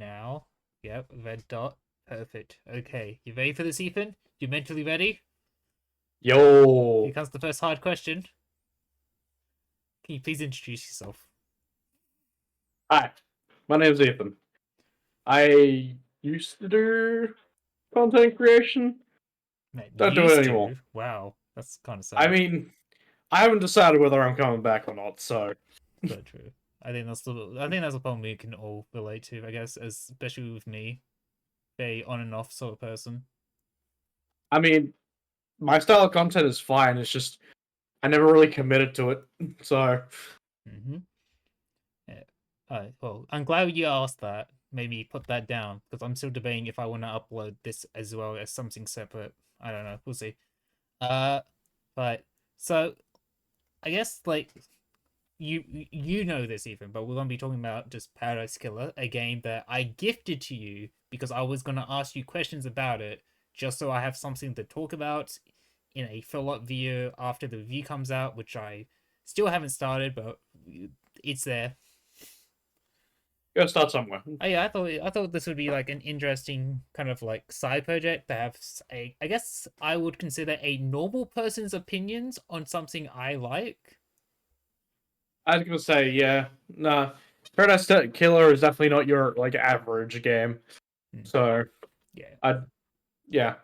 now. Yep, red dot. Perfect. Okay, you ready for this, Ethan? You mentally ready? Here Yo. comes the first hard question. Can you please introduce yourself? Hi, my name's Ethan. I used to do content creation. Man, Don't do it used anymore. to? Wow, that's kind of I sad, mean, I haven't decided whether I'm coming back or not, so but true. I think that's the problem we can all relate to, I guess, especially with me, a on and off sort of person. I mean, my style of content is fine. It's just I never really committed to it. So Mm-hmm. Yeah. Well, I'm glad you asked that. Made me put that down because I'm still debating if I want to upload this as well as something separate. I don't know. We'll see. Uh, but so I guess like you know this even, but we're gonna be talking about just Paradise Killer, a game that I gifted to you because I was gonna ask you questions about it, just so I have something to talk about in a follow-up video after the review comes out, which I still haven't started, but it's there. gotta start somewhere. Oh yeah, I thought this would be like an interesting kind of like side project to have a I guess I would consider a normal person's opinions on something I like. I was gonna say, yeah, nah. Paradise Killer is definitely not your like average game. Hmm. So Yeah, I yeah,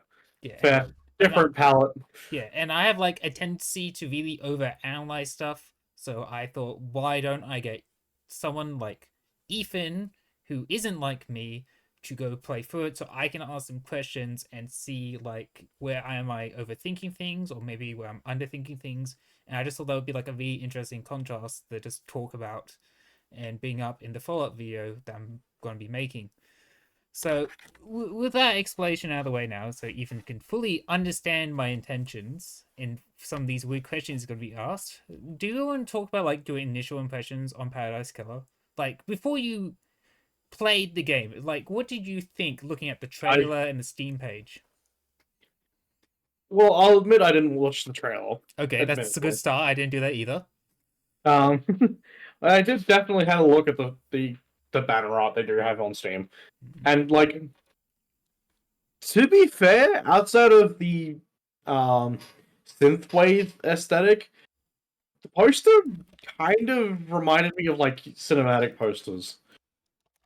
yeah, fair. and I, Different palette. yeah, and I have like a tendency to really overanalyze stuff. So I thought, why don't I get someone like Ethan, who isn't like me, to go play through it so I can ask them questions and see like where am I overthinking things or maybe where I'm underthinking things. And I just thought that would be like a really interesting contrast to just talk about and bring up in the follow-up video that I'm going to be making. So, with that explanation out of the way now, so Ethan can fully understand my intentions in some of these weird questions going to be asked, do you want to talk about like your initial impressions on Paradise Killer? Like, before you played the game, like, what did you think looking at the I trailer and the Steam page? Well, I'll admit I didn't watch the trailer, Okay, that's a good admittedly. start. I didn't do that either. Um, I did definitely have a look at the banner art they do have on Steam, and like to be fair, outside of the um synthwave aesthetic, the poster kind of reminded me of like cinematic posters.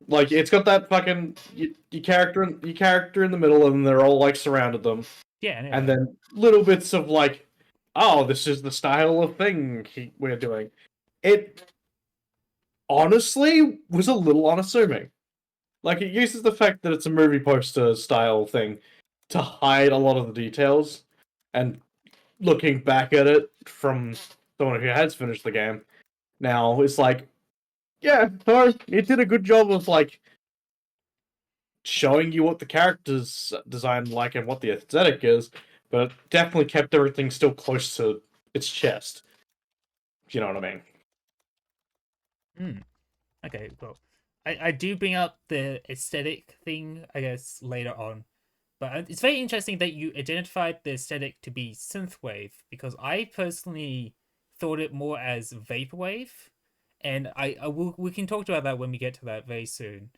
Like it's got that fucking your character in the middle, and they're all like surrounded them, Yeah, and yeah. then little bits of like, oh, this is the style of thing we're doing. It honestly was a little unassuming. Like it uses the fact that it's a movie poster style thing to hide a lot of the details. And looking back at it from someone who has finished the game now, it's like, yeah, no, it did a good job of like showing you what the characters design like and what the aesthetic is, but it definitely kept everything still close to its chest. If you know what I mean? Hmm. Okay, well, I do bring up the aesthetic thing, I guess, later on. But it's very interesting that you identified the aesthetic to be synthwave because I personally thought it more as vaporwave, and we can talk about that when we get to that very soon.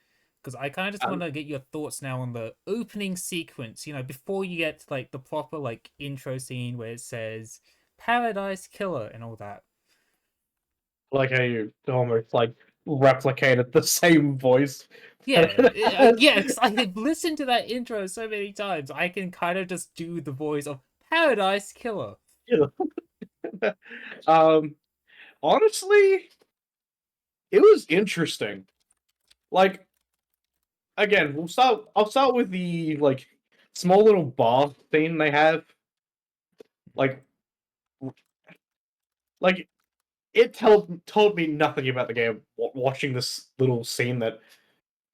Because I kind of just want Um, to get your thoughts now on the opening sequence. You know, before you get to, like the proper like intro scene where it says "Paradise Killer" and all that. like how you almost like replicated the same voice. Yeah, yeah. Because I have listened to that intro so many times, I can kind of just do the voice of Paradise Killer. You know. um, Honestly, it was interesting. Like again, I'll start with the like small little bar scene they have. Like like it told me nothing about the game. Watching this little scene that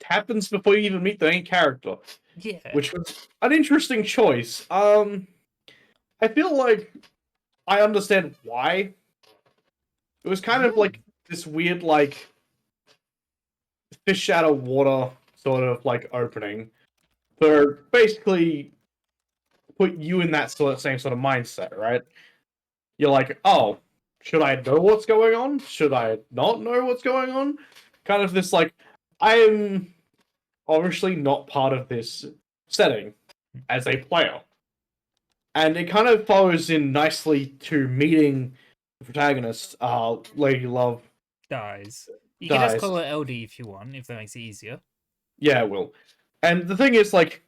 happens before you even meet the main character, Yeah. which was an interesting choice. I feel like I understand why. It was kind of Oh. like this weird like fish out of water sort of like opening for basically put you in that same sort of mindset, right? You're like, oh, should I know what's going on? Should I not know what's going on? Kind of this like, I'm. obviously not part of this setting as a player. And it kind of follows in nicely to meeting the protagonist, Lady Love Dies. You can just dies. call her LD if you want, if that makes it easier. Yeah, it will. And the thing is, like,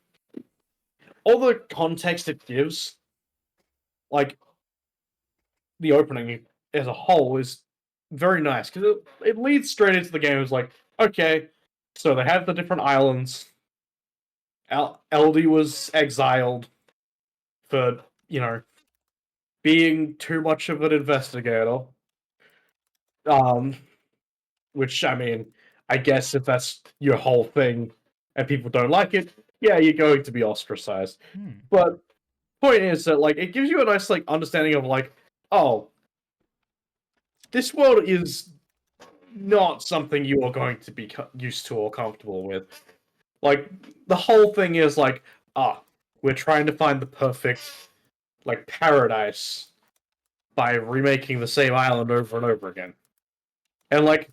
all the context it gives, like, the opening as a whole is very nice because it leads straight into the game. It's like, okay, so they have the different islands. LD was exiled for, you know, being too much of an investigator. Um, which, I mean, I guess if that's your whole thing and people don't like it, yeah, you're going to be ostracized. Hmm. But point is that, like, it gives you a nice, like, understanding of, like, oh, this world is not something you are going to be used to or comfortable with. Like, the whole thing is like, we're trying to find the perfect, like, paradise by remaking the same island over and over again. And, like,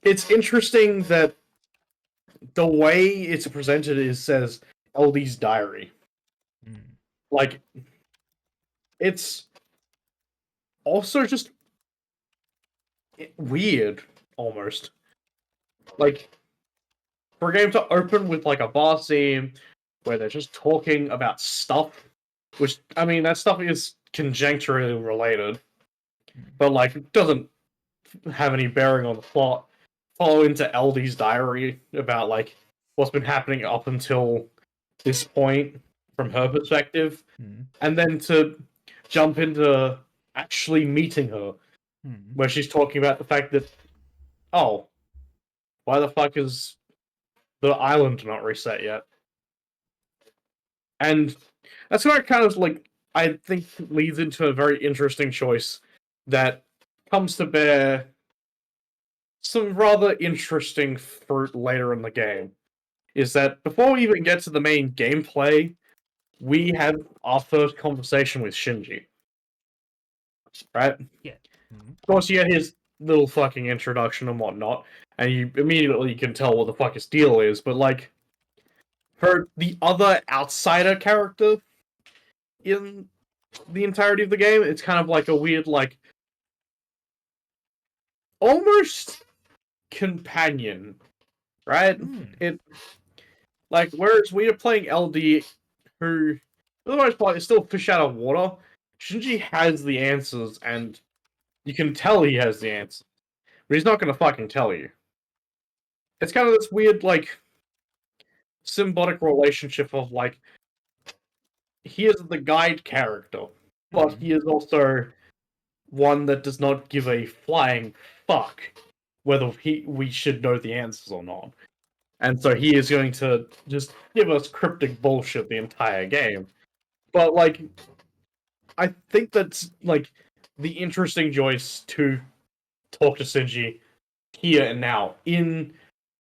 it's interesting that the way it's presented is says LD's diary. Hmm. Like, it's also just weird, almost. Like, for a game to open with, like, a bar scene where they're just talking about stuff, which, I mean, that stuff is conjecturally related, but, like, it doesn't have any bearing on the plot. Follow into LD's diary about, like, what's been happening up until this point from her perspective, Hmm. and then to jump into actually meeting her, Hmm. where she's talking about the fact that, oh, why the fuck is the island not reset yet? And that's where it kind of, like, I think leads into a very interesting choice that comes to bear some rather interesting fruit later in the game. Is that before we even get to the main gameplay, we have our first conversation with Shinji. Right? Of Yeah. Hmm. course, you get his little fucking introduction and whatnot, and you immediately can tell what the fuck his deal is, but, like, the other outsider character in the entirety of the game, it's kind of like a weird, like, almost companion, right? Hmm. It, like, whereas we are playing LD, who, for the most part, is still fish out of water, Shinji has the answers, and you can tell he has the answers, but he's not gonna fucking tell you. It's kind of this weird, like, symbiotic relationship of, like, he is the guide character, but Hmm. he is also one that does not give a flying fuck whether we should know the answers or not. And so he is going to just give us cryptic bullshit the entire game. But, like, I think that's, like, the interesting choice to talk to Shinji here and now in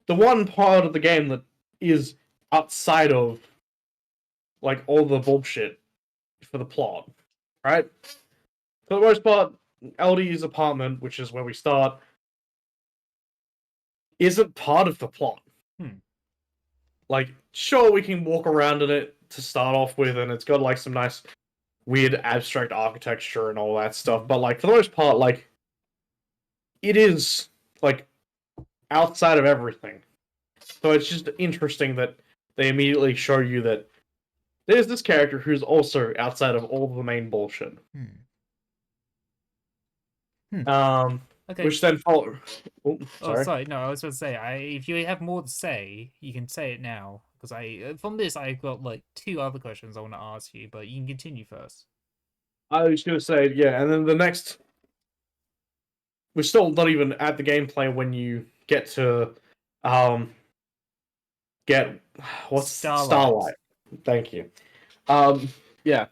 the one part of the game that is outside of, like, all the bullshit for the plot, right? For the most part, LD's apartment, which is where we start, isn't part of the plot. Hmm. Like, sure, we can walk around in it to start off with, and it's got, like, some nice weird abstract architecture and all that stuff, Hmm. but, like, for the most part, like, it is, like, outside of everything. So it's just interesting that they immediately show you that there's this character who's also outside of all the main bullshit. Hmm. Hmm. Um, Okay. which then follow. Oh, Oh, sorry. sorry. No, I was going to say, if you have more to say, you can say it now. Because from this, I've got like two other questions I want to ask you, but you can continue first. I was gonna say, yeah, and then the next. We're still not even at the gameplay when you get to, um, get what's Starlight. Starlight. Thank you. Um, yeah,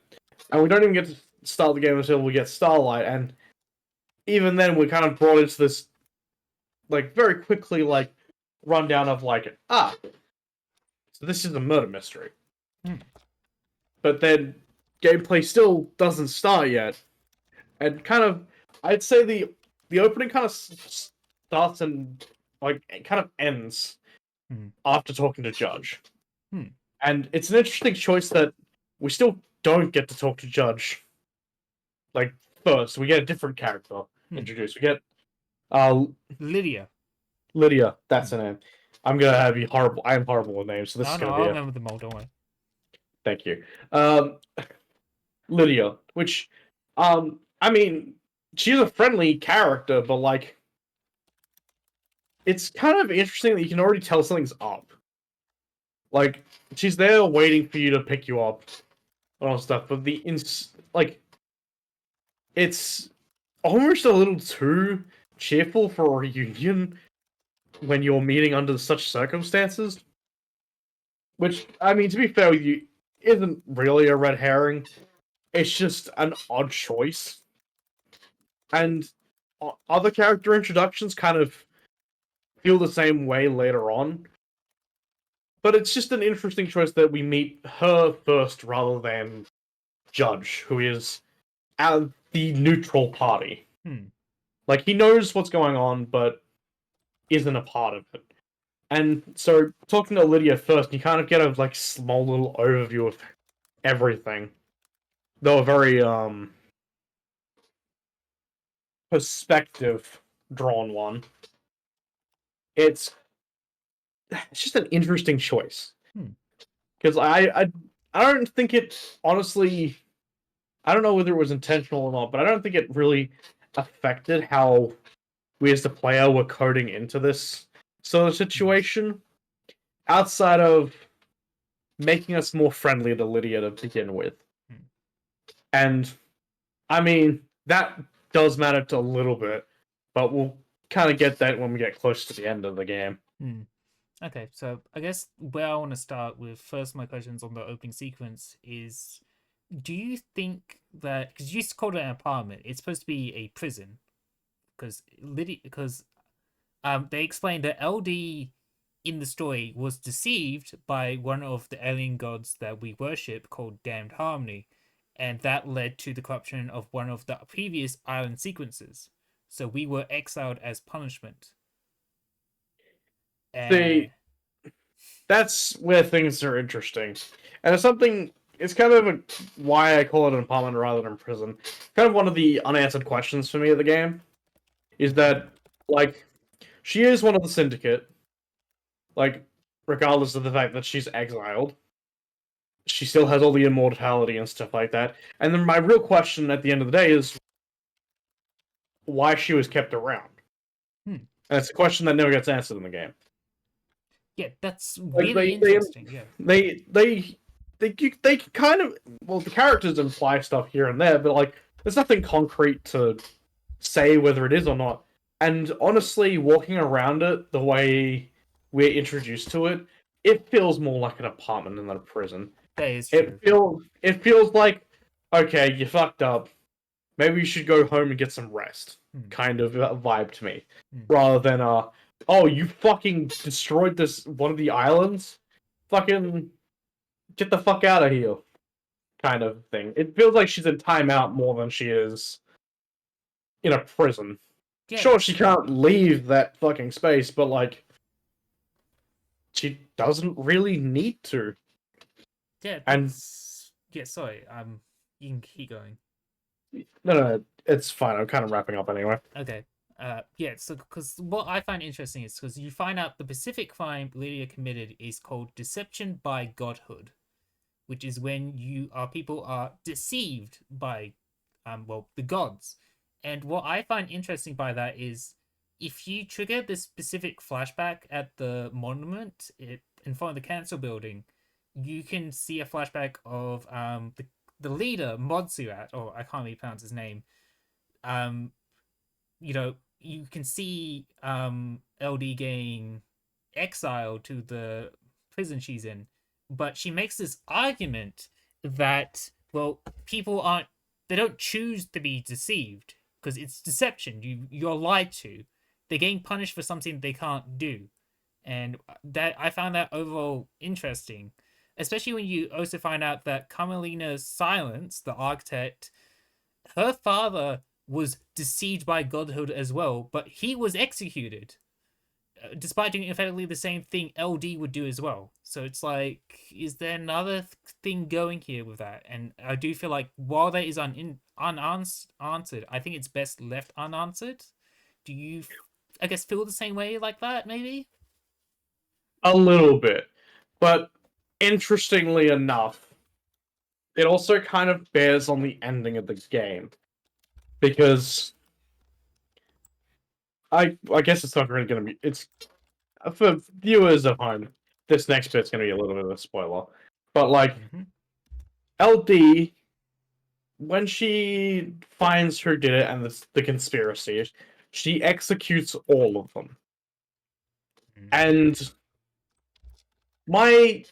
and we don't even get to start the game until we get Starlight, and even then we're kind of brought into this, like, very quickly, like, rundown of, like, so this is a murder mystery. Hmm. But then gameplay still doesn't start yet, and kind of, I'd say the opening kind of starts and, like, it kind of ends Hmm. after talking to Judge. Hmm. And it's an interesting choice that we still don't get to talk to Judge. Like, first, we get a different character Hmm. introduced. We get uh Lydia. Lydia, that's Hmm. her name. I'm gonna have you horrible. I am horrible with names, so this Oh is no, gonna I'll be a remember them all. Don't worry. thank you. Lydia, which, I mean, she's a friendly character, but like, it's kind of interesting that you can already tell something's up. Like, she's there waiting for you to pick you up and all stuff, but like, it's almost a little too cheerful for a reunion when you're meeting under such circumstances. Which, I mean, to be fair with you, isn't really a red herring. It's just an odd choice. And other character introductions kind of feel the same way later on. But it's just an interesting choice that we meet her first rather than Judge, who is the neutral party. Hmm. Like, he knows what's going on, but isn't a part of it. And so, talking to Lydia first, you kind of get a like small little overview of everything. Though a very perspective drawn one. It's it's just an interesting choice Hmm. because I don't think it honestly. I don't know whether it was intentional or not, but I don't think it really affected how we as the player were coding into this sort of Hmm. situation. Outside of making us more friendly to Lydia to begin with, Hmm. and I mean that does matter to a little bit, but we'll kind of get that when we get close to the end of the game. Hmm. Okay, so I guess where I want to start with first my questions on the opening sequence is, do you think that, because you called it an apartment, it's supposed to be a prison? Because they explained that LD in the story was deceived by one of the alien gods that we worship called Damned Harmony, and that led to the corruption of one of the previous island sequences. So we were exiled as punishment. Uh, See, that's where things are interesting, and it's something. It's kind of why I call it an apartment rather than prison. Kind of one of the unanswered questions for me of the game is hmm, that like she is one of the syndicate, like regardless of the fact that she's exiled, she still has all the immortality and stuff like that. And then my real question at the end of the day is why she was kept around. hmm. And it's a question that never gets answered in the game. Yeah, that's Like really interesting. Yeah. they they they kind of well the characters imply stuff here and there, but like there's nothing concrete to say whether it is or not. And honestly, walking around it the way we're introduced to it, it feels more like an apartment than a prison. That is true. It feels like okay, you fucked up. Maybe you should go home and get some rest. Hmm, Kind of a vibe to me, hmm. rather than oh you fucking destroyed this one of the islands. Fucking get the fuck out of here, kind of thing. It feels like she's in timeout more than she is in a prison. Yeah, Sure, she can't leave that fucking space, but like she doesn't really need to. yeah, And that's yeah. Sorry, you can keep going. no, it's fine. I'm kind of wrapping up anyway. Okay. Yeah, so because what I find interesting is because you find out the specific crime Lydia committed is called deception by godhood, which is when people are deceived by well, the gods. And what I find interesting by that is if you trigger this specific flashback at the monument in front of the council building, you can see a flashback of the leader Modsurat, or I can't really pronounce his name. um you can see LD getting exiled to the prison she's in, but she makes this argument that, well, people aren't, they don't choose to be deceived because it's deception. You're lied to. They're getting punished for something they can't do, and that I found that overall interesting, especially when you also find out that Carmelina's Silence, the architect, her father was deceived by godhood as well, but he was executed. despite doing effectively the same thing LD would do as well. So it's like, is there another thing going here with that? And I do feel like while that is unanswered, I think it's best left unanswered. Do you, I guess, feel the same way like that? Maybe. A little bit. But interestingly enough, it also kind of bears on the ending of the game. Because I guess it's not really gonna be it's for viewers at home, this next bit's gonna be a little bit of a spoiler. But like Mm-hmm. LD, when she finds who did it and the conspiracy, she executes all of them. Mm-hmm. And my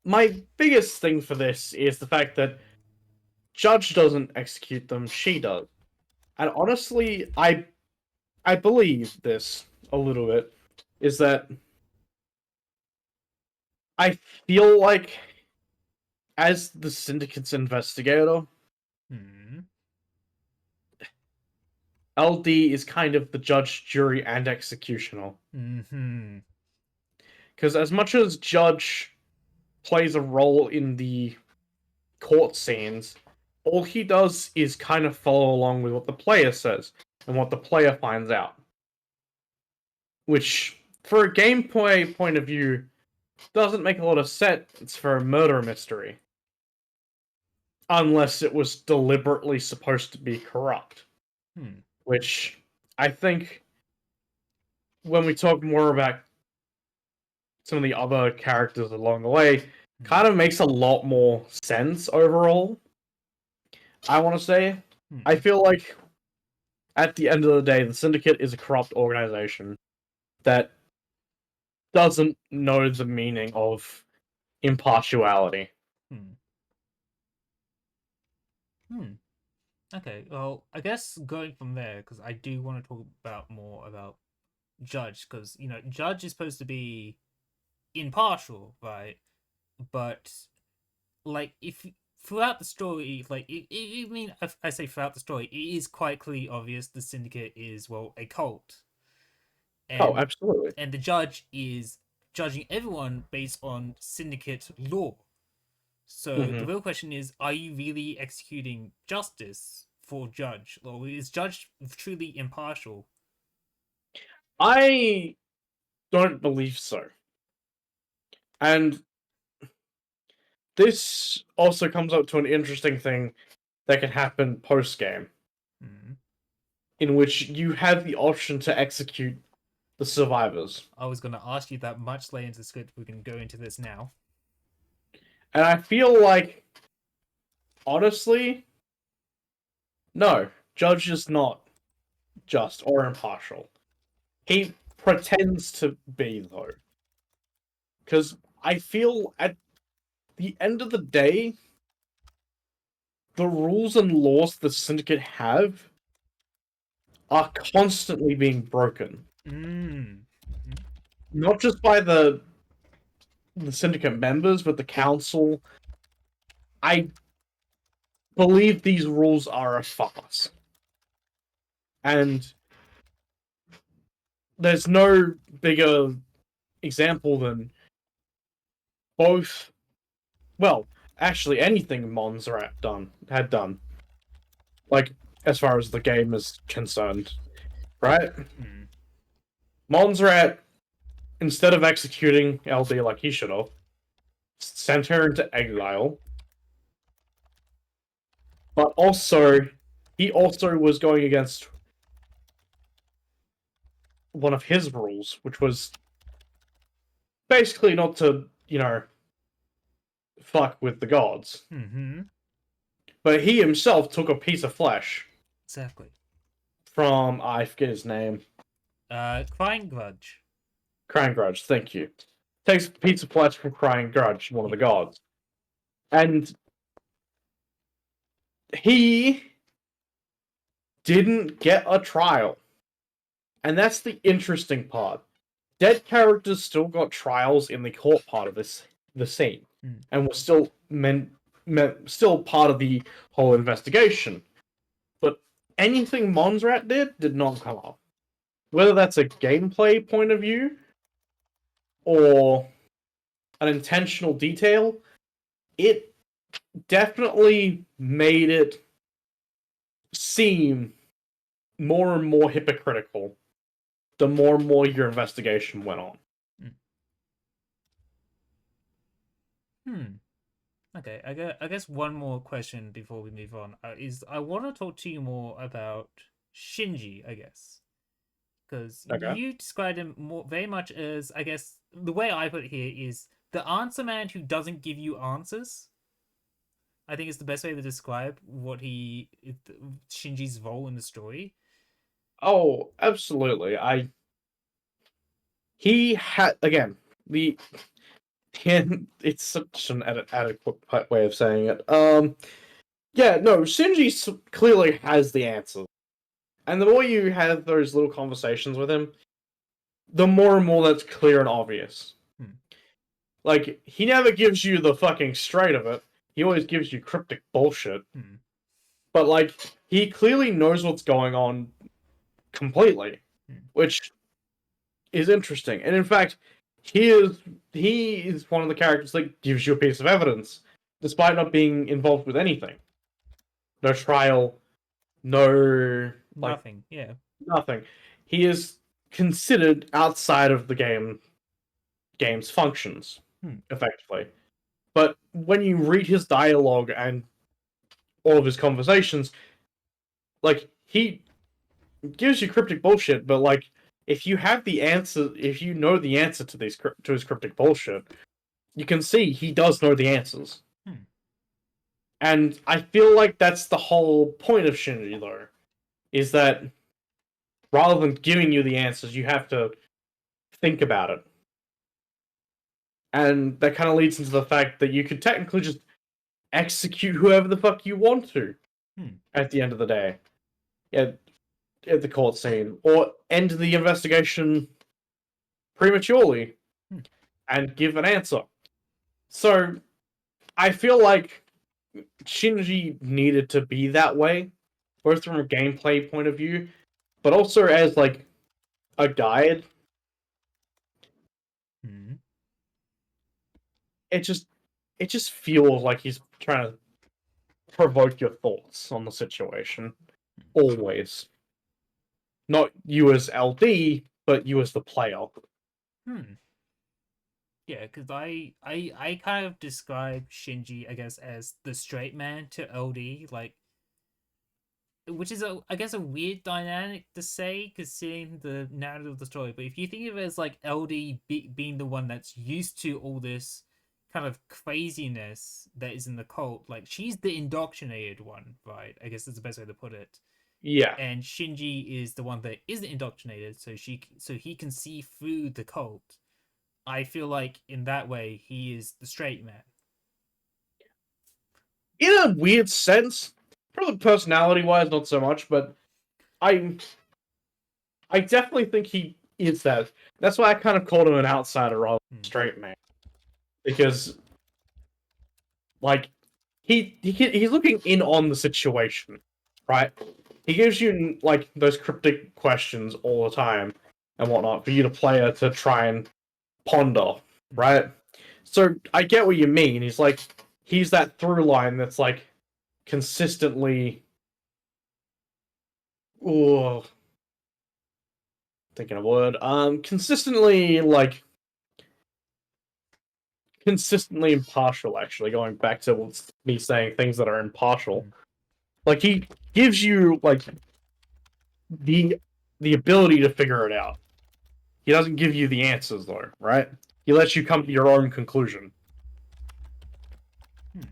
my biggest thing for this is the fact that Judge doesn't execute them, she does. And honestly, I believe this a little bit, is that I feel like as the Syndicate's investigator, Mm-hmm. LD is kind of the judge, jury, and executioner. Mm-hmm. Because as much as Judge plays a role in the court scenes, all he does is kind of follow along with what the player says and what the player finds out. Which, for a gameplay point of view, doesn't make a lot of sense for a murder mystery. Unless it was deliberately supposed to be corrupt. Hmm. Which I think when we talk more about some of the other characters along the way, Hmm. kind of makes a lot more sense overall. I want to say. I Hmm. feel like at the end of the day, the Syndicate is a corrupt organization that doesn't know the meaning of impartiality. Hmm. Hmm. Okay. Well, I guess going from there, because I do want to talk about more about Judge, because Judge is supposed to be impartial, right? But like, if throughout the story, like, I mean, if I say throughout the story, it is quite clearly obvious the Syndicate is, well, a cult, Oh, and absolutely. the Judge is judging everyone based on Syndicate law. So the Hmm. real question is, are you really executing justice for Judge, or is Judge truly impartial? I don't believe so. And this also comes up to an interesting thing that can happen post game, Hmm. in which you have the option to execute the survivors. I was going to ask you that much later into the script. We can go into this now. And I feel like, honestly, no, Judge is not just or impartial. He pretends to be, though. Because I feel at the end of the day, the rules and laws the Syndicate have are constantly being broken. Mm. Mm-hmm. Not just by the Syndicate members, but the Council. I believe these rules are a farce. And there's no bigger example than both. Well, actually, anything Montserrat had done, like as far as the game is concerned, right? Mm. Montserrat, instead of executing LD like he should have, sent her into exile. But also, he also was going against one of his rules, which was basically not to, fuck with the gods. Mm-hmm. But he himself took a piece of flesh Exactly. from, I forget his name, Crying Grudge. Crying Grudge, thank you. Takes a piece of flesh from Crying Grudge, one of the Yeah. gods. And he didn't get a trial. And that's the interesting part. Dead characters still got trials in the court part of the scene, Mm. and were still still part of the whole investigation. But anything Monzrat did not come up. whether that's a gameplay point of view or an intentional detail, it definitely made it seem more and more hypocritical the more and more your investigation went on. Hmm. Okay, I guess one more question before we move on is I want to talk to you more about Shinji, I guess, because Okay. you described him more very much as, I guess the way I put it here is the answer man who doesn't give you answers. I think is the best way to describe what Shinji's role in the story. Oh, absolutely. He had again the it's such an adequate way of saying it. Yeah, no, Shinji clearly has the answer, and the more you have those little conversations with him, the more and more that's clear and obvious. Hmm. Like, he never gives you the fucking straight of it. He always gives you cryptic bullshit. Hmm. But like, he clearly knows what's going on completely, Hmm. which is interesting. And in fact, he is one of the characters that gives you a piece of evidence, despite not being involved with anything. No trial, no like Nothing. Yeah. nothing. He is considered outside of the game's functions, Hmm. effectively. But when you read his dialogue and all of his conversations, like he gives you cryptic bullshit, but like if you have the answer, if you know the answer to his cryptic bullshit, you can see he does know the answers. Hmm. And I feel like that's the whole point of Shinji, though, is that rather than giving you the answers, you have to think about it. And that kind of leads into the fact that you could technically just execute whoever the fuck you want to Hmm. at the end of the day. At the court scene, or end the investigation prematurely Hmm. and give an answer. So I feel like Shinji needed to be that way, both from a gameplay point of view, but also as like a guide. Hmm. It just it just feels like he's trying to provoke your thoughts on the situation. Always. Not you as LD, but you as the player. Hmm. Yeah, because I kind of describe Shinji, I guess, as the straight man to LD, like, which is I guess a weird dynamic to say considering the narrative of the story. But if you think of it as like being the one that's used to all this kind of craziness that is in the cult, like she's the indoctrinated one, right? I guess that's the best way to put it. Yeah. And Shinji is the one that isn't indoctrinated, so he can see through the cult. I feel like in that way he is the straight man. In a weird sense, probably personality wise, not so much, but I I definitely think he is that. That's why I kind of called him an outsider rather than a Hmm. straight man. Because like he's looking in on the situation, right? He gives you like those cryptic questions all the time and whatnot for you to play it to try and ponder, Hmm. right? So I get what you mean. He's that through line that's like consistently oh thinking a word. Consistently like consistently impartial, actually, going back to me saying things that are impartial. Hmm. Like he gives you like the the ability to figure it out. He doesn't give you the answers though, right? He lets you come to your own conclusion. Hmm.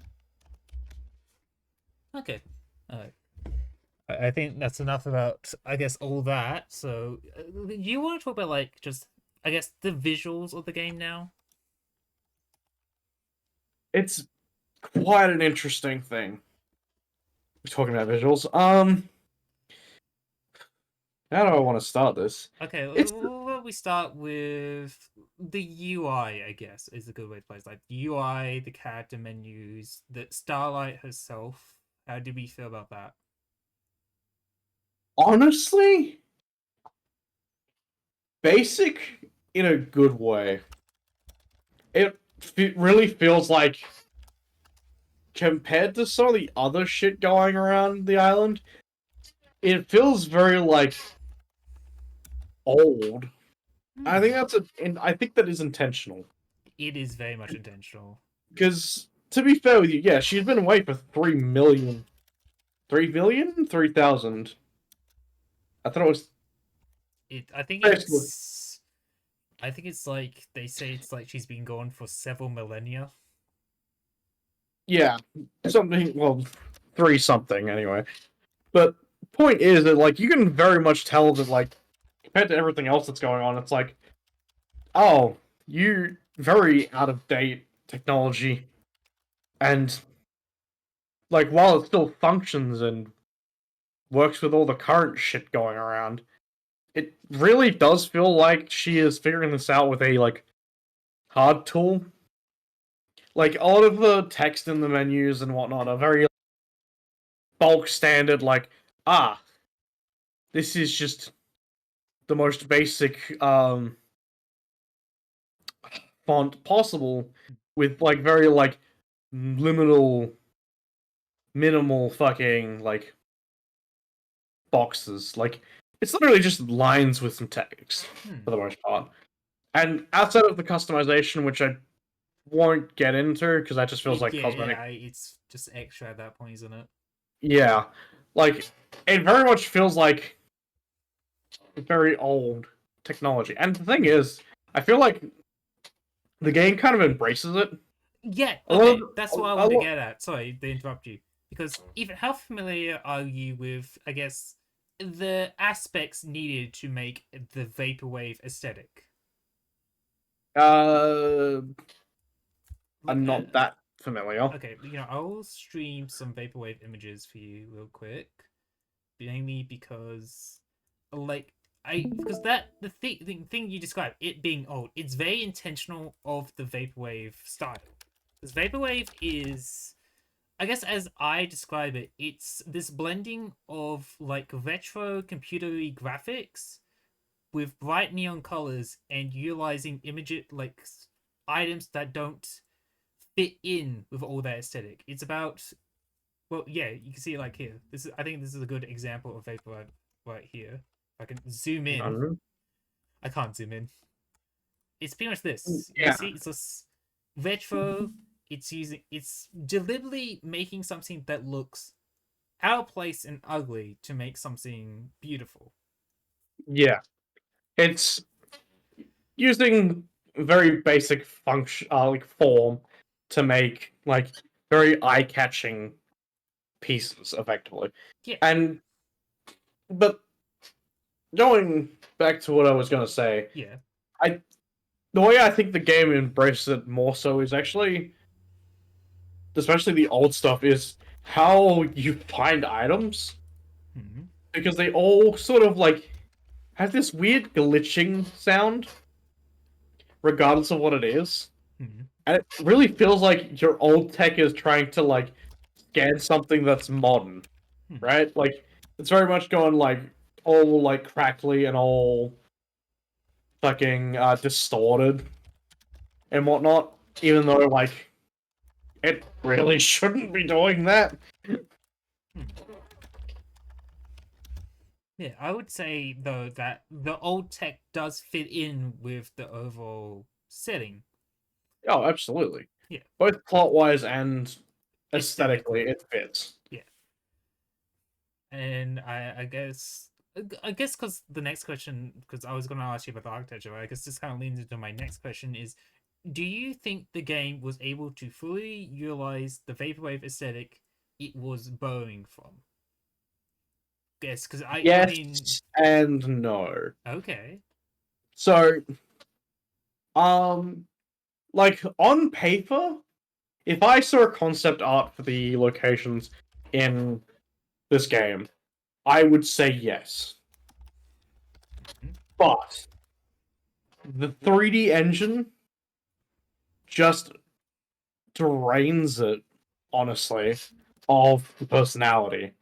Okay. All right. I think that's enough about, I guess, all that. So, you want to talk about like just, I guess, the visuals of the game now? It's quite an interesting thing. We're talking about visuals. How do I want to start this? Okay, It's we start with the UI, I guess, is a good way to place like the UI, the character menus, the Starlight herself. How do we feel about that? honestly, basic in a good way. It really feels like, compared to some of the other shit going around the island, it feels very like old. I think Hmm. that's I think that is intentional. It is very much intentional. Because to be fair with you, yeah, she's been away for 3 million, 3 million, 3,000. I thought it was It. I think basically, it's. I think it's like they say it's like she's been gone for several millennia. yeah, something. Well, three something anyway. But point is that like you can very much tell that like compared to everything else that's going on, it's like, oh, you very out of date technology, and like while it still functions and works with all the current shit going around, it really does feel like she is figuring this out with a like hard tool. Like a lot of the text in the menus and whatnot are very bulk standard. Like, ah, this is just the most basic font possible, with like very like liminal, minimal fucking like boxes. Like it's literally just lines with some text for Hmm. the most part. And outside of the customization, which I won't get into because that just feels like cosmetic. It's just extra at that point, isn't it? Yeah, like it very much feels like very old technology. And the thing Hmm. is, I feel like the game kind of embraces it. Yeah. A lot Okay. of That's what I a want to lot. get at. Sorry to interrupt you. Because even how familiar are you with, I guess, the aspects needed to make the vaporwave aesthetic? Uh, Like, I'm not that familiar. okay, I'll stream some vaporwave images for you real quick, mainly because, like, because that the thing you described, it being old, it's very intentional of the vaporwave style. Because vaporwave is, I guess, as I describe it, it's this blending of like retro computery graphics with bright neon colors and utilizing image like items that don't fit in with all that aesthetic. It's about, well, yeah, you can see it like here. I think this is a good example of vapor right here. If I can zoom in. Mhm. I can't zoom in. It's pretty much this. You Yeah, see, it's this retro. It's deliberately making something that looks out of place and ugly to make something beautiful. yeah. It's using very basic function, like form, to make like very eye-catching pieces, effectively. Yeah, And but going back to what I was gonna say, yeah. I the way I think the game embraces it more so is actually, especially the old stuff, is how you find items, Hmm. because they all sort of like have this weird glitching sound, regardless of what it is, Hmm. and it really feels like your old tech is trying to like scan something that's modern, Hmm. right? Like it's very much going like all like crackly and all fucking distorted and whatnot, even though like it really shouldn't be doing that. Hmm. Yeah, I would say though that the old tech does fit in with the overall setting. Oh, absolutely. Yeah, Both plot wise and aesthetically, aesthetically. it fits. Yeah, and I guess because the next question, because I was going to ask you about the architecture, right? I guess this kind of leads into my next question is, do you think the game was able to fully utilize the vaporwave aesthetic it was borrowing from? Yes, because I mean, Yes and no. okay. So, um, like on paper, if I saw a concept art for the locations in this game, I would say yes. Mhm. But the 3D engine just drains it, honestly, of the personality.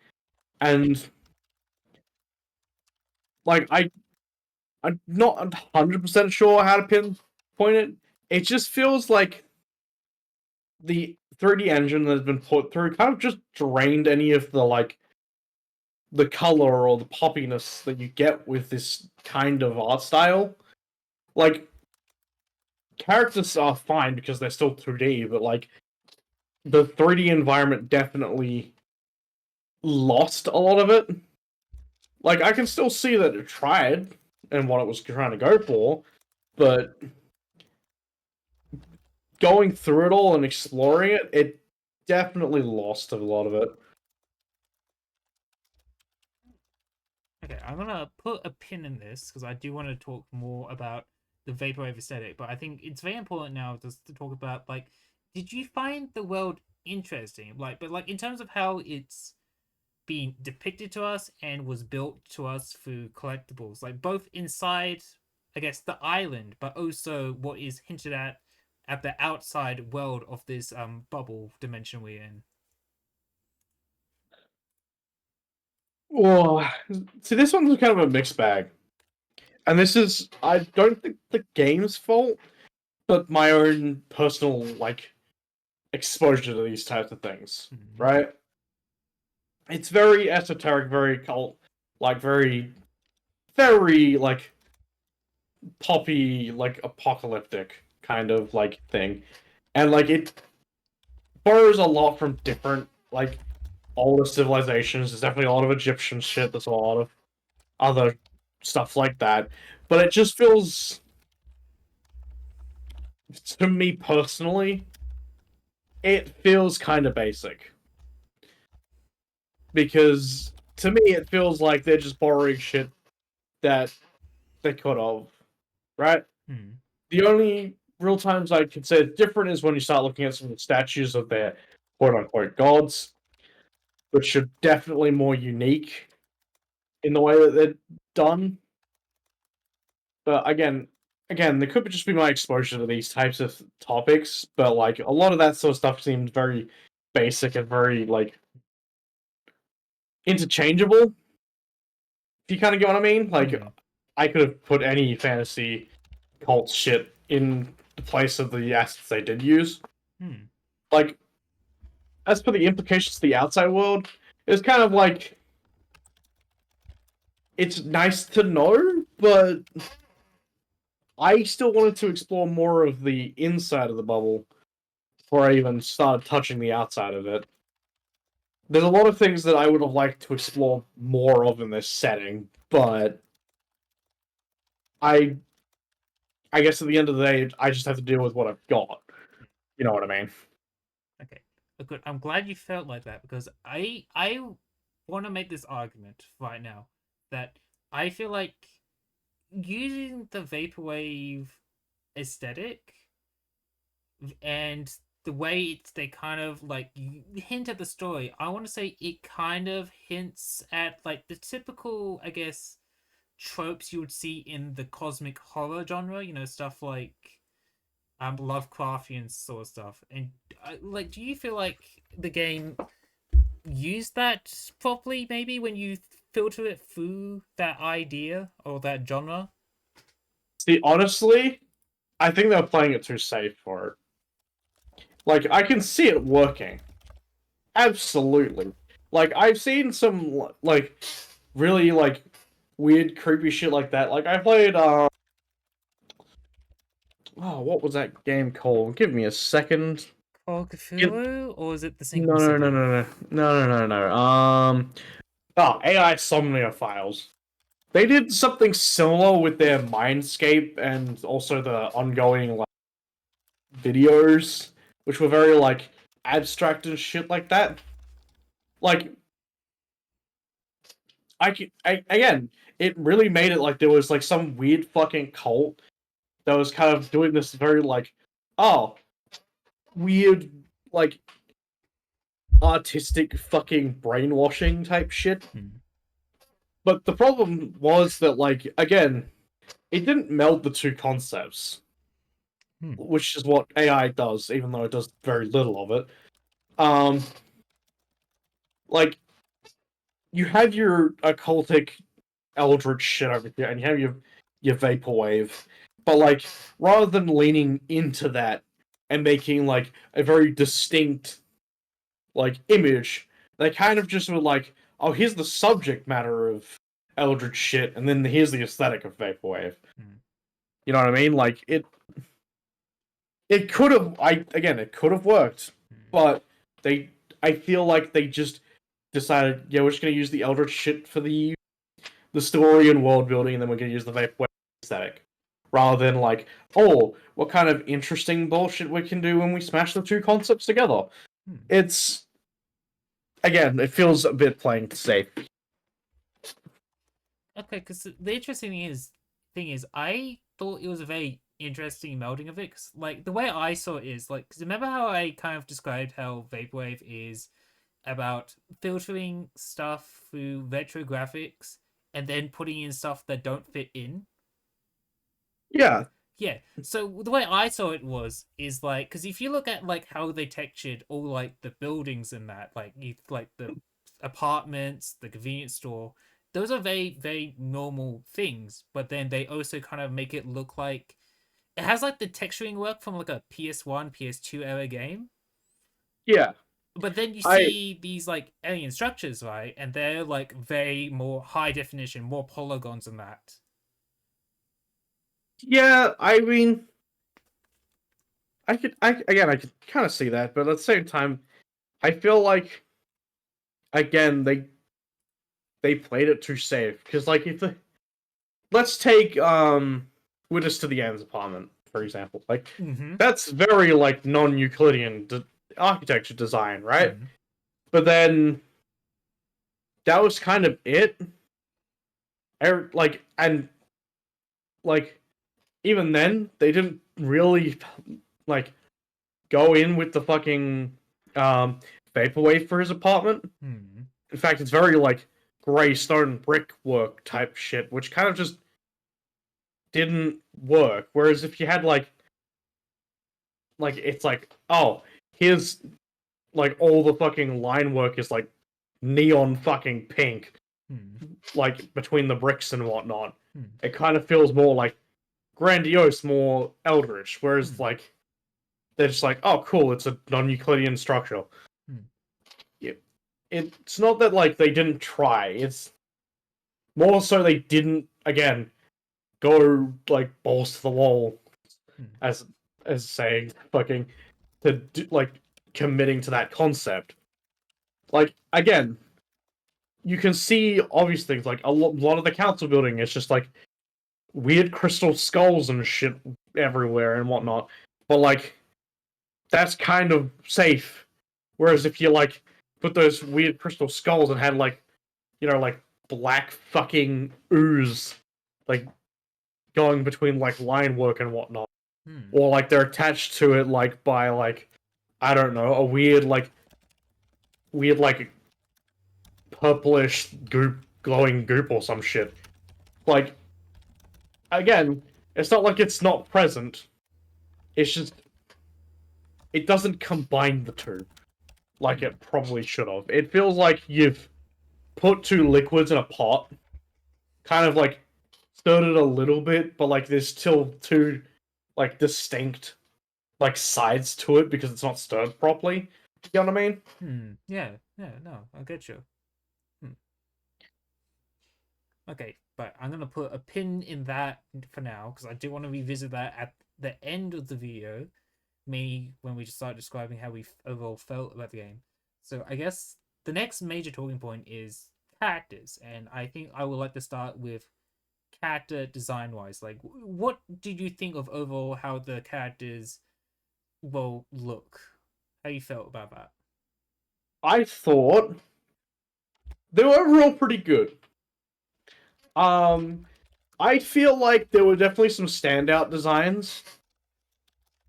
And like I'm not 100% sure how to pinpoint it. It just feels like the 3D engine that has been put through kind of just drained any of the like the color or the poppiness that you get with this kind of art style. Like characters are fine because they're still 2D, but like the 3D environment definitely lost a lot of it. Like I can still see that it tried and what it was trying to go for, but going through it all and exploring it, it definitely lost a lot of it. Okay, I'm gonna put a pin in this because I do want to talk more about the vaporwave aesthetic, but I think it's very important now just to talk about like, did you find the world interesting? Like, but like in terms of how it's being depicted to us and was built to us through collectibles, like both inside, I guess, the island, but also what is hinted at the outside world of this bubble dimension we're in. Well, see, this one's kind of a mixed bag. And this is, I don't think the game's fault, but my own personal, like, exposure to these types of things, Mm-hmm. right? It's very esoteric, very cult, like, very, like, poppy, like, apocalyptic kind of, like, thing. And, like, it borrows a lot from different, like, older civilizations. There's definitely a lot of Egyptian shit, there's a lot of other stuff like that. But it just feels, to me personally, it feels kind of basic. Because to me, it feels like they're just borrowing shit that they could have, right? Hmm. The only real times I can say it's different is when you start looking at some of the statues of their quote unquote gods, which are definitely more unique in the way that they're done. But again, there could just be my exposure to these types of topics, but like a lot of that sort of stuff seems very basic and very like interchangeable. If you kind of get what I mean, like Hmm. I could have put any fantasy cult shit in the place of the assets they did use. Hmm. Like as for the implications to the outside world, it's kind of like it's nice to know, but I still wanted to explore more of the inside of the bubble before I even started touching the outside of it. There's a lot of things that I would have liked to explore more of in this setting, but I I guess at the end of the day, I just have to deal with what I've got. You know what I mean? Okay. Good. I'm glad you felt like that because I want to make this argument right now that I feel like using the vaporwave aesthetic and the way they kind of like hint at the story, I want to say it kind of hints at like the typical, I guess, tropes you would see in the cosmic horror genre. You know, stuff like Lovecraftian sort of stuff. And like, do you feel like the game used that properly? Maybe when you filter it through that idea or that genre. See, honestly, I think they're playing it too safe for it. Like, I can see it working. Absolutely. Like, I've seen some, like, really, like, weird, creepy shit like that. Like, I played, oh, what was that game called? Give me a second. Call It, Cthulhu, or is it the no, no, no, Synchronicity? no, no. No, no, no, no. Oh, AI Somnia Files. They did something similar with their Mindscape and also the ongoing like, videos, which were very like abstract and shit like that. Like, again, it really made it like there was like some weird fucking cult that was kind of doing this very like, oh, weird like artistic fucking brainwashing type shit. Hmm. But the problem was that like again, it didn't meld the two concepts, Hmm. which is what AI does, even though it does very little of it. Um, like you have your occultic eldritch shit over here, and you your vaporwave, but like rather than leaning into that and making like a very distinct like image, they kind of just were like, oh, here's the subject matter of Eldritch shit, and then here's the aesthetic of vaporwave. Mm. You know what I mean? Like it could have it could have worked, Mm. but I feel like they just decided, yeah, we're just gonna use the Eldritch shit for the story and world building, and then we're gonna use the vaporwave aesthetic. Rather than like, oh, what kind of interesting bullshit we can do when we smash the two concepts together. Mm. It's again, it feels a bit playing safe. Okay, because the interesting thing is, I thought it was a very interesting melding of it. 'Cause, like the way I saw it is like, cause remember how I kind of described how vaporwave is about filtering stuff through retro graphics and then putting in stuff that don't fit in. Yeah, Yeah. So the way I saw it is like, because if you look at like how they textured all like the buildings and that, like the apartments, the convenience store, those are very normal things. But then they also kind of make it look like it has like the texturing work from like a PS1, PS2 era game. yeah. But then you I see these like alien structures, right? And they're like very more high definition, more polygons than that. yeah, I mean, I could kind of see that, but at the same time, I feel like again they played it too safe because like if the let's take Witness to the End's apartment for example, like Mm-hmm. that's very like non-Euclidean architecture design, right? Mm-hmm. But then that was kind of it. Like and like even then they didn't really like go in with the fucking um vaporwave for his apartment. Mm-hmm. In fact, it's very like gray stone brickwork type shit, which kind of just didn't work. Whereas if you had like it's like, oh, here's like all the fucking line work is like neon fucking pink, Mm-hmm. like between the bricks and whatnot. Mm-hmm. It kind of feels more like grandiose, more eldritch. Whereas like they're just like, oh, cool, it's a non-Euclidean structure. Mm-hmm. Yeah. It's not that like they didn't try. It's more so they didn't again go like balls to the wall as saying fucking to do, like committing to that concept. Like again, you can see obvious things like lot of the council building is just like weird crystal skulls and shit everywhere and whatnot. But like that's kind of safe. Whereas if you like put those weird crystal skulls and had like like black fucking ooze like going between like line work and whatnot, Mm-hmm. or like they're attached to it like by like I don't know a weird like purplish goop glowing goop or some shit. Like again, it's not like it's not present. It's just it doesn't combine the two like it probably should have. It feels like you've put two liquids in a pot, kind of like stirred it a little bit, but like there's still two like distinct like sides to it because it's not stirred properly. You know what I mean? Yeah, yeah, no, I get you. Hmm. Okay, but I'm gonna put a pin in that for now because I do want to revisit that at the end of the video, maybe when we just start describing how we overall felt about the game. So I guess the next major talking point is characters, and I think I would like to start with character design wise. Like, what did you think of overall how the characters will look? How you felt about that? I thought they were overall pretty good. Um, I feel like there were definitely some standout designs,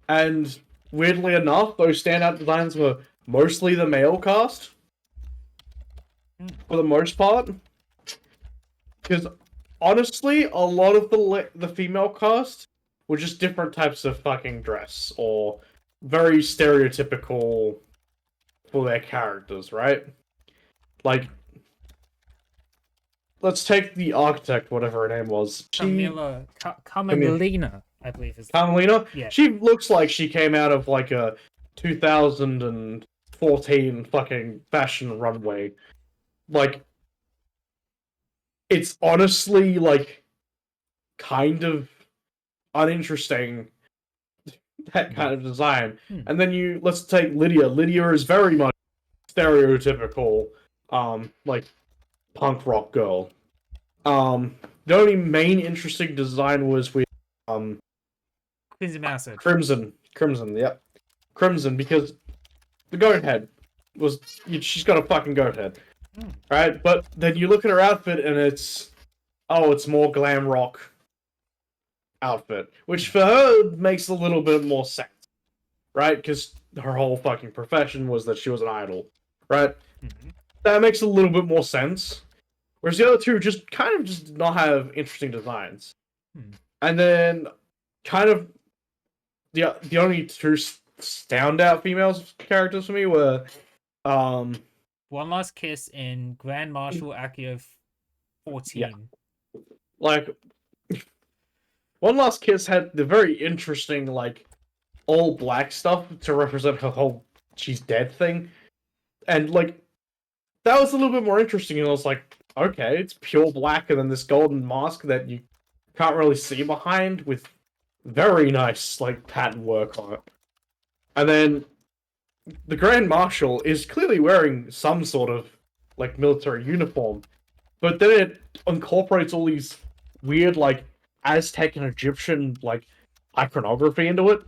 and weirdly enough, those standout designs were mostly the male cast Mm. for the most part. Because honestly, a lot of the female cast were just different types of fucking dress or very stereotypical for their characters, right? Like let's take the architect, whatever her name was. Camille, Carmelina, I believe is. Carmelina. Yeah. She looks like she came out of like a 2014 fucking fashion runway. Like, it's honestly like kind of uninteresting, that kind of design. And then let's take Lydia. Lydia is very much stereotypical, like punk rock girl. The only main interesting design was with Crimson, yep, Crimson, because the goat head was she's got a fucking goat head, right? But then you look at her outfit and it's more glam rock outfit, which for her makes a little bit more sense, right? Because her whole fucking profession was that she was an idol, right? That makes a little bit more sense. Whereas the other two just did not have interesting designs. And then kind of the only two standout female characters for me were One Last Kiss in Grand Marshal Accio 14. Yeah. Like, One Last Kiss had the very interesting, like, all black stuff to represent her whole she's dead thing. And, like, that was a little bit more interesting, and I was like, okay, it's pure black, and then this golden mask that you can't really see behind with very nice, like, pattern work on it. And then the Grand Marshal is clearly wearing some sort of, like, military uniform, but then it incorporates all these weird, like, Aztec and Egyptian, like, iconography into it.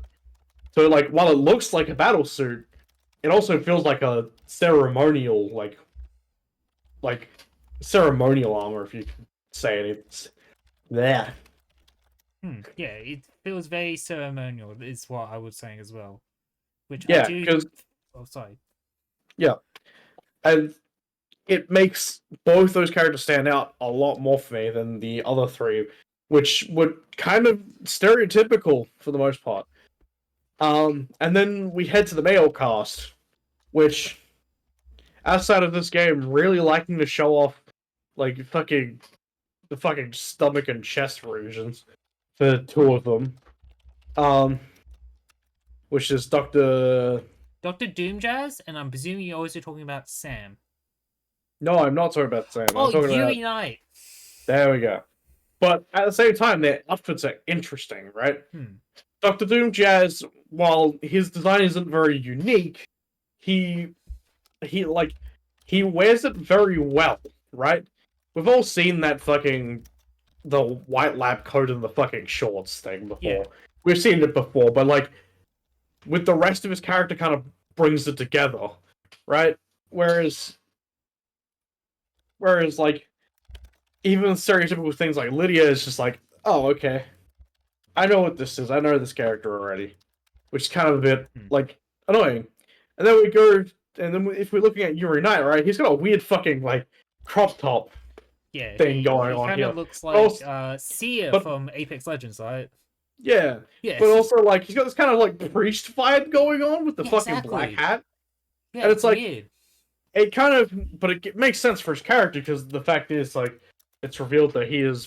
So, like, while it looks like a battle suit, it also feels like a ceremonial, like ceremonial armor, if you can say it. It's there. Yeah, it feels very ceremonial, is what I was saying as well. Which Yeah, I do. because Oh, sorry. Yeah, and it makes both those characters stand out a lot more for me than the other three, which were kind of stereotypical for the most part. And then we head to the male cast, which, outside of this game, really liking to show off like the fucking stomach and chest regions for two of them. Which is Dr. Doomjazz, and I'm presuming you're also talking about Sam. No, I'm not talking about Sam. I'm talking Yuri about... Knight. There we go. But at the same time, their outfits are interesting, right? Dr. Doomjazz, while his design isn't very unique, he wears it very well, right? We've all seen that fucking the white lab coat and the fucking shorts thing before. Yeah. We've seen it before, but like with the rest of his character kind of brings it together, right? Whereas like even stereotypical things like Lydia is just like, oh, okay, I know what this is. I know this character already, which is kind of a bit like annoying. And then if we're looking at Yuri Knight, right? He's got a weird fucking like crop top thing going on here. He kind of looks like Sia from Apex Legends, right? Yeah. Yeah. But also like he's got this kind of like priest vibe going on with the fucking black hat. Yeah, and it's like weird. It kind of, but it makes sense for his character because the fact is like it's revealed that he is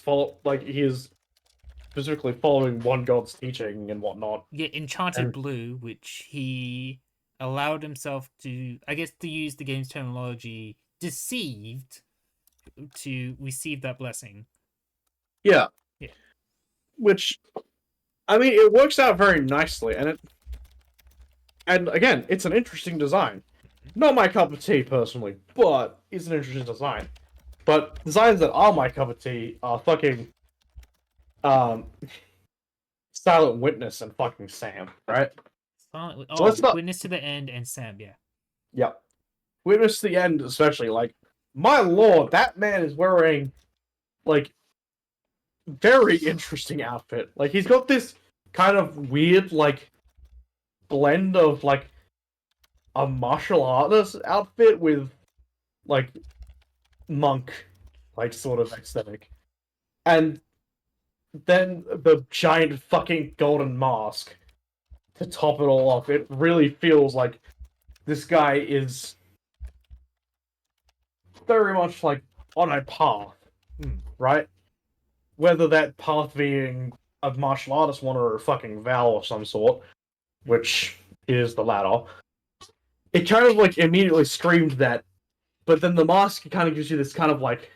specifically following one god's teaching and whatnot. Yeah, Enchanted Blue, which he allowed himself to, I guess, to use the game's terminology, deceived to receive that blessing. Yeah. Which, I mean, it works out very nicely, and again, it's an interesting design. Not my cup of tea, personally, but it's an interesting design. But designs that are my cup of tea are fucking, Silent Witness and fucking Sam, right? Witness to the End and Sam, yeah. Yep. Witness to the End, especially, like, my lord, that man is wearing, like, very interesting outfit. Like, he's got this kind of weird, like, blend of, like, a martial artist outfit with, like, monk, like, sort of aesthetic. And then the giant fucking golden mask to top it all off. It really feels like this guy is very much, like, on a path. right? Whether that path being a martial artist one or a fucking vow of some sort, which is the latter, it kind of like immediately screamed that. But then the mask kind of gives you this kind of like,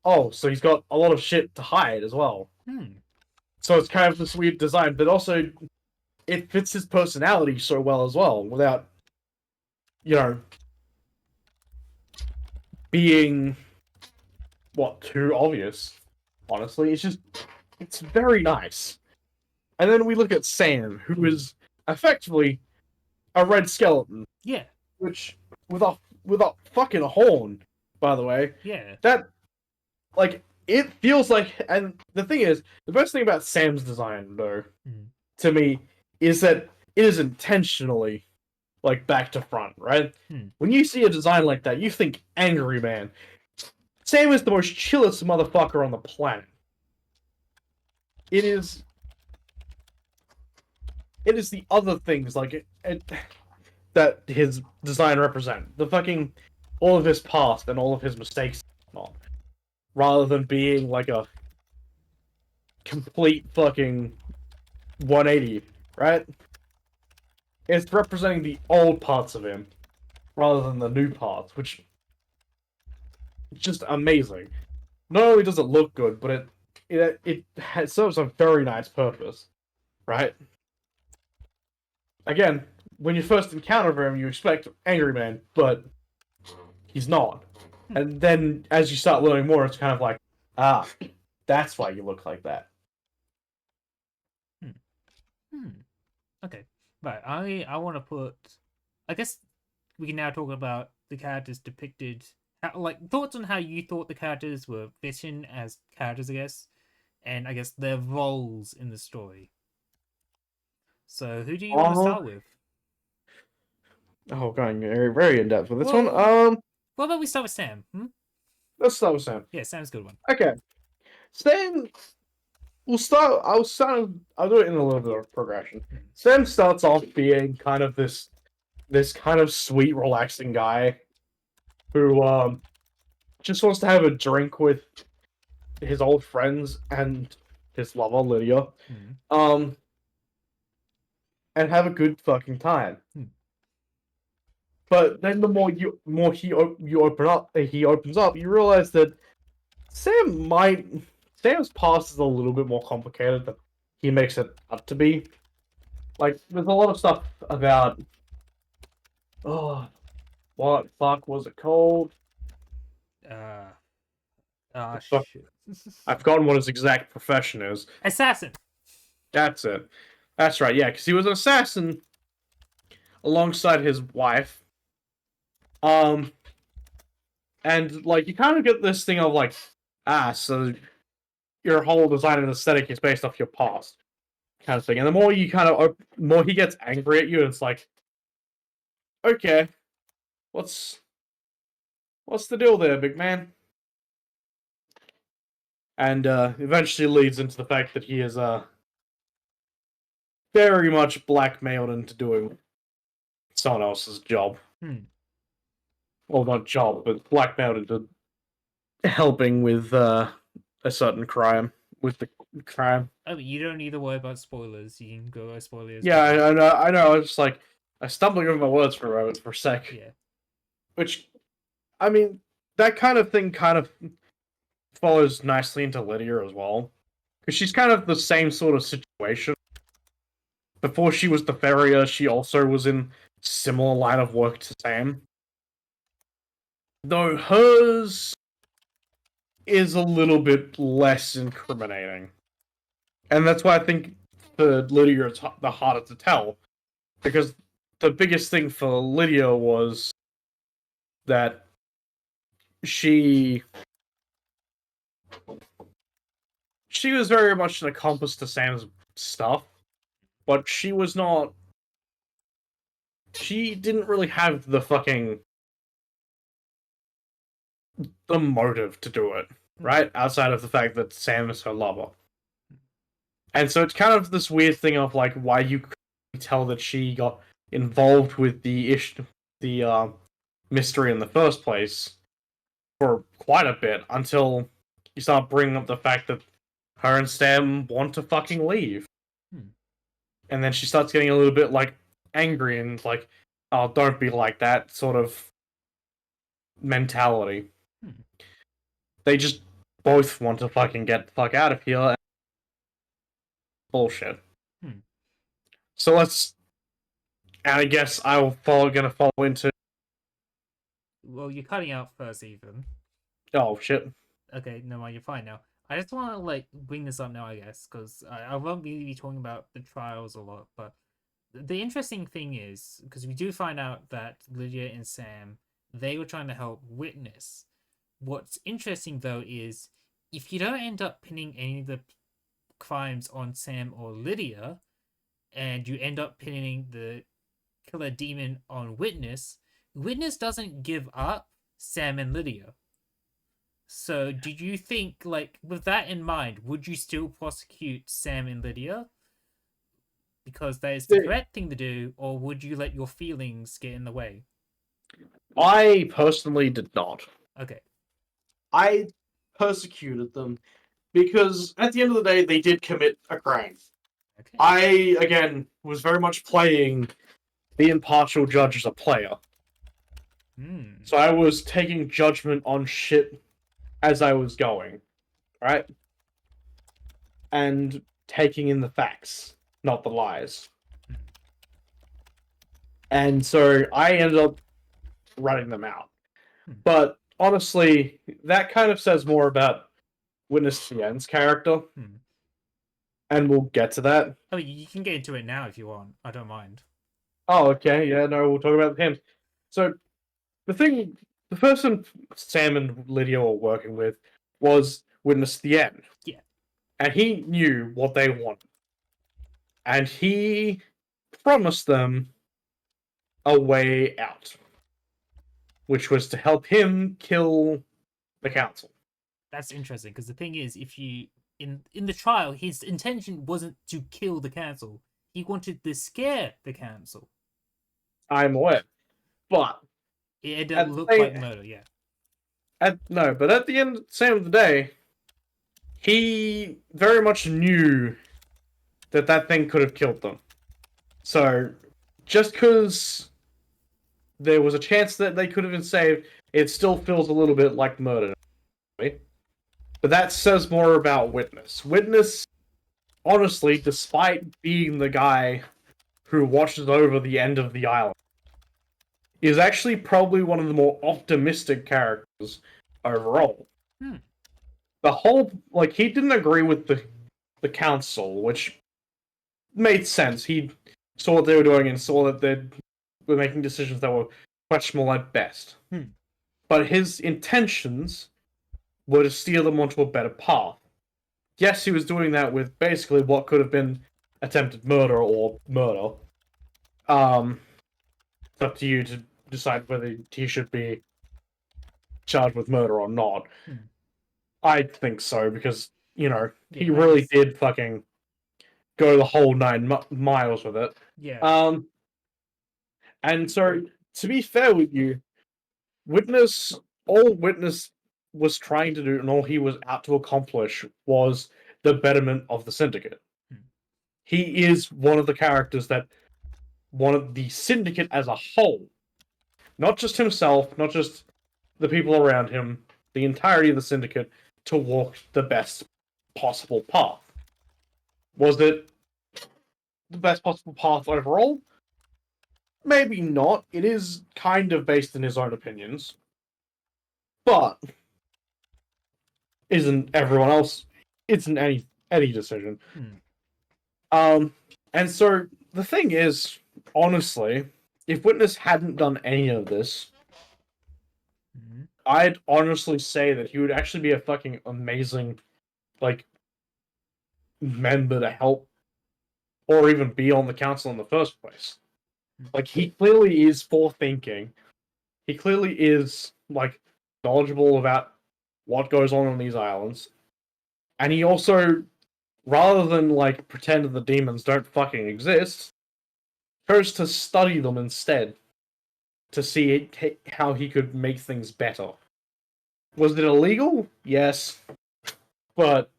oh, so he's got a lot of shit to hide as well. So it's kind of this weird design, but also it fits his personality so well as well, without, you know, being too obvious. Honestly, it's very nice. And then we look at Sam, who is effectively a red skeleton, Yeah. which with a fucking horn, by the way. Yeah. That like it feels like, and the thing is, the best thing about Sam's design, though, to me, is that it is intentionally like back to front, right? When you see a design like that, you think Angry Man. Sam is the most chillest motherfucker on the planet. It is the other things like that his design represent. The fucking all of his past and all of his mistakes, rather than being like a complete fucking 180, right? It's representing the old parts of him rather than the new parts, which is just amazing. Not only does it look good, but it serves a very nice purpose, right? Again, when you first encounter him, you expect Angry Man, but he's not. And then as you start learning more, it's kind of like, that's why you look like that. Okay. Right. I want to put. I guess we can now talk about the characters depicted. Like thoughts on how you thought the characters were fitting as characters, I guess, and I guess their roles in the story. So who do you want to start with? Oh, going very, very in depth with this Well, one. what about we start with Sam? Let's start with Sam. Yeah, Sam's a good one. Okay, Sam. We'll start. I'll do it in a little bit of progression. Sam starts off being kind of this kind of sweet, relaxing guy who just wants to have a drink with his old friends and his lover Lydia, and have a good fucking time. But then the more you he opens up, you realize that Sam's past is a little bit more complicated than he makes it up to be. Like, there's a lot of stuff about what fuck was it called? Shit. I've forgotten what his exact profession is. Assassin. That's it. That's right, yeah, because he was an assassin alongside his wife. And like you kind of get this thing of like, so your whole design and aesthetic is based off your past, kind of thing. And the more you more he gets angry at you, it's like, okay, what's the deal there, big man? And eventually leads into the fact that he is very much blackmailed into doing someone else's job. Well, not job, but blackmailed into helping with a certain crime. With the crime. Oh, but you don't need to worry about spoilers. You can go as spoilers. Yeah, I know. I was just like, I stumbled over my words for a moment, for a sec. Yeah. Which, I mean, that kind of thing kind of follows nicely into Lydia as well. Because she's kind of the same sort of situation. Before she was the farrier, she also was in similar line of work to Sam. Though hers is a little bit less incriminating. And that's why I think for Lydia it's the harder to tell. Because the biggest thing for Lydia was that she was very much an accomplice to Sam's stuff, but she didn't really have the motive to do it, right? Outside of the fact that Sam is her lover. And so it's kind of this weird thing of like why you can tell that she got involved with the mystery in the first place for quite a bit until you start bringing up the fact that her and Sam want to fucking leave. Hmm. And then she starts getting a little bit, like, angry and, like, oh, don't be like that sort of mentality. Hmm. They just both want to fucking get the fuck out of here. And bullshit. Hmm. So let's... And I guess gonna follow into... Well, you're cutting out first, Ethan. Oh, shit. Okay, no mind, you're fine now. I just want to like bring this up now, I guess, because I won't really be talking about the trials a lot. But the interesting thing is because we do find out that Lydia and Sam they were trying to help Witness. What's interesting though is if you don't end up pinning any of the crimes on Sam or Lydia, and you end up pinning the killer demon on Witness, Witness doesn't give up Sam and Lydia. So, did you think, like, with that in mind, would you still prosecute Sam and Lydia because that is the correct thing to do, or would you let your feelings get in the way? I personally did not. Okay. I persecuted them because at the end of the day, they did commit a crime. Okay. I, again, was very much playing the impartial judge as a player. Hmm. So I was taking judgment on shit as I was going, right? And taking in the facts, not the lies. And so I ended up running them out. But honestly, that kind of says more about Witness Tien's character. And we'll get to that. I mean, you can get into it now if you want. I don't mind. Oh, okay. Yeah, no, we'll talk about him. So, the person Sam and Lydia were working with was Witness Tien. Yeah. And he knew what they wanted. And he promised them a way out, which was to help him kill the council. That's interesting because the thing is, if you in the trial, his intention wasn't to kill the council. He wanted to scare the council. I'm aware, but it looked like murder. Yeah. But at the same of the day, he very much knew that thing could have killed them. So, just because there was a chance that they could have been saved, it still feels a little bit like murder. But that says more about Witness. Witness, honestly, despite being the guy who watches over the end of the island, is actually probably one of the more optimistic characters overall. The whole, like, he didn't agree with the council, which made sense. He saw what they were doing and saw that they were making decisions that were questionable at best. But his intentions were to steer them onto a better path. Yes, he was doing that with basically what could have been attempted murder or murder. It's up to you to decide whether he should be charged with murder or not. I think so, because, you know, he really did fucking go the whole 9 miles with it. Yeah. And so, to be fair with you, all Witness was trying to do and all he was out to accomplish was the betterment of the Syndicate. He is one of the characters that wanted the Syndicate as a whole, not just himself, not just the people around him, the entirety of the Syndicate, to walk the best possible path. Was it the best possible path overall? Maybe not. It is kind of based in his own opinions. But isn't everyone else? Isn't any decision. And so the thing is, honestly, if Witness hadn't done any of this, I'd honestly say that he would actually be a fucking amazing, like, member to help, or even be on the council in the first place. Like, he clearly is forethinking. He clearly is, like, knowledgeable about what goes on these islands. And he also, rather than, like, pretend that the demons don't fucking exist, chose to study them instead. To see how he could make things better. Was it illegal? Yes. but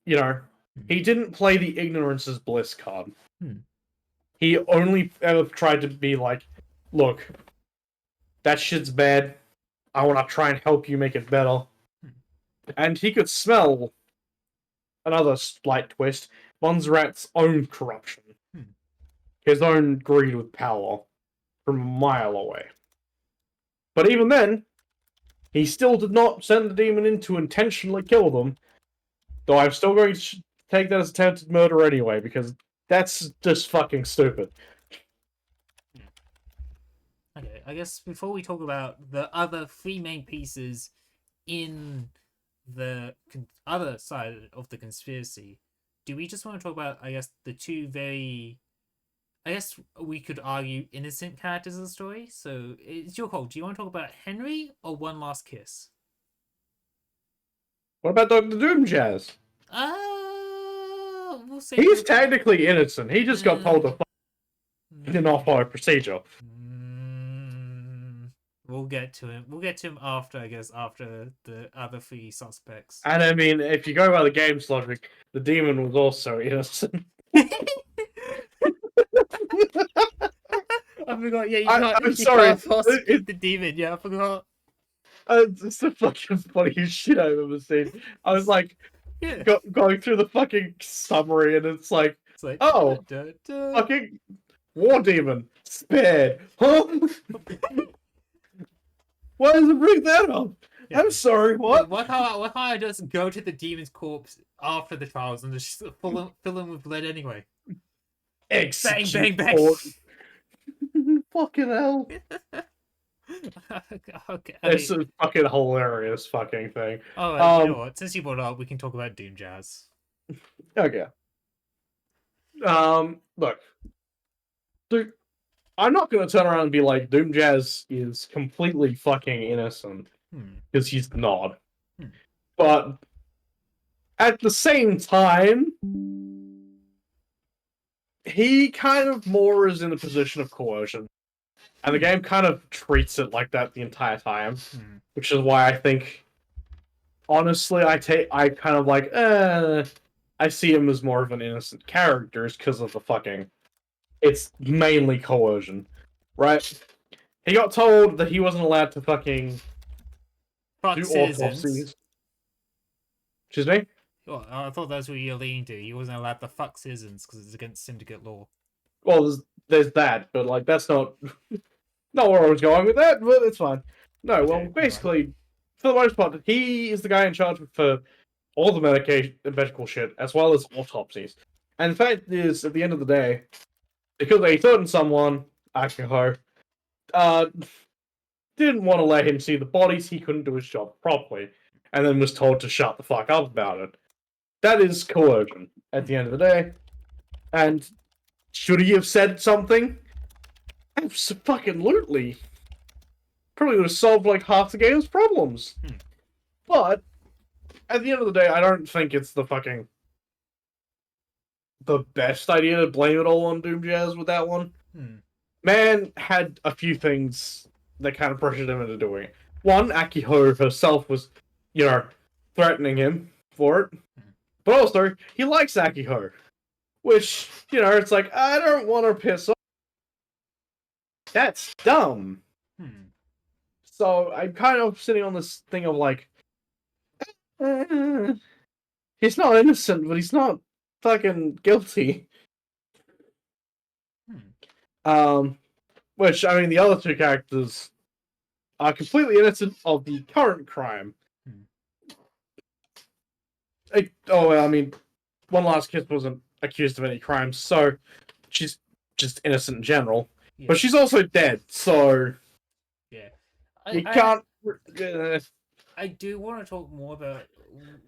you know, Hmm. he didn't play the ignorance is bliss card. Hmm. He only ever tried to be like, look, that shit's bad. I want to try and help you make it better. Hmm. And he could smell another slight twist, Bonzerat's own corruption, Hmm. his own greed with power from a mile away. But even then, he still did not send the demon in to intentionally kill them, though I'm still going to take that as attempted murder anyway, because that's just fucking stupid. Okay, I guess before we talk about the other three main pieces in the other side of the conspiracy, do we just want to talk about, I guess, the two very, I guess we could argue, innocent characters of the story? So it's your call. Do you want to talk about Henry or One Last Kiss? What about Dr. Doom Jazz? We'll say He's both. technically innocent. He just got told to Mm, not follow procedure. we'll get to him. We'll get to him after, I guess, after the other three suspects. And I mean, if you go by the game's logic, the demon was also innocent. I forgot. Yeah, I'm you sorry. can't prosecute the demon. Yeah, I forgot. It's the fucking funniest shit I've ever seen. I was like, Yeah, going through the fucking summary, and it's like, it's like oh, fucking war demon spared. Huh? Why does it bring that up? Yeah. I'm sorry. Yeah, What? why can't I just go to the demon's corpse after the trials and just fill him with blood anyway? Bang, Execute bang, bang. court. Fucking hell. Okay, It's a fucking hilarious fucking thing. all right, you know what? Since you brought it up, we can talk about Doom Jazz. Okay. Look, dude, I'm not gonna turn around and be like Doom Jazz is completely fucking innocent Hmm. because he's not. Hmm. But at the same time, he kind of more is in a position of coercion, and the game kind of treats it like that the entire time, which is why I think, honestly, I kind of like, I see him as more of an innocent character because of the fucking. It's mainly coercion, right? He got told that he wasn't allowed to fucking Fuck do citizens. autopsies. Excuse me? Well, I thought that's what you're leading to. He wasn't allowed to fuck citizens because it's against syndicate law. Well, there's that, but like that's not where I was going with that, but it's fine. No, Okay, well, basically, for the most part, he is the guy in charge for all the medical shit, as well as autopsies. And the fact is, at the end of the day, because they threatened someone, Akiko, uh, didn't want to let him see the bodies, he couldn't do his job properly, and then was told to shut the fuck up about it. That is coercion, at the end of the day. And should he have said something? Absolutely. Probably would have solved like half the game's problems. But at the end of the day, I don't think it's the best idea to blame it all on Doom Jazz with that one. Man had a few things that kind of pressured him into doing it. One, Akiho herself was, threatening him for it. But also, he likes Akiho. Which, it's like, I don't want to piss off. That's dumb. So I'm kind of sitting on this thing of like, he's not innocent, but he's not fucking guilty. Which, I mean, the other two characters are completely innocent of the current crime. I mean, One Last Kiss wasn't accused of any crimes, so she's just innocent in general. Yeah. But she's also dead, so yeah, you can't. I do want to talk more about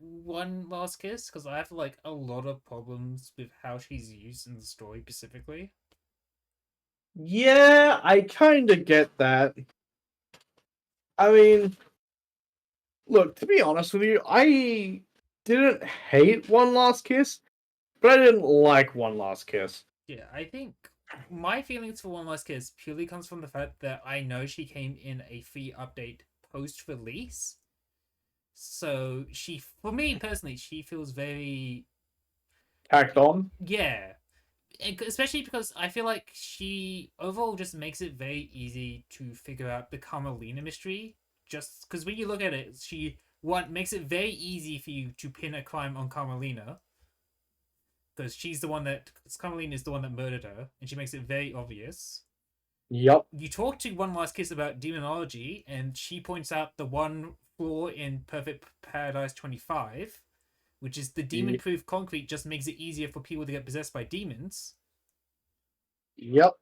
One Last Kiss because I have like a lot of problems with how she's used in the story specifically. Yeah, I kind of get that. I mean, look, to be honest with you, I didn't hate One Last Kiss, but I didn't like One Last Kiss. Yeah, I think my feelings for One Last Kiss purely comes from the fact that I know she came in a free update post-release. So she, for me personally, she feels very, Tacked on. yeah, especially because I feel like she overall just makes it very easy to figure out the Carmelina mystery. Just because when you look at it, she one makes it very easy for you to pin a crime on Carmelina because she's the one that Carmelina is the one that murdered her, and she makes it very obvious. Yep. You talk to One Last Kiss about demonology, and she points out the one flaw in Perfect Paradise 25, which is the demon proof concrete just makes it easier for people to get possessed by demons. Yep.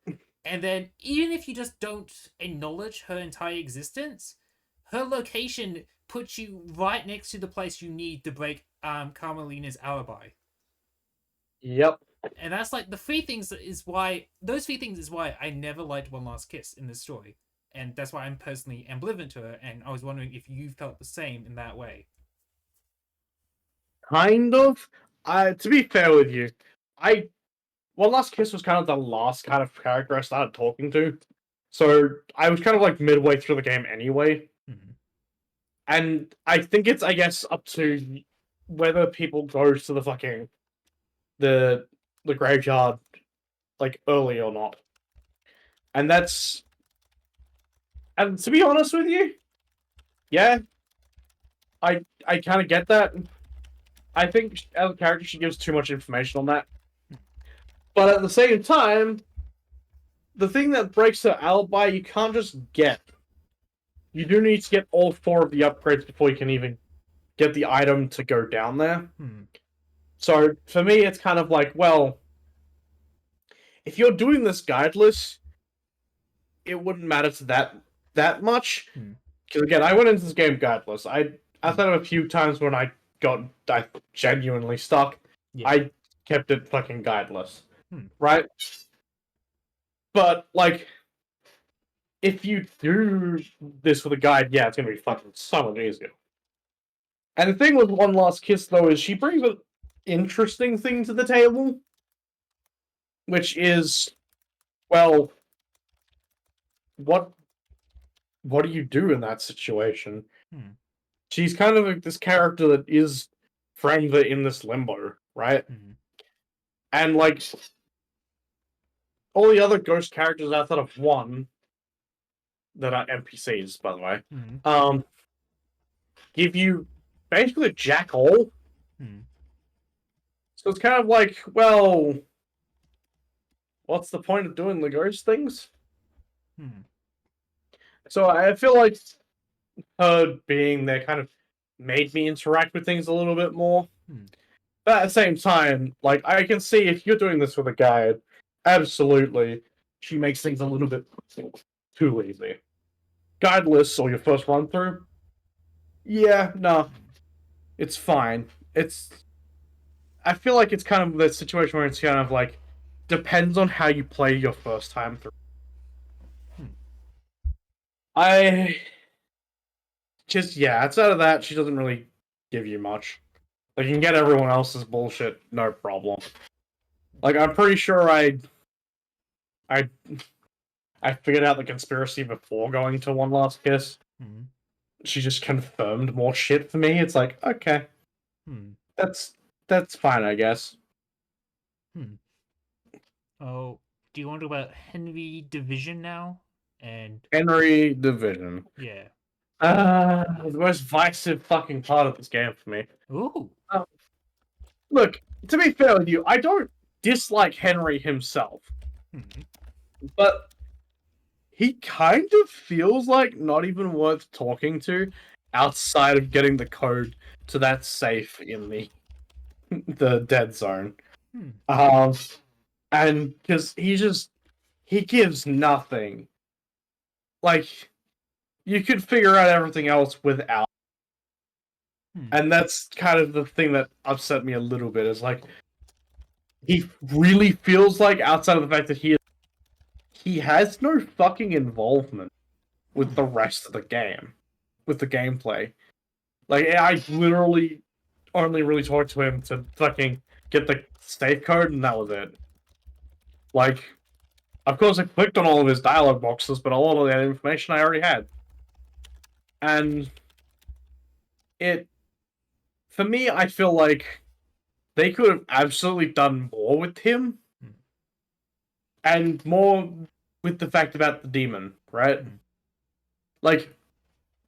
And then, even if you just don't acknowledge her entire existence, her location puts you right next to the place you need to break Carmelina's alibi. Yep. And that's like the three things is why those three things is why I never liked One Last Kiss in this story, and that's why I'm personally ambivalent to her. And I was wondering if you felt the same in that way. Kind of. To be fair with you, I One Last Kiss was kind of the last kind of character I started talking to, so I was kind of like midway through the game anyway. Mm-hmm. And I think it's, I guess, up to whether people go to the fucking the graveyard like early or not. And that's and to be honest with you, yeah, I kind of get that. I think as a character she gives too much information on that. But at the same time, the thing that breaks her alibi you can't just get. You do need to get all 4 of the upgrades before you can even get the item to go down there. So for me, it's kind of like, well, if you're doing this guideless, it wouldn't matter to that much. Because again, I went into this game guideless. Outside of a few times when I genuinely stuck, Yeah. I kept it fucking guideless, right? But like, if you do this with a guide, yeah, it's gonna be fucking so much easier. And the thing with One Last Kiss though is she brings an interesting thing to the table, which is, well, what do you do in that situation? She's kind of like this character that is forever in this limbo, right? And like all the other ghost characters outside of one that are NPCs, by the way, give you basically jack all. So it's kind of like, well, what's the point of doing the ghost things? So I feel like her being there kind of made me interact with things a little bit more. But at the same time, like, I can see if you're doing this with a guide, absolutely, she makes things a little bit too easy. Guideless or your first run through, yeah, no, it's fine. I feel like it's kind of the situation where it's kind of like depends on how you play your first time through. I just, yeah, outside of that, she doesn't really give you much. Like, you can get everyone else's bullshit, no problem. Like, I'm pretty sure I figured out the conspiracy before going to One Last Kiss. She just confirmed more shit for me. It's like, okay, that's fine, I guess. Oh, do you want to talk about Henry Division now? And Henry Division. yeah. The most divisive fucking part of this game for me. Ooh. Look, to be fair with you, I don't dislike Henry himself. But he kind of feels like not even worth talking to outside of getting the code to that safe in the dead zone. And because he gives nothing. Like, you could figure out everything else without. And that's kind of the thing that upset me a little bit, is like, he really feels like, outside of the fact that he has no fucking involvement with the rest of the game, with the gameplay. Like, I literally only really talked to him to fucking get the safe code, and that was it. Like, of course I clicked on all of his dialogue boxes, but a lot of that information I already had. And it for me, I feel like they could have absolutely done more with him Hmm. and more with the fact about the demon, right? Hmm. Like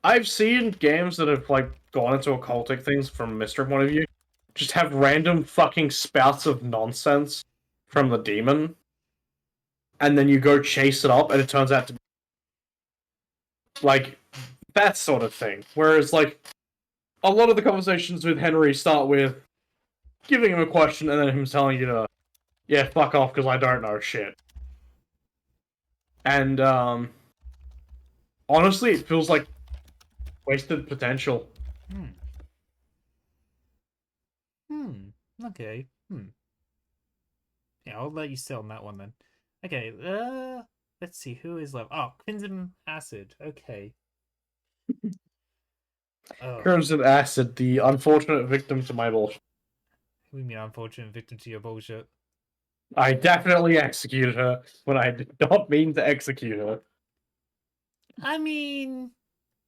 I've seen games that have like gone into occultic things from a mystery point of view, just have random fucking spouts of nonsense from the demon, and then you go chase it up, and it turns out to be like Hmm. that sort of thing. Whereas like a lot of the conversations with Henry start with giving him a question and then him telling you to yeah fuck off because I don't know shit. And honestly, it feels like wasted potential. Hmm. Hmm. Okay. Hmm. Yeah, I'll let you sit on that one then. Okay. Let's see who is left. Oh, Crimson Acid. Okay. Oh, Crimson Acid, the unfortunate victim to my bullshit. we mean unfortunate victim to your bullshit. I definitely executed her when I did not mean to execute her. I mean,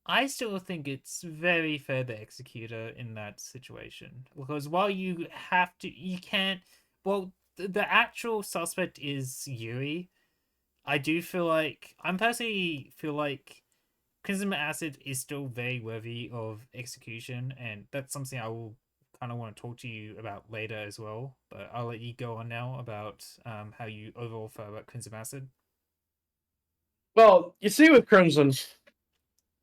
I still think it's very fair to execute her in that situation because while you have to, you can't. Well, the actual suspect is Yuri. I do feel like I'm personally feel like Crimson Acid is still very worthy of execution, and that's something I will kind of want to talk to you about later as well. But I'll let you go on now about how you overall feel about Crimson Acid. Well, you see with Crimson,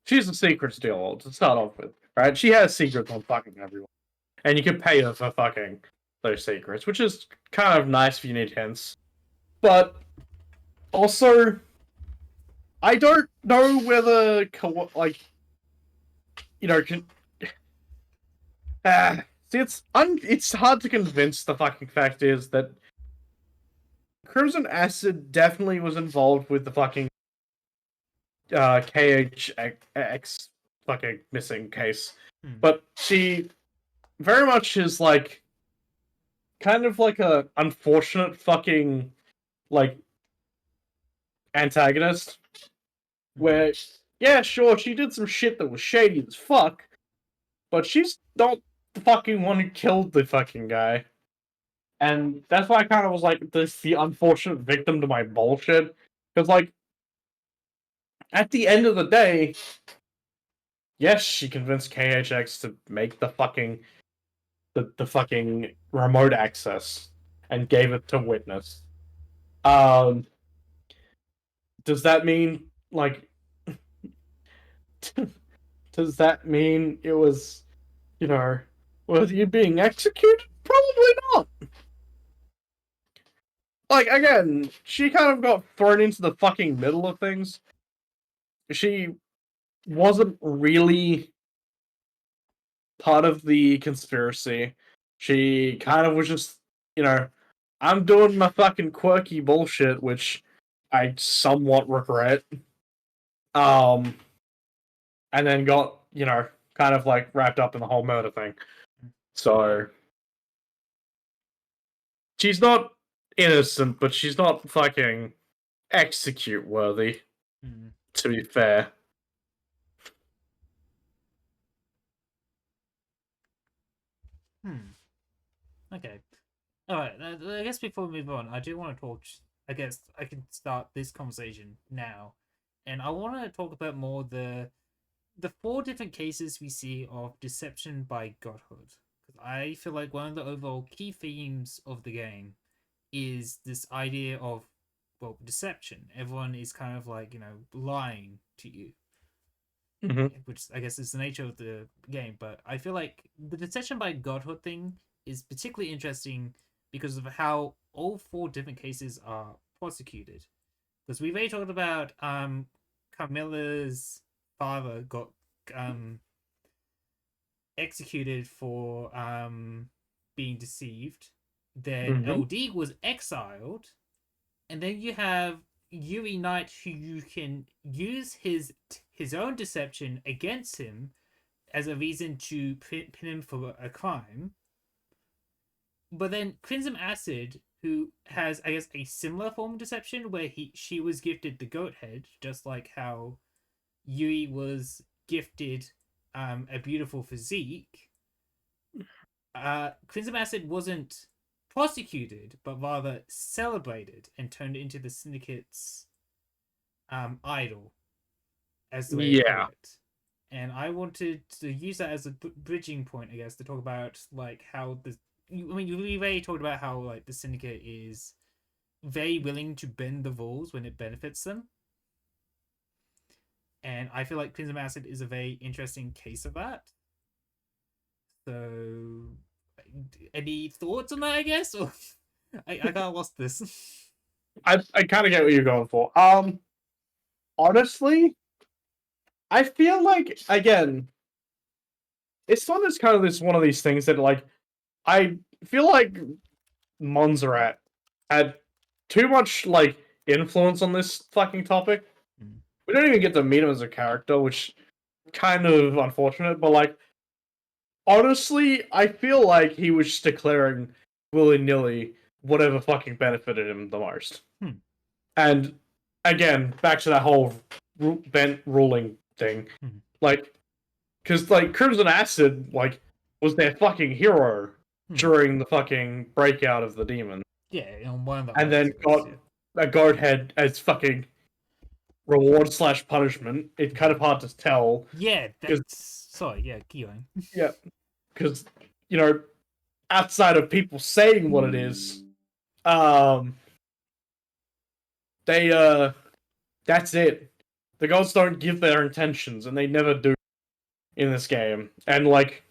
she's a secret stealer to start off with, right? She has secrets on fucking everyone. And you can pay her for fucking those secrets, which is kind of nice if you need hints. But also, I don't know whether, like, you know, see, it's hard to convince the fucking fact is that Crimson Acid definitely was involved with the fucking KHX fucking missing case. Hmm. But she very much is like kind of like a unfortunate fucking like antagonist Hmm. where yeah, sure, she did some shit that was shady as fuck, but she's not the fucking one who killed the fucking guy. And that's why I kind of was like this the unfortunate victim to my bullshit. Because like at the end of the day, yes, she convinced KHX to make the fucking remote access and gave it to Witness. Um, does that mean like does that mean it was you know was you being executed? Probably not. Like again, she kind of got thrown into the fucking middle of things. She wasn't really part of the conspiracy. She kind of was just, I'm doing my fucking quirky bullshit, which I somewhat regret. Um, and then got, kind of like wrapped up in the whole murder thing. So she's not innocent, but she's not fucking execute worthy, Hmm. to be fair. Hmm. Okay. All right. I guess before we move on, I do want to talk. I guess I can start this conversation now, and I want to talk about more the four different cases we see of deception by godhood. Because I feel like one of the overall key themes of the game is this idea of well deception. Everyone is kind of like lying to you, Mm-hmm. which I guess is the nature of the game. But I feel like the deception by godhood thing is particularly interesting because of how all four different cases are prosecuted. Because we've already talked about Carmilla's father got um executed for being deceived. Then Mm-hmm. LD was exiled, and then you have Yuri Knight, who you can use his own deception against him as a reason to pin him for a crime. But then Crimson Acid, who has I guess a similar form of deception, where she was gifted the goat head, just like how Yui was gifted a beautiful physique, Crimson Acid wasn't prosecuted, but rather celebrated and turned into the syndicate's idol, as the way to put Yeah. it. And I wanted to use that as a bridging point, I guess, to talk about like how the. I mean, you really already talked about how like the syndicate is very willing to bend the rules when it benefits them, and I feel like Crimson Acid is a very interesting case of that. So, any thoughts on that? I guess, or I kind of lost this. I kind of get what you're going for. Honestly, I feel like again, it's not just kind of this one of these things that like I feel like Montserrat had too much like influence on this fucking topic. Mm. We don't even get to meet him as a character, which kind of unfortunate. But like, honestly, I feel like he was just declaring willy nilly whatever fucking benefited him the most. Hmm. And again, back to that whole bent ruling thing, Hmm. like, because like Crimson Acid like was their fucking hero Hmm. during the fucking breakout of the demon, Yeah, on one of the and arcs then of this, got yeah. a guard head as fucking reward slash punishment. It's kind of hard to tell Yeah, because that's sorry. Yeah, keep going. yeah, because you know, outside of people saying what it is, um, they that's it. The gods don't give their intentions, and they never do in this game. And like,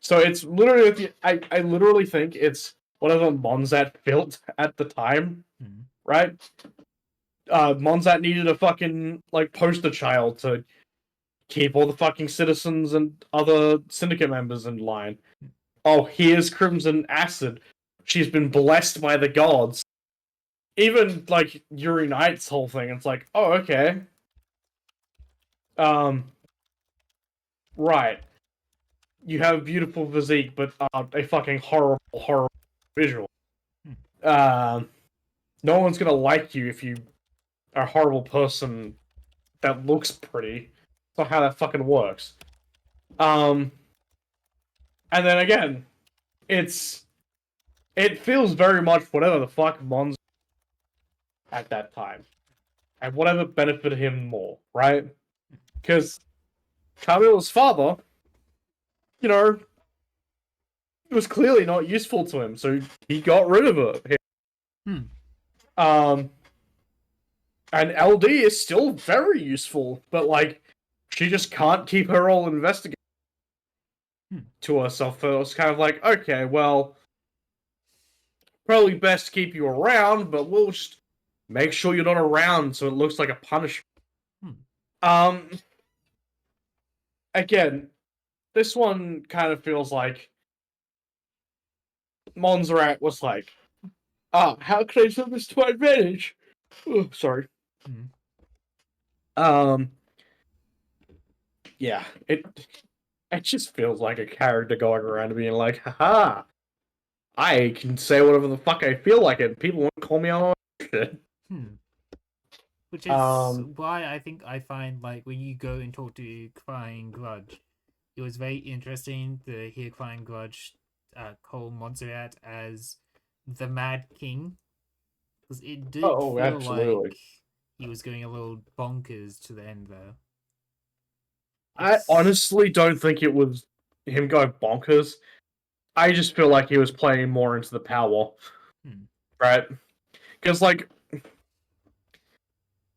so it's literally, I literally think it's whatever Monzat built at the time, Hmm. right? Monzat needed a fucking like poster child to keep all the fucking citizens and other syndicate members in line. Oh, here's Crimson Acid. She's been blessed by the gods. Even like Yuri Knight's whole thing, it's like, oh, okay. Um, right. You have a beautiful physique, but a fucking horrible visual. Hmm. No one's gonna like you if you are a horrible person that looks pretty. That's not how that fucking works. Um, and then again, it feels very much whatever the fuck Mons at that time, and whatever benefited him more, right? Because Camilla's father, you know, it was clearly not useful to him, so he got rid of her. Hmm. Um, and LD is still very useful, but like, she just can't keep her role investigated Hmm. to herself. So it's kind of like, okay, well, probably best to keep you around, but we'll just make sure you're not around so it looks like a punishment. Hmm. Um, again, this one kind of feels like Montserrat was like, how can I turn this to my advantage? Oh, sorry. Hmm. Um, yeah, it just feels like a character going around and being like, haha, I can say whatever the fuck I feel like and people won't call me out on shit. Hmm. Which is Um, why I think I find like when you go and talk to Crying Grudge, it was very interesting to hear Crying Grudge call Montserrat as the Mad King, because it did oh, feel absolutely. like he was going a little bonkers to the end there. I It's honestly don't think it was him going bonkers. I just feel like he was playing more into the power, hmm. right? Because, like,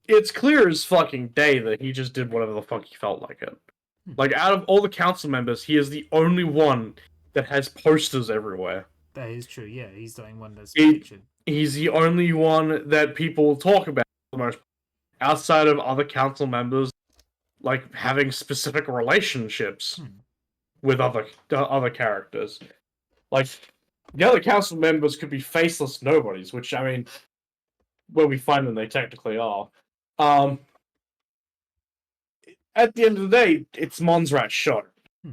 it's clear as fucking day that he just did whatever the fuck he felt like it. Hmm. Like, out of all the council members, he is the only one that has posters everywhere. That is true. Yeah, he's the only one that's He, featured. he's the only one that people talk about the most, outside of other council members, like, having specific relationships Hmm. with other characters. Like, the other council members could be faceless nobodies, which, I mean, when we find them, they technically are. Um, at the end of the day, it's Monzrat's show. Hmm.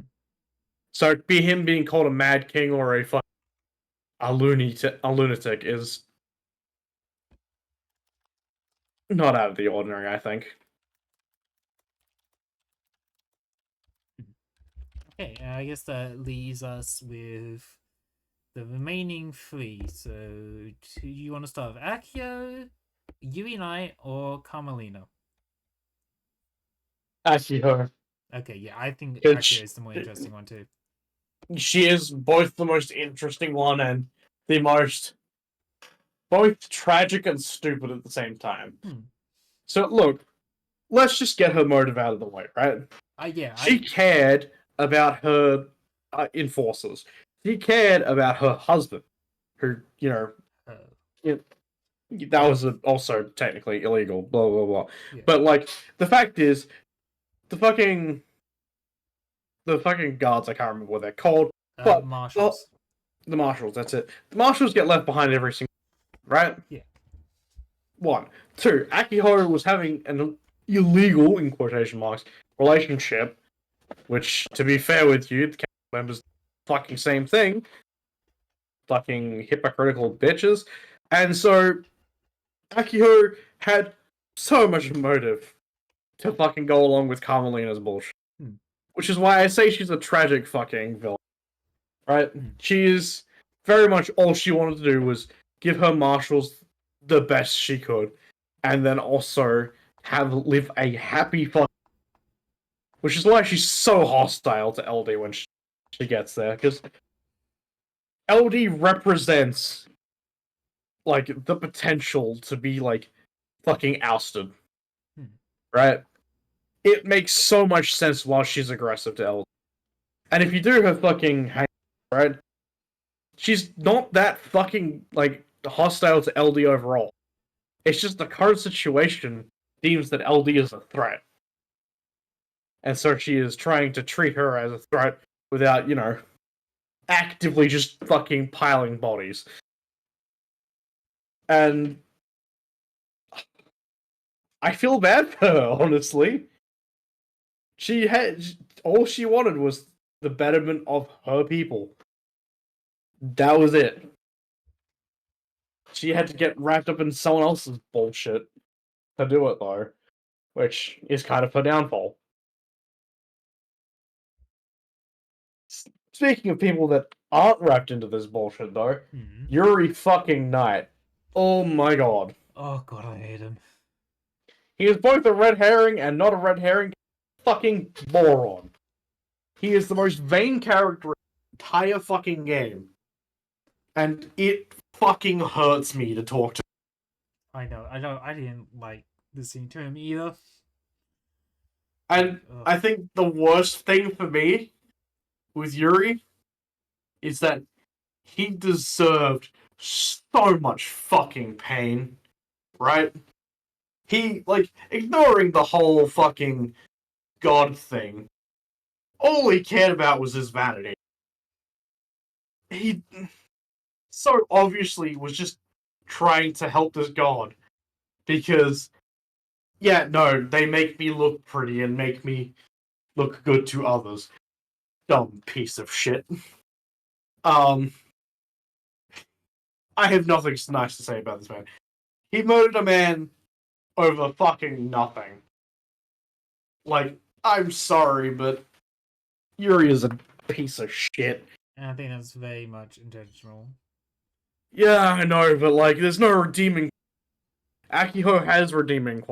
So be him being called a mad king or a lunatic is not out of the ordinary, I think. Okay, I guess that leaves us with the remaining three. So, do you want to start with Akio, Yui Knight, or Carmelina? Akio. Okay, yeah, I think Akio Because is the more interesting one too. she is both the most interesting one and the most both tragic and stupid at the same time. Hmm. So look, let's just get her motive out of the way, right? Yeah, She cared about her enforcers. She cared about her husband, who, uh, you that was also technically illegal, blah, blah, blah. yeah, But, like, the fact is, the fucking guards, I can't remember what they're called, but Marshals. the marshals, that's it. The marshals get left behind every single, right? Yeah. One. Two, Akihiro was having an illegal, in quotation marks, relationship, which, to be fair with you, the council members, fucking same thing. Fucking hypocritical bitches. And so, Akihiro had so much motive to fucking go along with Carmelina's bullshit. Hmm. Which is why I say she's a tragic fucking villain. Right? Hmm. She is very much all she wanted to do was give her marshals the best she could, and then also live a happy fuck. Which is why she's so hostile to LD when she gets there, because LD represents like the potential to be like fucking ousted. Hmm. Right? It makes so much sense while she's aggressive to LD. And if you do her fucking hang, right, she's not that fucking like hostile to LD overall. It's just the current situation deems that LD is a threat. And so she is trying to treat her as a threat without, actively just fucking piling bodies. And I feel bad for her, honestly. She had all she wanted was the betterment of her people. That was it. She had to get wrapped up in someone else's bullshit to do it, though, which is kind of her downfall. Speaking of people that aren't wrapped into this bullshit, though, Hmm. Yuri fucking Knight. Oh my god. Oh god, I hate him. He is both a red herring and not a red herring. Fucking moron. He is the most vain character in the entire fucking game. And it fucking hurts me to talk to. I know. I didn't like listening to him either. And Ugh. I think the worst thing for me with Yuri is that he deserved so much fucking pain, right? He, like, ignoring the whole fucking god thing, all he cared about was his vanity. He so obviously was just trying to help this god because, yeah, no, they make me look pretty and make me look good to others. Dumb piece of shit. Um, I have nothing nice to say about this man. He murdered a man over fucking nothing. Like, I'm sorry, but Yuri is a piece of shit. And I think that's very much intentional. Yeah, I know, but like, there's no redeeming. Akiho has redeeming.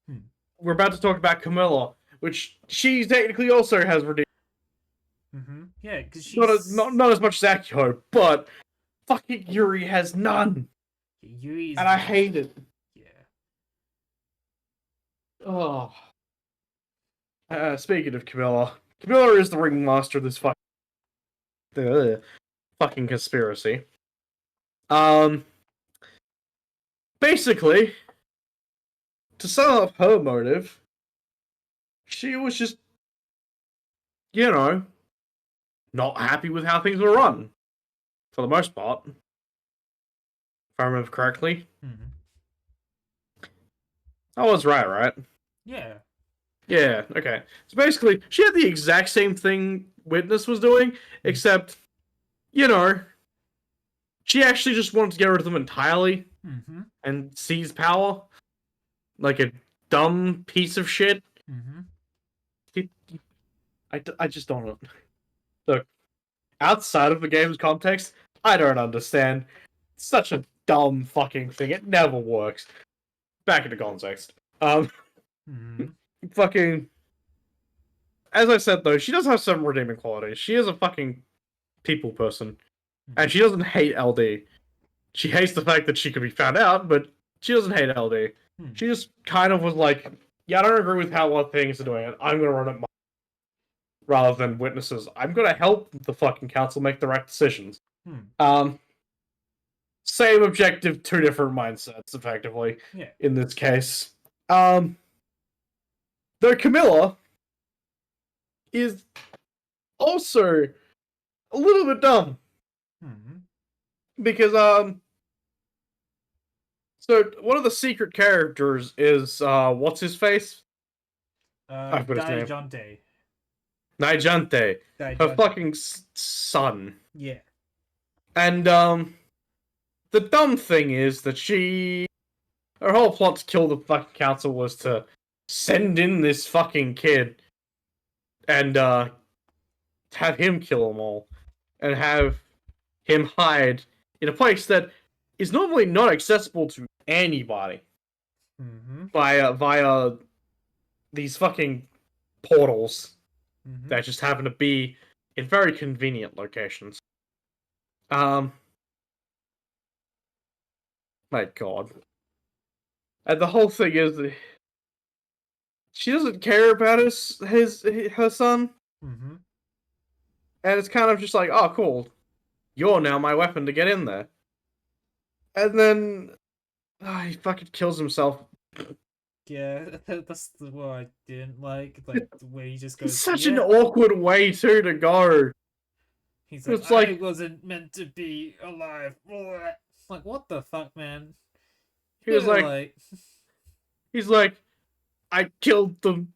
Hmm. We're about to talk about Camilla, which she technically also has redeeming. Mm-hmm. Yeah, because Not as much as Akiho, but fucking Yuri has none, Yuri's and I hate it. yeah. Oh. Speaking of Camilla, Camilla is the ringmaster of this fucking conspiracy. Um, basically, to sum up her motive, she was just, not happy with how things were run, for the most part. If I remember correctly. Mm-hmm. I was right? Yeah. Yeah, okay. So basically, she had the exact same thing Witness was doing, except, she actually just wanted to get rid of them entirely Mm-hmm. and seize power. Like a dumb piece of shit. Mm-hmm. I just don't. Look, outside of the game's context, I don't understand. It's such a dumb fucking thing. It never works. Back into context. Um, Hmm. fucking. As I said though, she does have some redeeming qualities. She is a fucking people person, and she doesn't hate LD. She hates the fact that she could be found out, but she doesn't hate LD. Hmm. She just kind of was like, "Yeah, I don't agree with how what things are doing, and I'm gonna run it rather than witnesses. I'm gonna help the fucking council make the right decisions." Hmm. Um, Same objective, two different mindsets, effectively, Yeah. in this case. Though Camilla is also a little bit dumb. Hmm. Because, so one of the secret characters is, what's his face? I forgot his name. Dijonte. Nigente. Her Dijonte. fucking son. Yeah. And, the dumb thing is that her whole plot to kill the fucking council was to send in this fucking kid and, have him kill them all. And have him hide in a place that is normally not accessible to anybody Hmm. via these fucking portals Hmm. that just happen to be in very convenient locations. Um, my God, and the whole thing is that she doesn't care about her son, Hmm. and it's kind of just like, oh, cool, you're now my weapon to get in there, and then he fucking kills himself. Yeah, that's what I didn't like the way he just It's goes, such an yeah. awkward way too to go. He's like, It's I like wasn't meant to be alive. Like, what the fuck, man? he was like, Like, he's like, I killed them.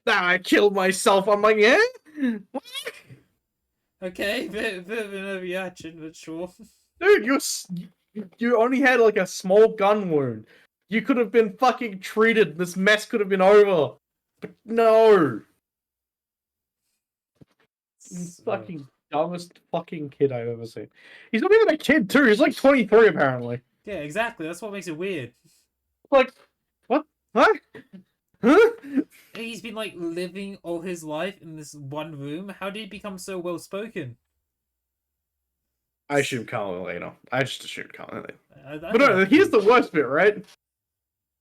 Nah, I killed myself. I'm like, yeah. What? okay, bit of an overreaction, but sure. Dude, you only had like a small gun wound. You could have been fucking treated. This mess could have been over. But no. So, Fucking dumbest fucking kid I've ever seen. He's not even a kid too. He's like 23 apparently. yeah, exactly. That's what makes it weird. Like, what? What? Huh? And he's been like living all his life in this one room. How did he become so well spoken? I assume Colin later. I just assumed Colin later. I But don't no, know. here's the worst bit, right?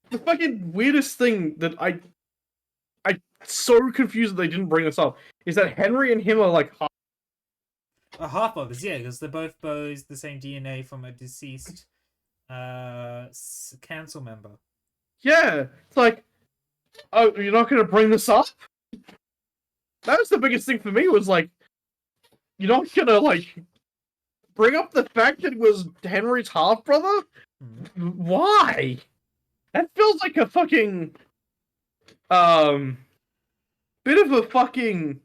The fucking weirdest thing that I so confused that they didn't bring this up is that Henry and him are like Half brothers, yeah, because they're both the same DNA from a deceased council member. yeah. It's like, oh, you're not gonna bring this up? That was the biggest thing for me. Was like, you're not gonna like bring up the fact that it was Henry's half brother? Why? That feels like a fucking bit of a fucking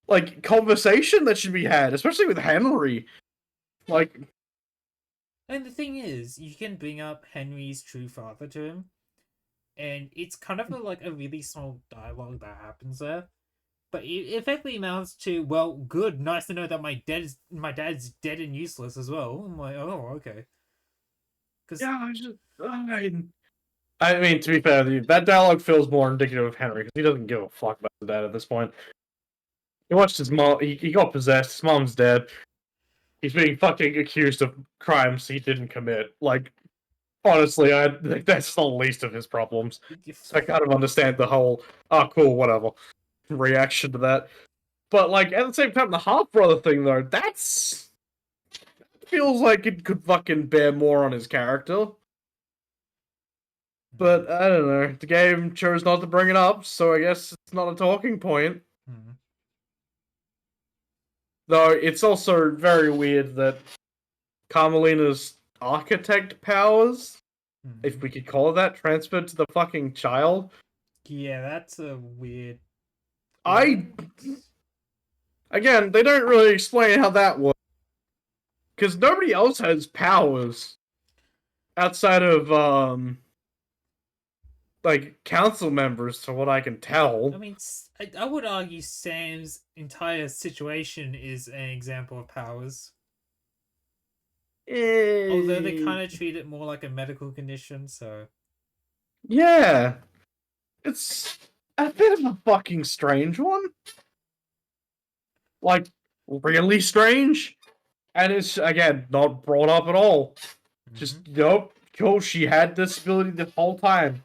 like conversation that should be had, especially with Henry. Like, And the thing is, you can bring up Henry's true father to him, and it's kind of like a really small dialogue that happens there. But it effectively amounts to, well, good, nice to know that my dad's dead and useless as well. I'm like, oh, okay. Because yeah, I mean, to be fair, that dialogue feels more indicative of Henry because he doesn't give a fuck about his dad at this point. He watched his mom. He got possessed. His mom's dead. He's being fucking accused of crimes he didn't commit. Like, honestly, I think that's the least of his problems. So I kind of understand the whole, oh, cool, whatever, reaction to that. But, like, at the same time, the half brother thing, though, that's. Feels like it could fucking bear more on his character. But, I don't know. The game chose not to bring it up, so I guess it's not a talking point. Though it's also very weird that Carmelina's architect powers, if we could call it that, transferred to the fucking child. yeah, that's a weird. Again, they don't really explain how that works. Because nobody else has powers outside of, like council members, to what I can tell. I mean, I would argue Sam's entire situation is an example of powers. Although they Eh, kind of treat it more like a medical condition, so. yeah, it's a bit of a fucking strange one. Like, really strange. And it's, again, not brought up at all. Just, nope, cool, she had this ability the whole time.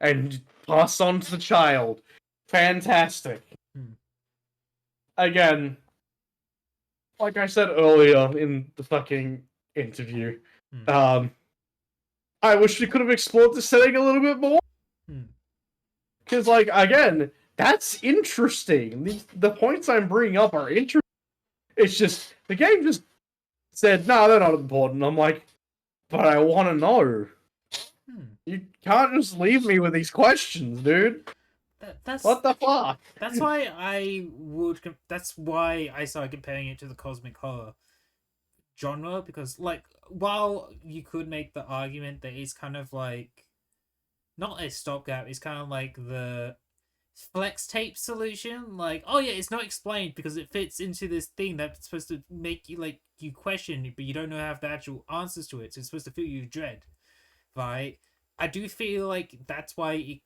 And passed on to the child. Fantastic. Hmm. Again, like I said earlier in the fucking interview, Hmm. I wish we could have explored the setting a little bit more. Hmm. Because, like, again, that's interesting. The points I'm bringing up are interesting. It's just, the game just said, no, they're not important. I'm like, but I want to know. Hmm. You can't just leave me with these questions, dude. That's What the fuck? that's why I would. That's why I started comparing it to the cosmic horror genre, because like while you could make the argument that it's kind of like not a stopgap, it's kind of like the flex tape solution. Like, oh yeah, it's not explained because it fits into this thing that's supposed to make you like you question it, but you don't know have the actual answers to it. So it's supposed to fill you with dread, right? I do feel like that's why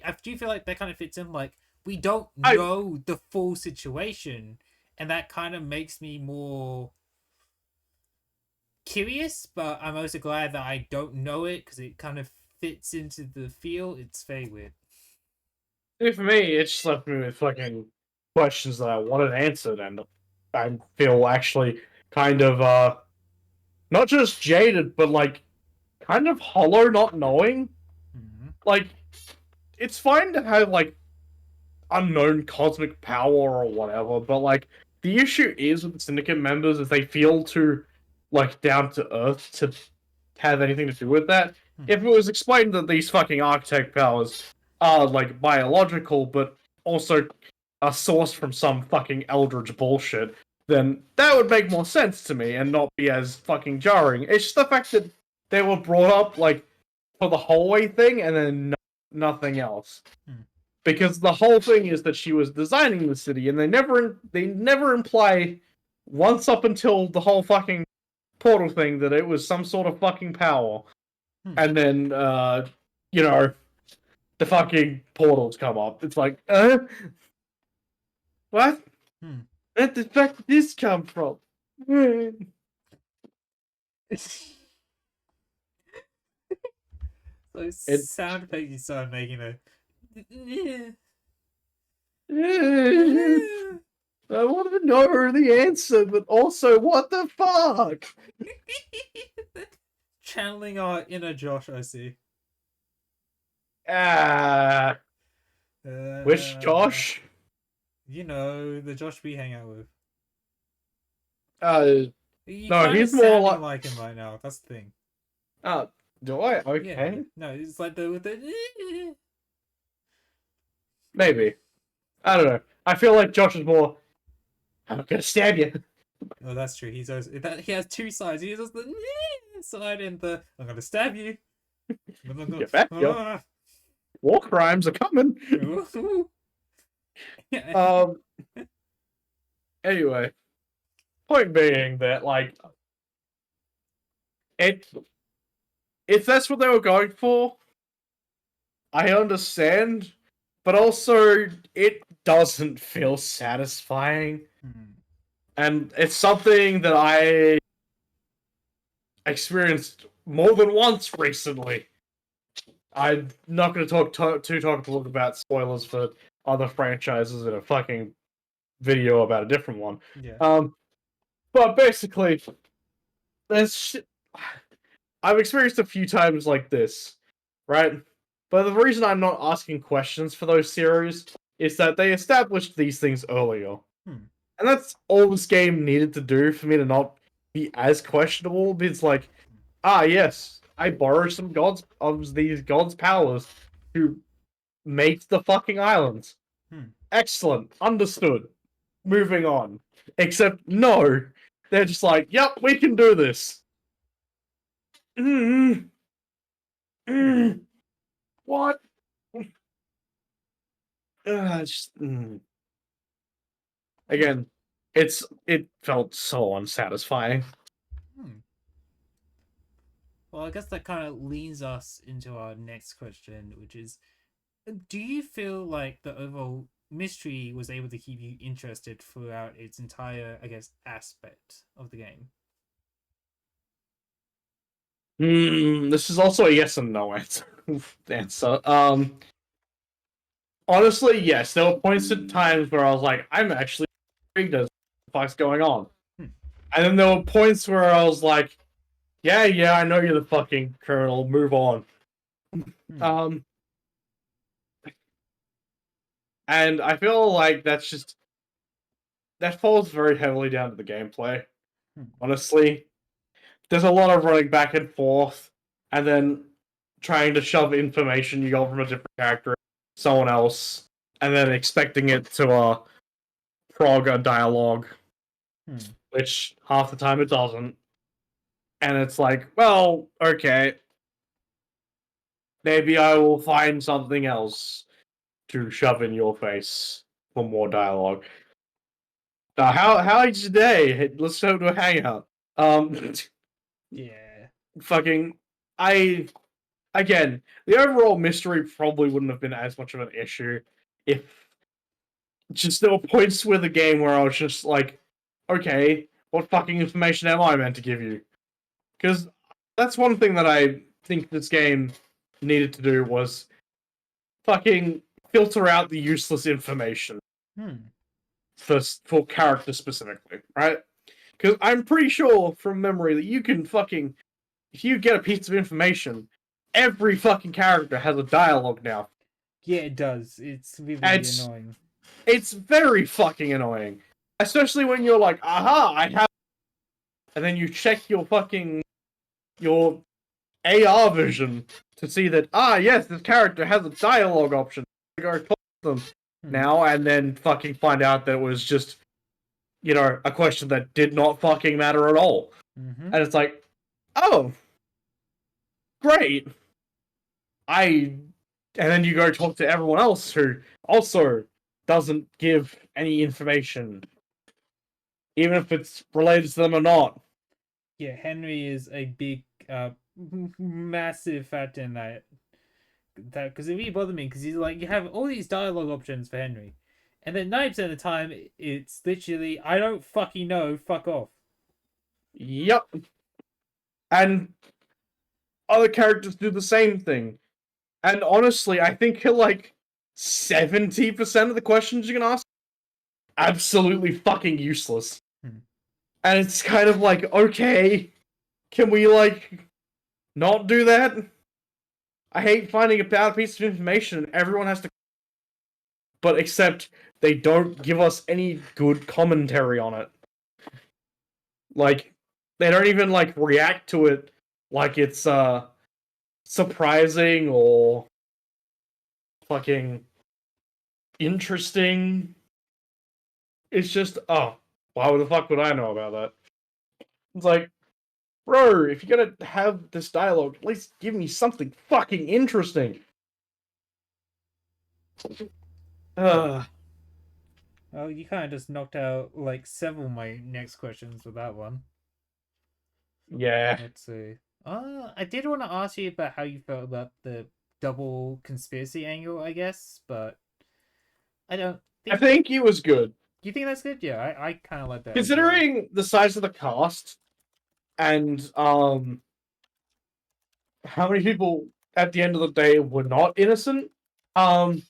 I do feel like that kind of fits in. Like, we don't I know the full situation, and that kind of makes me more curious. But I'm also glad that I don't know it because it kind of fits into the feel. It's very weird. For me, it just left me with fucking questions that I wanted answered, and I feel actually kind of not just jaded, but like kind of hollow, not knowing. Mm-hmm. Like, it's fine to have like unknown cosmic power or whatever, but like the issue is with the syndicate members is they feel too like down to earth to have anything to do with that. Hmm. If it was explained that these fucking architect powers are like biological but also are sourced from some fucking eldritch bullshit, then that would make more sense to me and not be as fucking jarring. It's just the fact that they were brought up like for the hallway thing and then nothing else. Hmm. Because the whole thing is that she was designing the city, and they never imply once up until the whole fucking portal thing that it was some sort of fucking power. Hmm. And then you know, the fucking portals come up. It's like, what? Hmm. Where the fuck did this come from? So It sound effects you started making a. I want to know the answer, but also, what the fuck? Channeling our inner Josh, I see. Ah, which Uh, Josh? you know, the Josh we hang out with. Uh, You no, kind of he's more sounding like. like him right now. That's the thing. Do I? Yeah. Okay, No, it's like the with the. maybe. I don't know. I feel like Josh is more. I'm gonna stab you. Oh, that's true. He has two sides. He has the side and the I'm gonna stab you. Get back here. Ah. War crimes are coming. Yeah. um. Anyway, point being that like it, if that's what they were going for, I understand, but also it doesn't feel satisfying, Hmm. and it's something that I experienced more than once recently. I'm not going to talk about spoilers for other franchises in a fucking video about a different one. Yeah. But basically, there's I've experienced a few times like this, right? But the reason I'm not asking questions for those series is that they established these things earlier. Hmm. And that's all this game needed to do for me to not be as questionable. It's like, yes, I borrowed some gods of these gods' powers to make the fucking islands. Hmm. Excellent. Understood. Moving on. Except, no. They're just like, yep, we can do this. Mm-hmm. Mm. What? Hmm. Again, it felt so unsatisfying. Hmm. Well, I guess that kind of leads us into our next question, which is, do you feel like the overall mystery was able to keep you interested throughout its entire, I guess, aspect of the game? This is also a yes and no answer. Honestly, yes. There were points at times where I was like, I'm actually intrigued as to what the fuck's going on. Hmm. And then there were points where I was like, yeah, I know you're the fucking colonel, move on. Hmm. Um, and I feel like that falls very heavily down to the gameplay, Hmm. honestly. There's a lot of running back and forth, and then trying to shove information you got from a different character, someone else, and then expecting it to prog a dialogue, Hmm. which half the time it doesn't. And it's like, well, okay, maybe I will find something else to shove in your face for more dialogue. How is your day? Hey, let's go to a hangout. Um, Yeah. fucking, I again, the overall mystery probably wouldn't have been as much of an issue if just there were points with the game where I was just like, okay, what fucking information am I meant to give you? Because that's one thing that I think this game needed to do was fucking filter out the useless information Hmm. for characters specifically, right? Because I'm pretty sure from memory that you can fucking if you get a piece of information, every fucking character has a dialogue now. Yeah, it does. It's And really annoying. it's very fucking annoying. Especially when you're like, aha, I have and then you check your AR vision to see that yes, this character has a dialogue option. Go talk to them Hmm. now, and then fucking find out that it was just a question that did not fucking matter at all. Mm-hmm. And it's like, oh, great. I and then you go talk to everyone else who also doesn't give any information, even if it's related to them or not. Yeah, Henry is a big, massive factor in that because it really bothered me because he's like you have all these dialogue options for Henry, and then 90% of the time it's literally I don't fucking know, fuck off. Yep. And other characters do the same thing. And honestly, I think like 70% of the questions you can ask absolutely fucking useless. Hmm. And it's kind of like, okay, can we like not do that? I hate finding a bad piece of information and everyone has to but except they don't give us any good commentary on it. Like they don't even like react to it like it's surprising or fucking interesting. It's just why the fuck would I know about that? It's like, bro, if you're gonna have this dialogue, at least give me something fucking interesting. Uh Oh, you kind of just knocked out like several of my next questions with that one. yeah. Let's see. I did want to ask you about how you felt about the double conspiracy angle, I guess, but I don't I think. think he was good. Do you think that's good? Yeah, I kind of like that as well. Considering the size of the cast and how many people at the end of the day were not innocent. Um,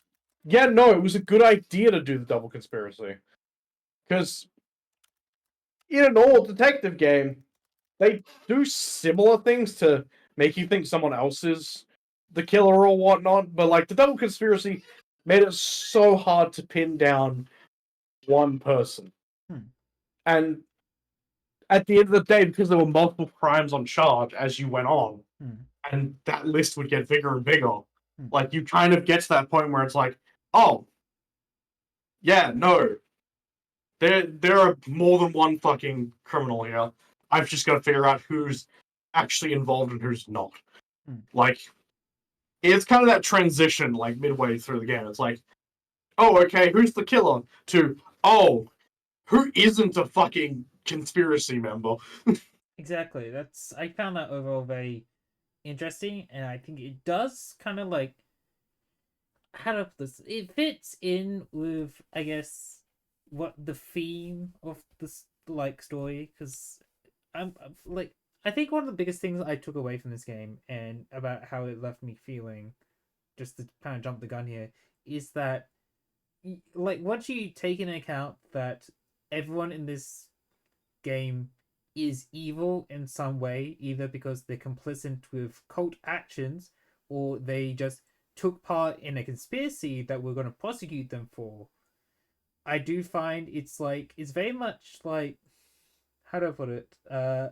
yeah, no, it was a good idea to do the double conspiracy because in an old detective game, they do similar things to make you think someone else is the killer or whatnot. But like the double conspiracy made it so hard to pin down one person, Hmm. and at the end of the day, because there were multiple crimes on charge as you went on, Hmm. and that list would get bigger and bigger. Hmm. Like you kind of get to that point where it's like, oh, yeah, no, there are more than one fucking criminal here. I've just got to figure out who's actually involved and who's not. Hmm. Like it's kind of that transition, like midway through the game. It's like, oh, okay, who's the killer? To, oh, who isn't a fucking conspiracy member? Exactly. That's I found that overall very interesting, and I think it does kind of like how to put this. It fits in with, I guess, what the theme of this like story, because I'm like I think one of the biggest things I took away from this game and about how it left me feeling, just to kind of jump the gun here, is that like once you take into account that everyone in this game is evil in some way, either because they're complicit with cult actions or they just took part in a conspiracy that we're going to prosecute them for. I do find it's very much like, how do I put it? I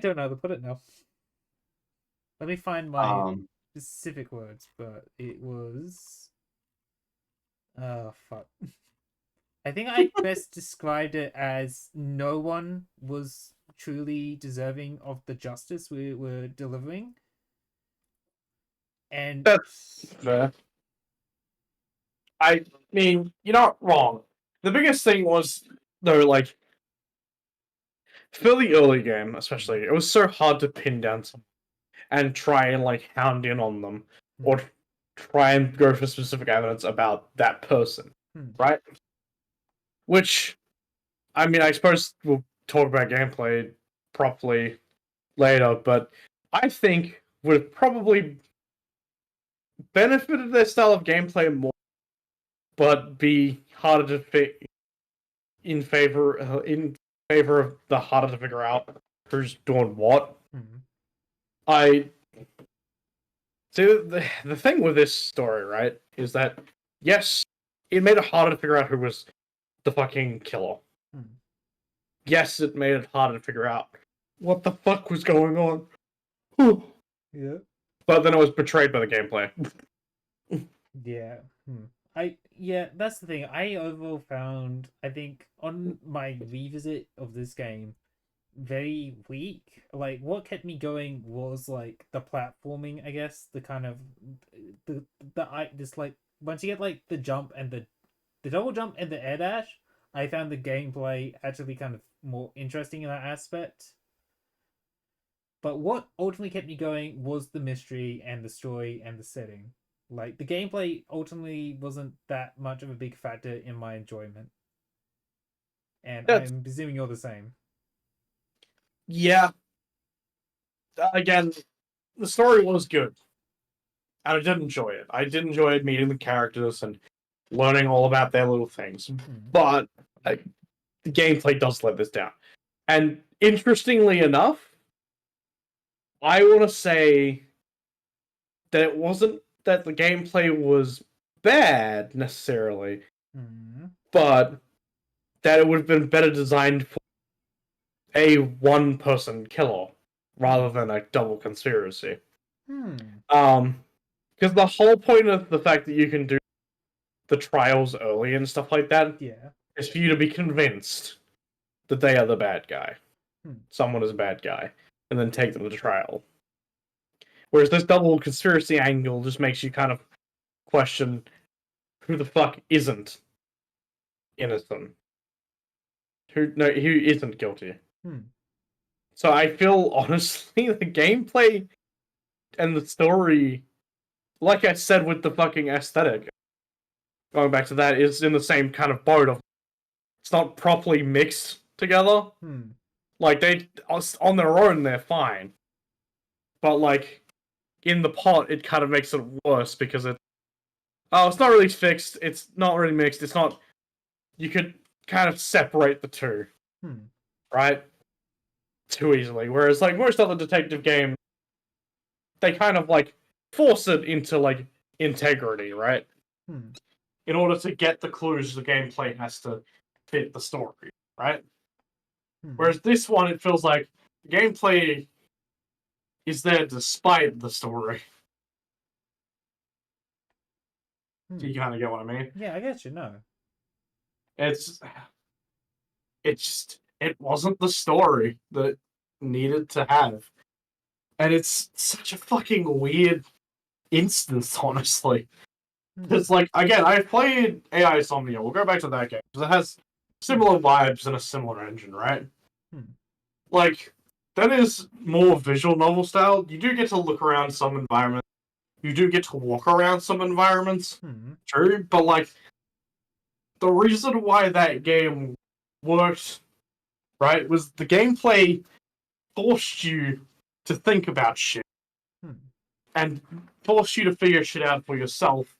don't know how to put it now. Let me find my Um, specific words, but it was fuck. I think I best described it as no one was truly deserving of the justice we were delivering. And that's fair. I mean, you're not wrong. The biggest thing was, though, like, for the early game, especially, it was so hard to pin down someone and try and, like, hound in on them, hmm, or try and go for specific evidence about that person, hmm, right? Which, I mean, I suppose we'll talk about gameplay properly later, but I think would have probably benefited their style of gameplay more, but be harder to fit in favor of the harder to figure out who's doing what. hmm, I see the thing with this story, right, is that yes, it made it harder to figure out who was the fucking killer. hmm. Yes, it made it harder to figure out what the fuck was going on. Yeah. But then it was betrayed by the gameplay. Yeah. Hmm. Yeah, that's the thing. I overall found I think on my revisit of this game very weak. Like what kept me going was like the platforming, I guess, the kind of the I this like once you get like the jump and the double jump and the air dash, I found the gameplay actually kind of more interesting in that aspect. But what ultimately kept me going was the mystery and the story and the setting. Like the gameplay ultimately wasn't that much of a big factor in my enjoyment. And That's I'm presuming you're the same. yeah. Again, the story was good, and I did enjoy it. I did enjoy meeting the characters and learning all about their little things. Hmm. But like, the gameplay does let this down. And interestingly enough, I want to say that it wasn't that the gameplay was bad necessarily, Hmm. but that it would have been better designed for a one-person killer rather Hmm. than a double conspiracy. Hmm. Um, because the whole point of the fact that you can do the trials early and stuff like that Yeah. is for you to be convinced that they are the bad guy. Hmm. Someone is a bad guy, and then take them to trial. Whereas this double conspiracy angle just makes you kind of question who the fuck isn't innocent, who isn't guilty. Hmm. So I feel honestly the gameplay and the story, like I said with the fucking aesthetic, going back to that, is in the same kind of boat of it's not properly mixed together. Hmm. Like they on their own they're fine, but like in the pot it kind of makes it worse because it's not really fixed, it's not really mixed, it's not you could kind of separate the two, Hmm. right? Too easily. Whereas like most other detective games, they kind of like force it into like integrity, right? Hmm. In order to get the clues, the gameplay has to fit the story, right? Hmm. Whereas this one, it feels like the gameplay is there despite the story. Do Hmm. you kind of get what I mean? Yeah, I guess you know. It's it wasn't the story that it needed to have, and it's such a fucking weird instance, honestly. Hmm. It's like, again, I played AI Somnia. We'll go back to that game because it has similar vibes and a similar engine, right? Hmm. Like, that is more visual novel style. You do get to look around some environments. You do get to walk around some environments. Hmm. True, but like, the reason why that game worked, right, was the gameplay forced you to think about shit Hmm. and forced you to figure shit out for yourself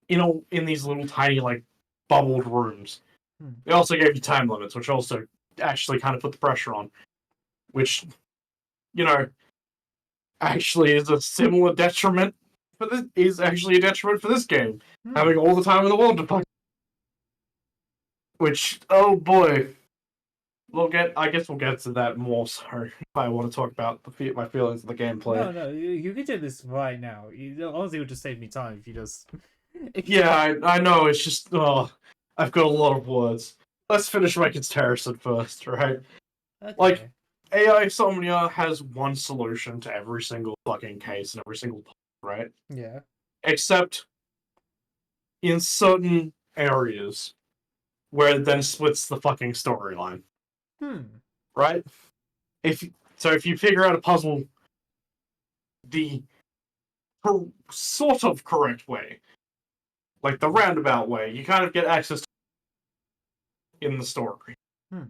in these little tiny like bubbled rooms. Hmm. They also gave you time limits, which also actually kind of put the pressure on, which you know actually is a similar detriment for this is actually a detriment for this game. Hmm. Having all the time in the world to fuck, which oh boy, I guess we'll get to that more. So if I want to talk about my feelings of the gameplay. No, no, you can do this right now. Honestly, it would just save me time if you just. If you... Yeah, I know. It's just I've got a lot of words. Let's finish my comparison first, right? Like Okay. AI Somnia has one solution to every single fucking case and every single right? Yeah. Except in certain areas where it then splits the fucking storyline, Hmm. right? If if you figure out a puzzle the sort of correct way, like the roundabout way, you kind of get access to in the story. Hmm.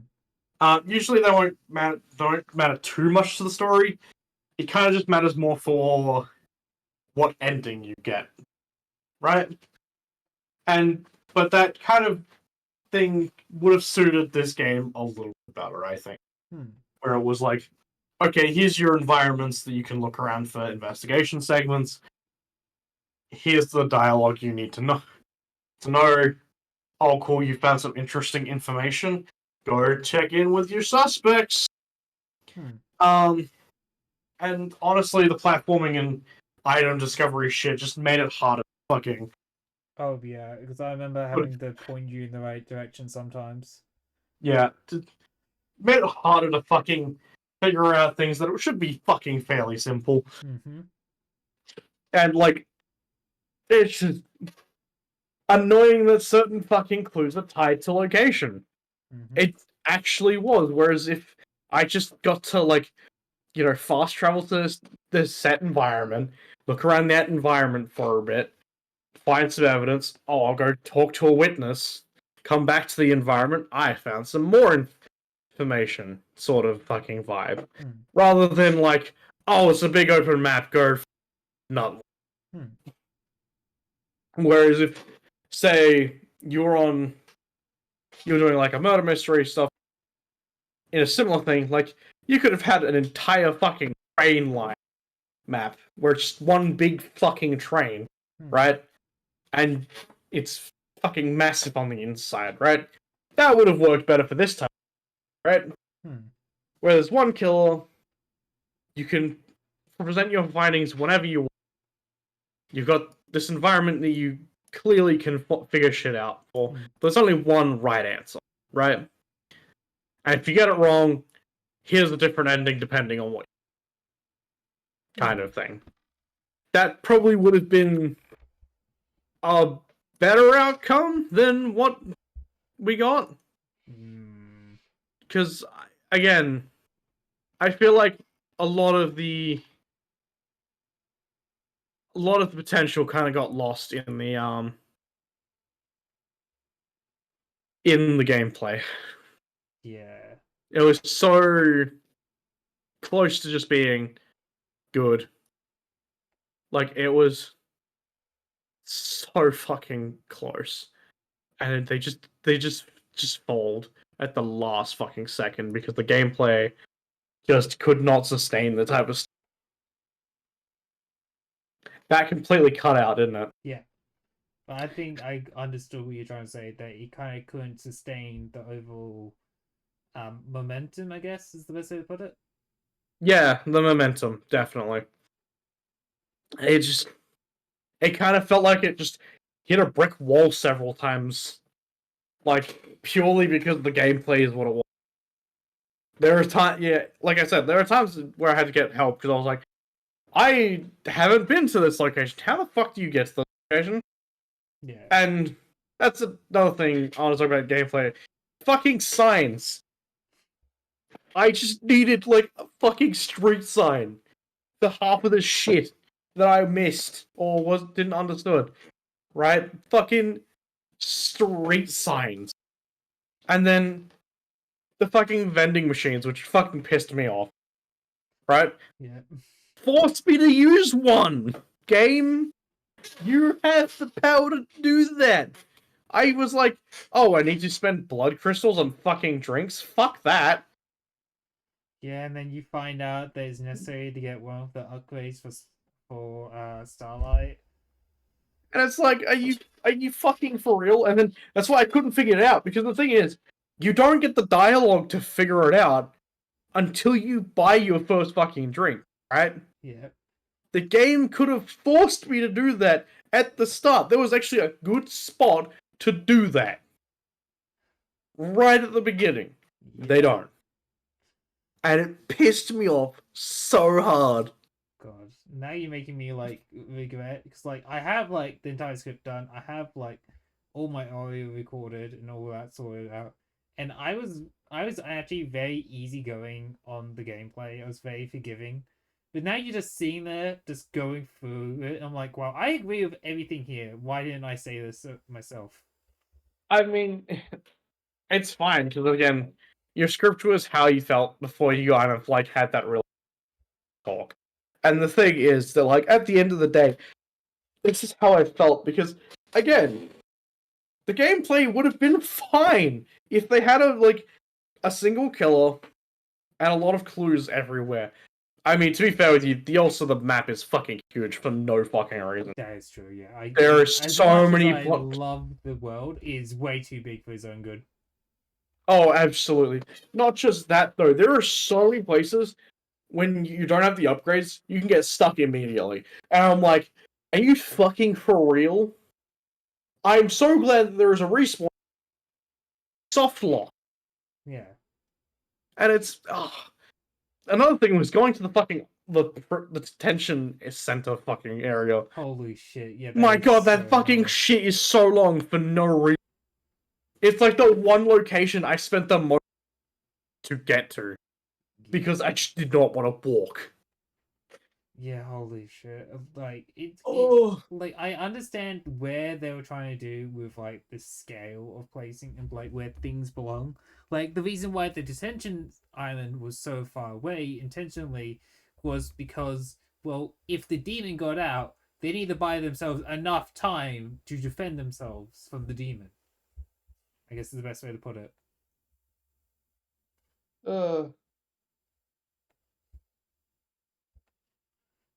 Usually they don't matter too much to the story. It kind of just matters more for what ending you get, right? And but that kind of thing would have suited this game a little bit better, I think. Hmm. Where it was like, okay, here's your environments that you can look around for investigation segments. Here's the dialogue you need to know. To know, oh, cool, you found some interesting information. Go check in with your suspects. Hmm. Um, and honestly, the platforming and item discovery shit just made it harder. Fucking, Oh yeah, because I remember but having to point you in the right direction sometimes. yeah, made it harder to fucking figure out things that should be fucking fairly simple. Mm-hmm. And like, it's just annoying that certain fucking clues are tied to location. Mm-hmm. It actually was. Whereas if I just got to like, fast travel to this set environment, look around that environment for a bit, find some evidence. Oh, I'll go talk to a witness. Come back to the environment. I found some more information. Sort of fucking vibe, Hmm. rather than like, oh, it's a big open map. Go not. Hmm. Whereas if, say, you're doing like a murder mystery stuff in a similar thing, like you could have had an entire fucking train line map where it's just one big fucking train, Hmm. right? And it's fucking massive on the inside, right? That would have worked better for this time, right? Hmm. Where there's one killer, you can present your findings whenever you want. You've got this environment that you clearly can figure shit out for. Hmm. There's only one right answer, right? And if you get it wrong, here's a different ending depending on what kind Hmm. of thing. That probably would have been a better outcome than what we got. Hmm. Because, again, I feel like a lot of the potential kind of got lost in the gameplay. Yeah. It was so close to just being good. Like it was so fucking close, and they just fold at the last fucking second because the gameplay just could not sustain the type of that completely cut out, didn't it? Yeah. But I think I understood what you're trying to say, that it kind of couldn't sustain the overall momentum, I guess is the best way to put it. Yeah, the momentum definitely. It just it kind of felt like it just hit a brick wall several times, like purely because the gameplay is what it was. There are times, yeah, like I said, there are times where I had to get help because I was like, I haven't been to this location. How the fuck do you get to this location? Yeah. And that's another thing I want to talk about gameplay. Fucking signs. I just needed like a fucking street sign for half of the shit that I missed or didn't understood. Right? Fucking street signs. And then the fucking vending machines, which fucking pissed me off. Right? Yeah. Forced me to use one! Game, you have the power to do that! I was like, oh, I need to spend blood crystals on fucking drinks? Fuck that! Yeah, and then you find out that it's necessary to get one of the upgrades for Starlight. And it's like, are you fucking for real? And then that's why I couldn't figure it out, because the thing is, you don't get the dialogue to figure it out until you buy your first fucking drink, right? Yeah. The game could have forced me to do that at the start. There was actually a good spot to do that. Right at the beginning. Yeah. They don't. And it pissed me off so hard. God, now you're making me like regret because like I have like the entire script done. I have like all my audio recorded and all that sorted out, and I was actually very easygoing on the gameplay. I was very forgiving, but now you're just sitting there, just going through it. I'm like, wow, I agree with everything here. Why didn't I say this myself? I mean, it's fine, because again, your script was how you felt before you kind of like had that real talk. And the thing is that like at the end of the day, this is how I felt because again, the gameplay would have been fine if they had a single killer and a lot of clues everywhere. I mean, to be fair with you, the map is fucking huge for no fucking reason. That is true. Yeah, There are as so much as many I love the world, it is way too big for his own good. Oh, absolutely. Not just that though. There are so many places when you don't have the upgrades, you can get stuck immediately. And I'm like, are you fucking for real? I'm so glad that there is a respawn soft lock. Yeah. And it's another thing was going to the fucking the detention center fucking area. Holy shit! Yeah, that My is god, so that fucking long. shit is so long for no reason. It's like the one location I spent the most to get to because I just did not want to walk. Yeah, holy shit. Like it Oh, like I understand where they were trying to do with like the scale of placing and like where things belong. Like the reason why the detention island was so far away intentionally was because well, if the demon got out, they need to buy themselves enough time to defend themselves from the demon. I guess is the best way to put it. uh,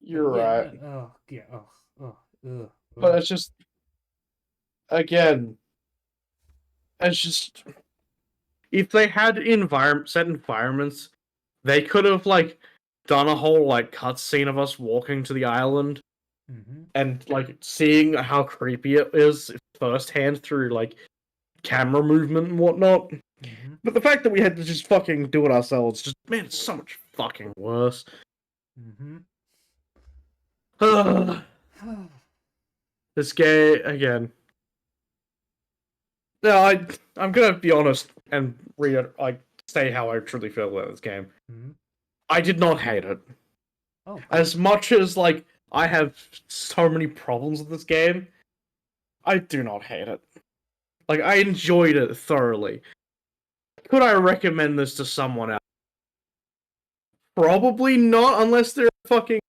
But you're yeah, right. no, oh yeah, But it's just again, it's just if they had set environments, they could have like done a whole like cutscene of us walking to the island Mm-hmm. and like seeing how creepy it is firsthand through like camera movement and whatnot. Mm-hmm. But the fact that we had to just fucking do it ourselves, just man, it's so much fucking worse. Mm-hmm. This game again. No, I'm gonna be honest and say how I truly feel about this game. Mm-hmm. I did not hate it. Oh, cool. As much as like I have so many problems with this game, I do not hate it. Like I enjoyed it thoroughly. Could I recommend this to someone else? Probably not, unless they're fucking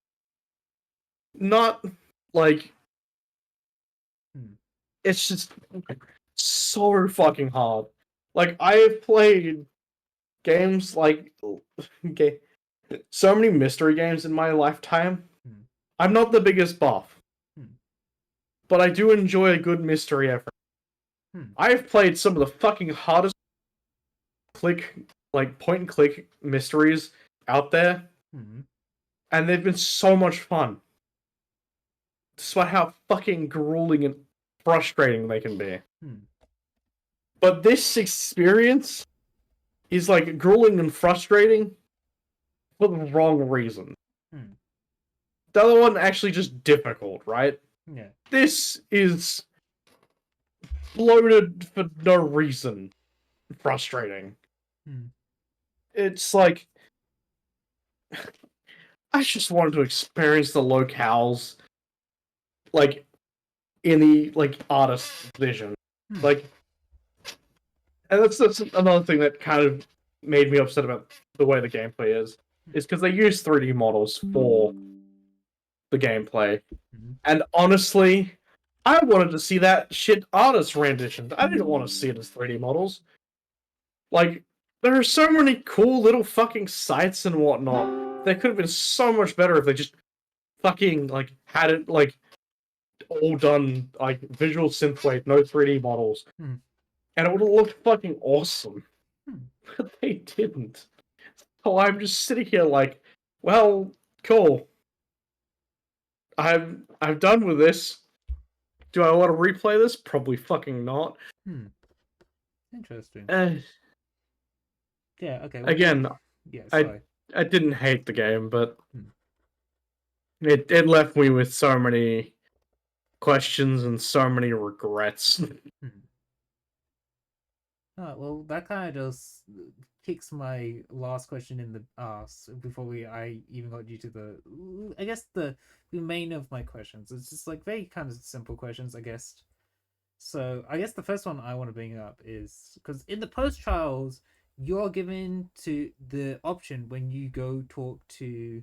not like Hmm. it's just so fucking hard. Like I have played games like so many mystery games in my lifetime. Hmm. I'm not the biggest buff, Hmm. but I do enjoy a good mystery effort. Hmm. I've played some of the fucking hardest point and click mysteries out there, Hmm. and they've been so much fun. Despite how fucking grueling and frustrating they can be. Hmm. But this experience is like grueling and frustrating for the wrong reason. Hmm. The other one actually just difficult, right? Yeah. This is bloated for no reason. Frustrating. Hmm. It's like I just wanted to experience the locales, like in the like artist vision, Hmm. like, and that's another thing that kind of made me upset about the way the gameplay is because they use 3D models for the gameplay, Hmm. and honestly, I wanted to see that shit artist renditions. I didn't want to see it as 3D models. Like, there are so many cool little fucking sites and whatnot. They could have been so much better if they just fucking like had it like all done like visual synthwave, no 3D models, Hmm. and it would have looked fucking awesome. Hmm. But they didn't. So I'm just sitting here like, well, cool. I'm done with this. Do I want to replay this? Probably fucking not. Hmm. Interesting. Uh, Yeah. Okay. What do you? again, Yeah. I Sorry. I didn't hate the game, but Hmm. it left me with so many questions and so many regrets. Hmm. Well, that kind of just kicks my last question in the ass before I even got you to I guess the main of my questions. It's just like very kind of simple questions, I guess. So I guess the first one I want to bring up is because in the post trials, you're given to the option when you go talk to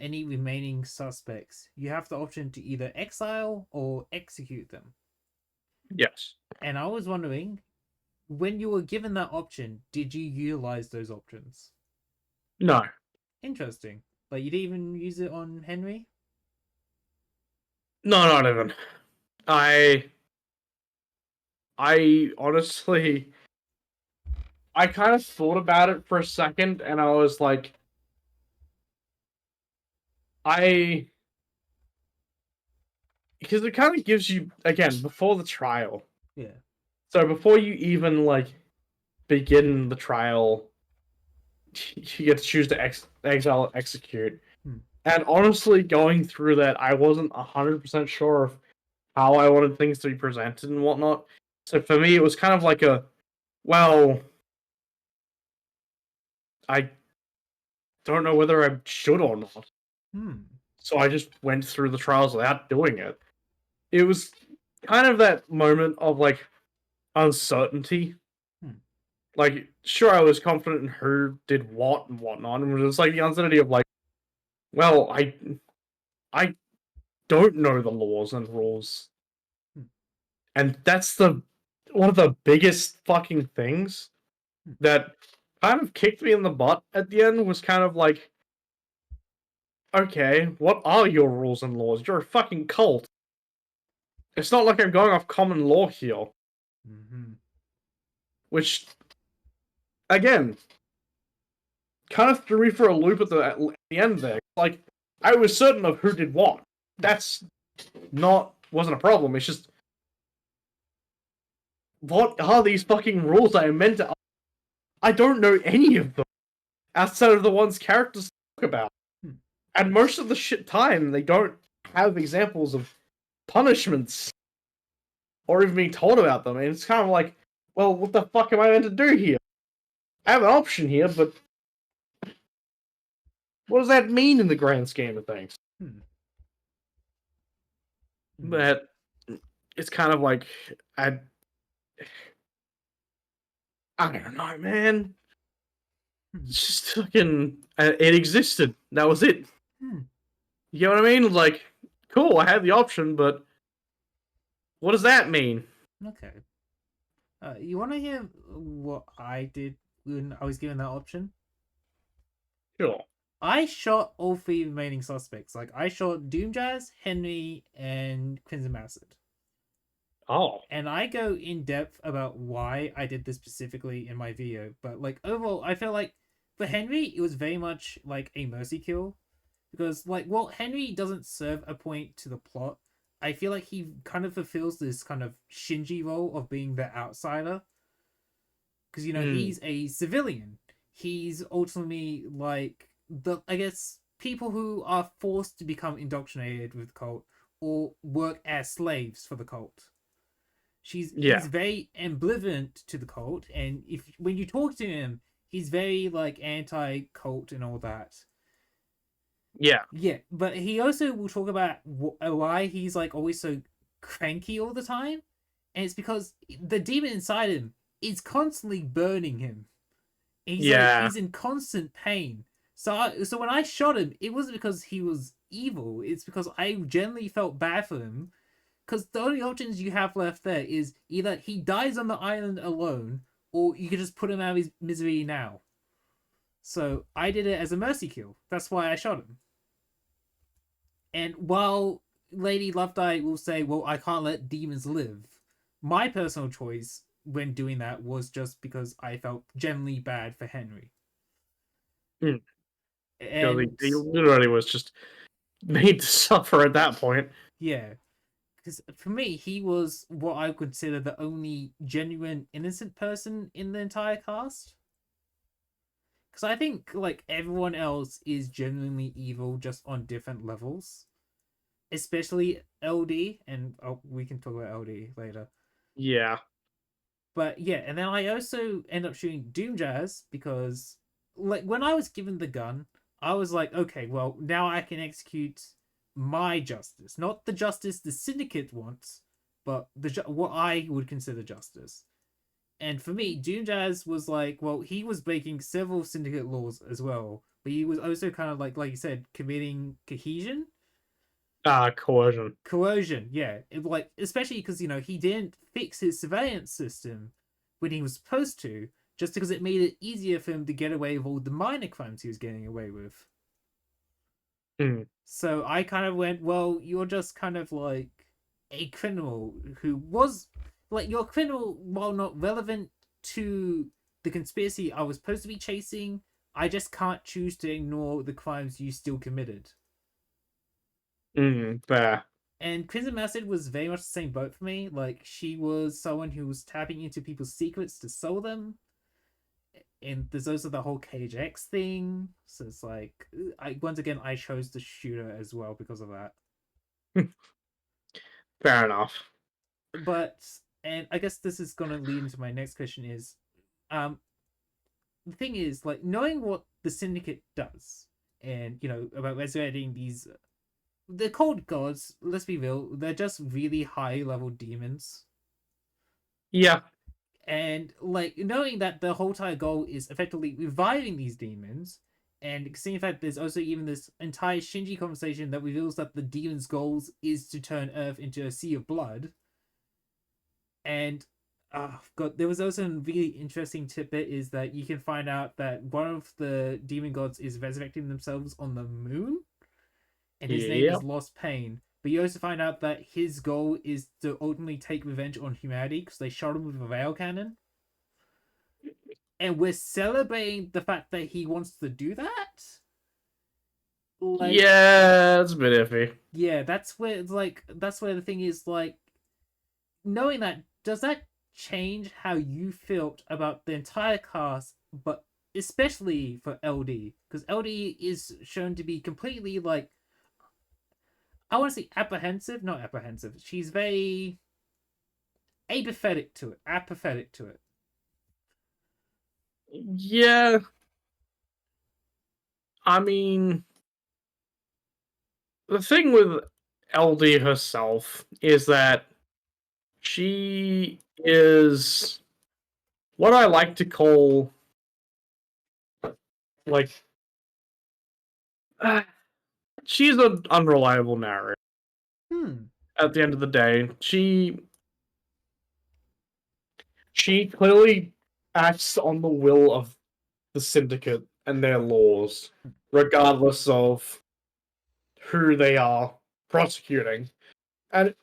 any remaining suspects. You have the option to either exile or execute them. Yes. And I was wondering, when you were given that option, did you utilize those options? No. Interesting. Like you didn't even use it on Henry? No, not even. I I honestly I kind of thought about it for a second and I was like I because it kind of gives you again before the trial. Yeah. So before you even like begin the trial, you get to choose to exile or execute. Hmm. And honestly, going through that, I wasn't 100% sure of how I wanted things to be presented and whatnot. So for me, it was kind of like well, I don't know whether I should or not. Hmm. So I just went through the trials without doing it. It was kind of that moment of like uncertainty. Hmm. Like, sure, I was confident in who did what and whatnot, and it was like the uncertainty of like, well, I don't know the laws and rules, Hmm. and that's the one of the biggest fucking things Hmm. that kind of kicked me in the butt at the end. Was kind of like, okay, what are your rules and laws? You're a fucking cult. It's not like I'm going off common law here, Mm-hmm. which again kind of threw me for a loop at the end there. Like, I was certain of who did what. That's not wasn't a problem. It's just what are these fucking rules I am meant to? I don't know any of them outside of the ones characters talk about, Hmm. and most of the shit time they don't have examples of punishments or even being told about them. And it's kind of like, well, what the fuck am I meant to do here? I have an option here, but what does that mean in the grand scheme of things? Hmm. Hmm. But it's kind of like I I don't know, man. Hmm. It's just fucking it existed. That was it. Hmm. You know what I mean? Like, cool, I had the option, but what does that mean? Okay. You want to hear what I did when I was given that option? Sure. I shot all three remaining suspects. Like I shot Doomjazz, Henry, and Crimson Acid. Oh. And I go in depth about why I did this specifically in my video. But like overall, I felt like for Henry, it was very much like a mercy kill because like well, Henry doesn't serve a point to the plot. I feel like he kind of fulfills this kind of Shinji role of being the outsider because Hmm. he's a civilian. He's ultimately like the I guess people who are forced to become indoctrinated with the cult or work as slaves for the cult. He's Yeah. very ambivalent to the cult, and if when you talk to him, he's very like anti-cult and all that. Yeah. Yeah, but he also will talk about why he's like always so cranky all the time, and it's because the demon inside him is constantly burning him. Yeah. He's in constant pain. So when I shot him, it wasn't because he was evil. It's because I genuinely felt bad for him. Because the only options you have left there is either he dies on the island alone, or you can just put him out of his misery now. So I did it as a mercy kill. That's why I shot him. And while Lady Loveday will say, "Well, I can't let demons live," my personal choice when doing that was just because I felt genuinely bad for Henry. Mm. Because And he literally was just made to suffer at that point. yeah, because for me, he was what I consider the only genuine innocent person in the entire cast. Because I think like everyone else is genuinely evil, just on different levels. Especially LD, and we can talk about LD later. Yeah. But yeah, and then I also end up shooting Doom Jazz because, like, when I was given the gun, I was like, okay, well, now I can execute my justice, not the justice the Syndicate wants, but what I would consider justice. And for me, Doom Jazz was like, well, he was breaking several Syndicate laws as well, but he was also kind of like you said, committing cohesion. Coercion. Coercion, yeah, like especially because he didn't fix his surveillance system when he was supposed to, just because it made it easier for him to get away with all the minor crimes he was getting away with. Mm. So I kind of went, well, you're just kind of like a criminal who was like you're a criminal while not relevant to the conspiracy I was supposed to be chasing. I just can't choose to ignore the crimes you still committed. Fair. And Crimson Acid was very much the same boat for me. Like she was someone who was tapping into people's secrets to sell them. And there's also the whole Cage X thing. So it's like I once again I chose to shoot her as well because of that. Fair enough. But and I guess this is gonna lead into my next question is um the thing is like knowing what the Syndicate does and about resurrecting these they're called gods, let's be real, they're just really high level demons. Yeah. And like knowing that the whole entire goal is effectively reviving these demons, and seeing that there's also even this entire Shinji conversation that reveals that the demons' goals is to turn Earth into a sea of blood. And God, there was also a really interesting tidbit is that you can find out that one of the demon gods is resurrecting themselves on the moon, and his name Yeah. is Lost Pain. But you also find out that his goal is to ultimately take revenge on humanity because they shot him with a rail cannon, and we're celebrating the fact that he wants to do that. Like, Yeah, it's a bit iffy. yeah, that's where the thing is like knowing that does that change how you felt about the entire cast, but especially for LD because LD is shown to be completely like I want to say apprehensive, not apprehensive. She's very apathetic to it. Yeah, I mean, the thing with LD herself is that she is what I like to call like uh, she's an unreliable narrator. Hmm. At the end of the day, she clearly acts on the will of the syndicate and their laws, regardless of who they are prosecuting. And it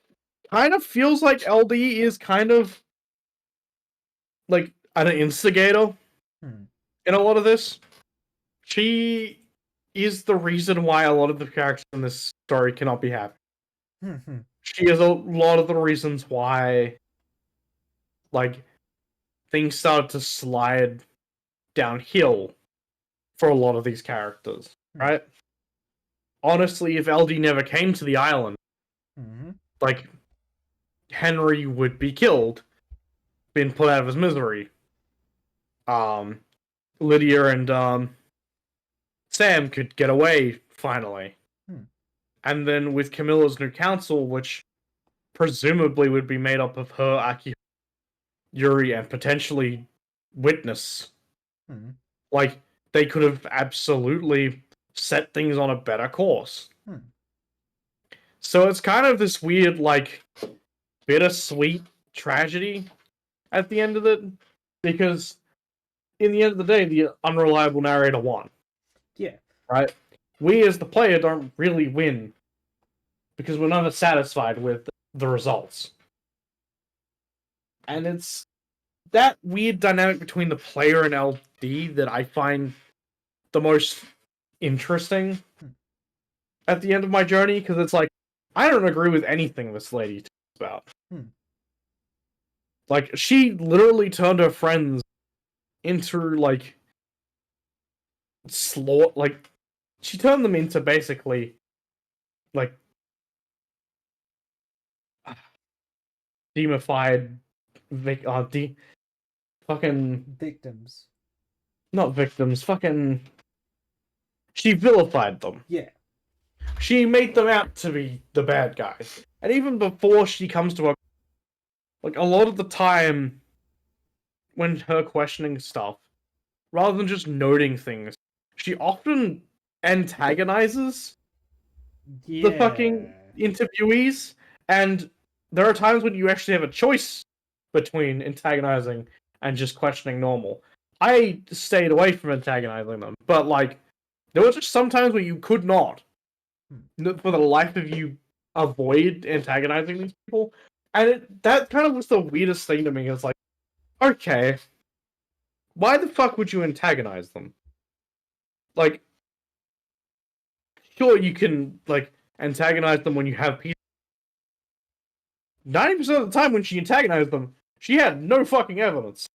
kind of feels like LD is kind of like an instigator Hmm. in a lot of this. She is the reason why a lot of the characters in this story cannot be happy. Hmm. Hmm. She is a lot of the reasons why like things started to slide downhill for a lot of these characters, Hmm. right? Honestly, if LD never came to the island, Hmm. like Henry would be killed, being put out of his misery. Lydia and Sam could get away finally. Hmm. And then with Camilla's new council, which presumably would be made up of her, Aki, Yuri, and potentially Witness, Hmm. like, they could have absolutely set things on a better course. Hmm. So it's kind of this weird, like, bittersweet tragedy at the end of it, because in the end of the day, the unreliable narrator won. Yeah. Right? We as the player don't really win because we're never satisfied with the results. And it's that weird dynamic between the player and LD that I find the most interesting at the end of my journey, because it's like, I don't agree with anything this lady talks about. Like, she literally turned her friends into, like, like, she turned them into basically, like, demified, fucking, Victims. not victims, fucking, she vilified them. Yeah. She made them out to be the bad guys. And even before she comes to her, like, a lot of the time, when her questioning stuff, rather than just noting things, she often antagonizes the fucking Yeah. interviewees, and there are times when you actually have a choice between antagonizing and just questioning normal. I stayed away from antagonizing them, but, like, there were just some times where you could not, for the life of you, avoid antagonizing these people. And that kind of was the weirdest thing to me. It's like, okay, why the fuck would you antagonize them? Like, sure, you can, like, antagonize them when you have peace. 90% of the time when she antagonized them, she had no fucking evidence.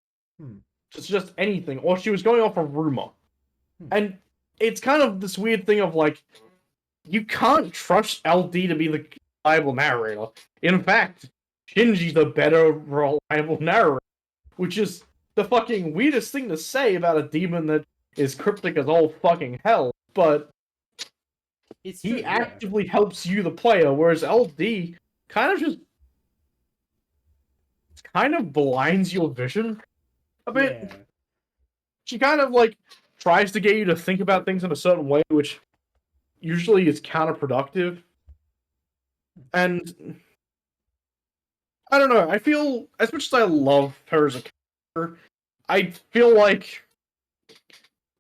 It's just anything, or she was going off a rumor. And it's kind of this weird thing of, like, you can't trust LD to be the reliable narrator. In fact, Shinji's a better reliable narrator, which is the fucking weirdest thing to say about a demon that is cryptic as all fucking hell, but It's he true, yeah. actively helps you, the player, whereas LD kind of just blinds your vision a bit. Yeah. She kind of, like, tries to get you to think about things in a certain way, which usually is counterproductive. And I don't know, I feel, as much as I love her as a character, I feel like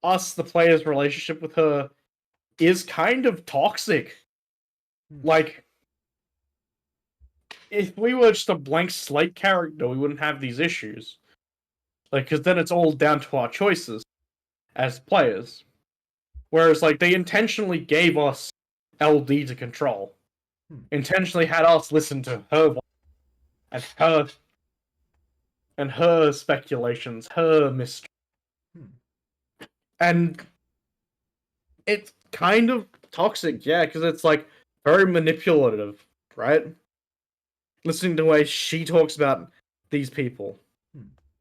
us, the player's relationship with her, is kind of toxic. Like, if we were just a blank slate character, we wouldn't have these issues. Like, because then it's all down to our choices as players. Whereas, like, they intentionally gave us LD to control. Intentionally had us listen to her and her speculations, her mystery. And it's kind of toxic, yeah, because it's, like, very manipulative, right? Listening to the way she talks about these people.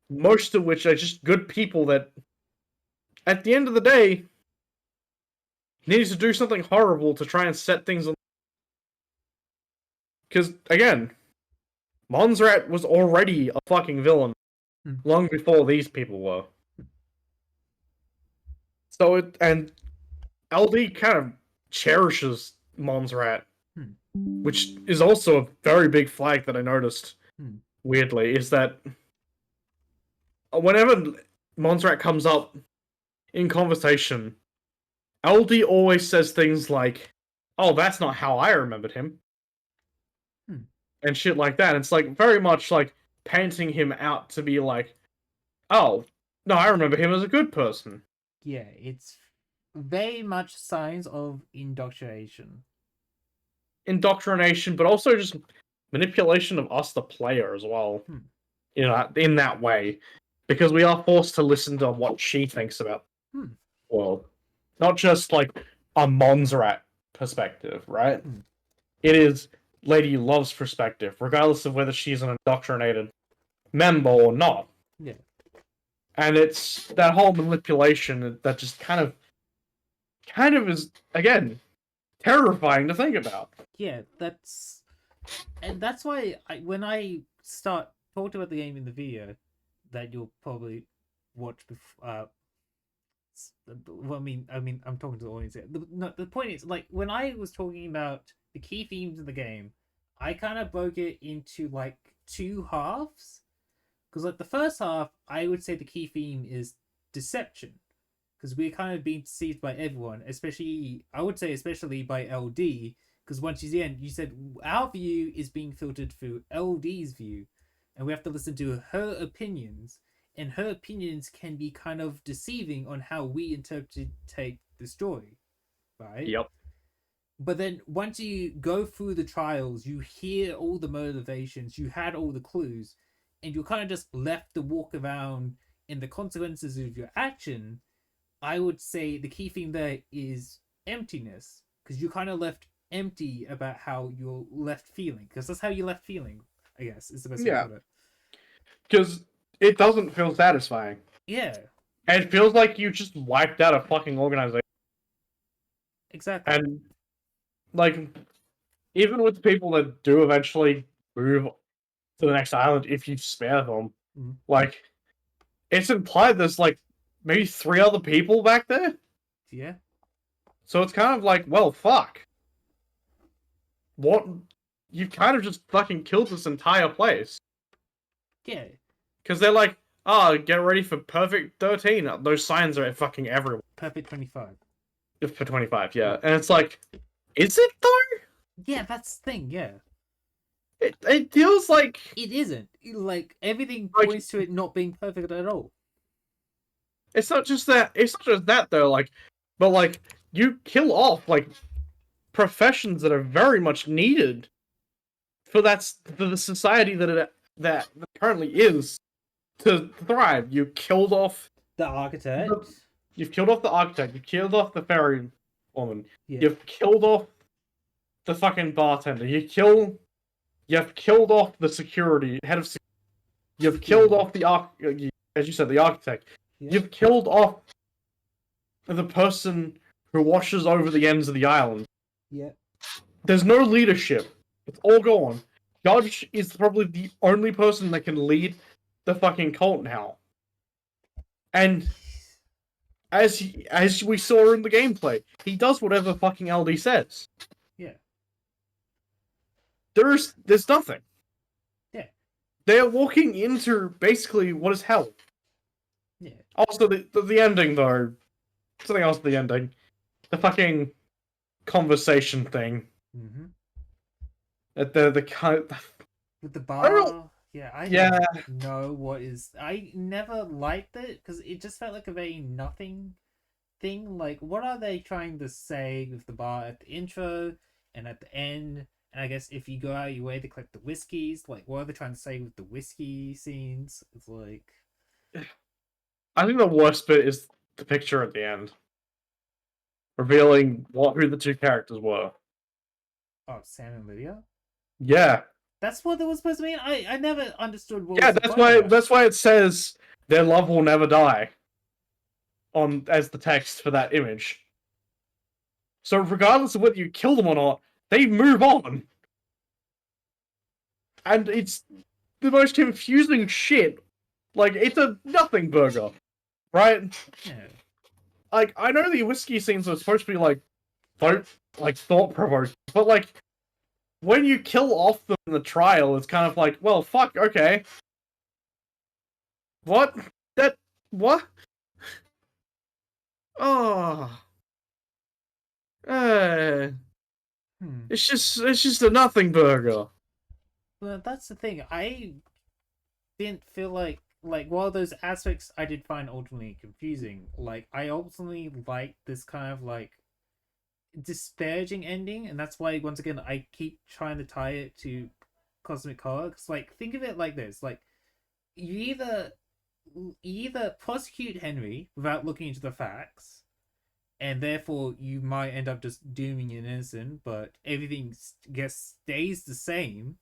Most of which are just good people that, at the end of the day, needs to do something horrible to try and set things on. Because, again, Montserrat was already a fucking villain long before these people were. So and LD kind of cherishes Montserrat, which is also a very big flag that I noticed, weirdly, is that whenever Montserrat comes up in conversation, LD always says things like, "Oh, that's not how I remembered him," and shit like that. It's like very much like painting him out to be like, "Oh, no, I remember him as a good person." Yeah, it's very much signs of Indoctrination, but also just manipulation of us, the player, as well. You know, in that way, because we are forced to listen to what she thinks about the world, not just like a Montserrat perspective, right? It is lady love's perspective, regardless of whether she's an indoctrinated member or not. Yeah. And it's that whole manipulation that just kind of is, again, terrifying to think about. Yeah, that's why when I start talking about the game in the video that you'll probably watch before. Well, I'm talking to the audience here. No, the point is, like, when I was talking about the key themes in the game, I kind of broke it into like two halves. Because like the first half, I would say the key theme is deception, because we're kind of being deceived by everyone, especially I would say especially by LD. Because once she's in, you said our view is being filtered through LD's view, and we have to listen to her opinions, and her opinions can be kind of deceiving on how we interpret the story, right? Yep. But then once you go through the trials, you hear all the motivations, you had all the clues, and you're kind of just left to walk around in the consequences of your action. I would say the key theme there is emptiness, because you're kind of left empty about how you're left feeling, because that's how you left feeling, I guess, is the best way to Yeah. put it. Because it doesn't feel satisfying. Yeah, And it feels like you just wiped out a fucking organization. exactly. And, like, even with the people that do eventually move to the next island, if you spare them, like, it's implied there's, like, maybe 3 other people back there? Yeah. So it's kind of like, well, fuck. What? You've kind of just fucking killed this entire place. Yeah. Because they're like, oh, get ready for Perfect 13. Those signs are fucking everywhere. Perfect 25. For 25, yeah. And it's like, is it though? Yeah, that's the thing, yeah. It feels like... It isn't. Like, everything Like- points to it not being perfect at all. It's not just that though, like, but like, you kill off, like, professions that are very much needed for the society that currently is to thrive. You killed off The architect. You've killed off the architect. You've killed off the ferry woman. Yeah. You've killed off the fucking bartender. You've killed off the head of security. You've killed off as you said, the architect. Yeah. You've killed off the person who washes over the ends of the island. Yeah. There's no leadership. It's all gone. Judge is probably the only person that can lead the fucking cult now. And as we saw in the gameplay, he does whatever fucking LD says. Yeah. There's nothing. Yeah. They're walking into basically what is hell. Yeah. Also, the ending though. Something else at the ending. The fucking conversation thing. Mm-hmm. At the kind. With the bar. Yeah, I Yeah. don't know what is. I never liked it because it just felt like a very nothing thing. Like, what are they trying to say with the bar at the intro and at the end? And I guess if you go out of your way to collect the whiskeys, like, what are they trying to say with the whiskey scenes? It's like. I think the worst bit is the picture at the end, revealing who the two characters were. Oh, Sam and Lydia? Yeah. That's what it was supposed to mean? I never understood what Yeah, was the point of that. that's why it says their love will never die as the text for that image. So regardless of whether you kill them or not, they move on. And it's the most confusing shit. Like, it's a nothing burger, right? Yeah. Like, I know the whiskey scenes are supposed to be like thought-provoking, but like, when you kill off them in the trial, it's kind of like, well, fuck, okay. What? What? Oh. It's just a nothing burger. Well, that's the thing. I didn't feel like while those aspects I did find ultimately confusing, like I ultimately liked this kind of like disparaging ending, and that's why once again I keep trying to tie it to Cosmic Horror. Cause like think of it like this: like you either prosecute Henry without looking into the facts, and therefore you might end up just dooming an innocent, but everything stays the same.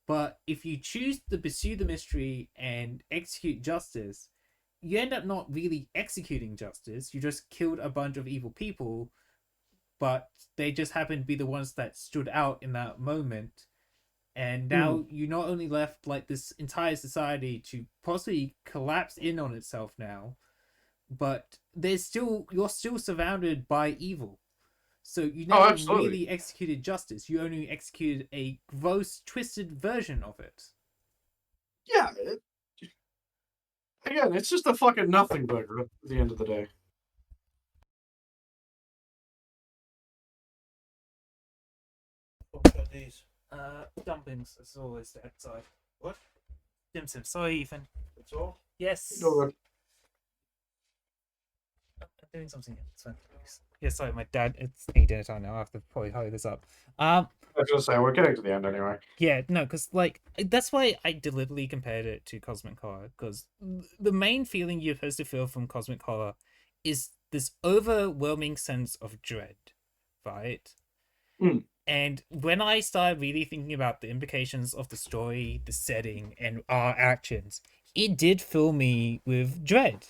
But if you choose to pursue the mystery and execute justice, you end up not really executing justice. You just killed a bunch of evil people, but they just happen to be the ones that stood out in that moment. And Hmm. now you not only left like this entire society to possibly collapse in on itself now, but you're still surrounded by evil. So you Oh, never absolutely. really executed justice. You only executed a gross, twisted version of it. Yeah. Again, it's just a fucking nothing burger at the end of the day. What are these? Dumplings. That's always the outside. What? Dim Sim. Sorry, Ethan. That's all? Yes. No, I'm doing something. It's fine. Yeah, sorry, my dad. It's dinner time now. I have to probably hurry this up. I was gonna say we're getting to the end anyway. Yeah, no, because like that's why I deliberately compared it to Cosmic Horror, because the main feeling you're supposed to feel from Cosmic Horror is this overwhelming sense of dread, right? Hmm. And when I started really thinking about the implications of the story, the setting, and our actions, it did fill me with dread.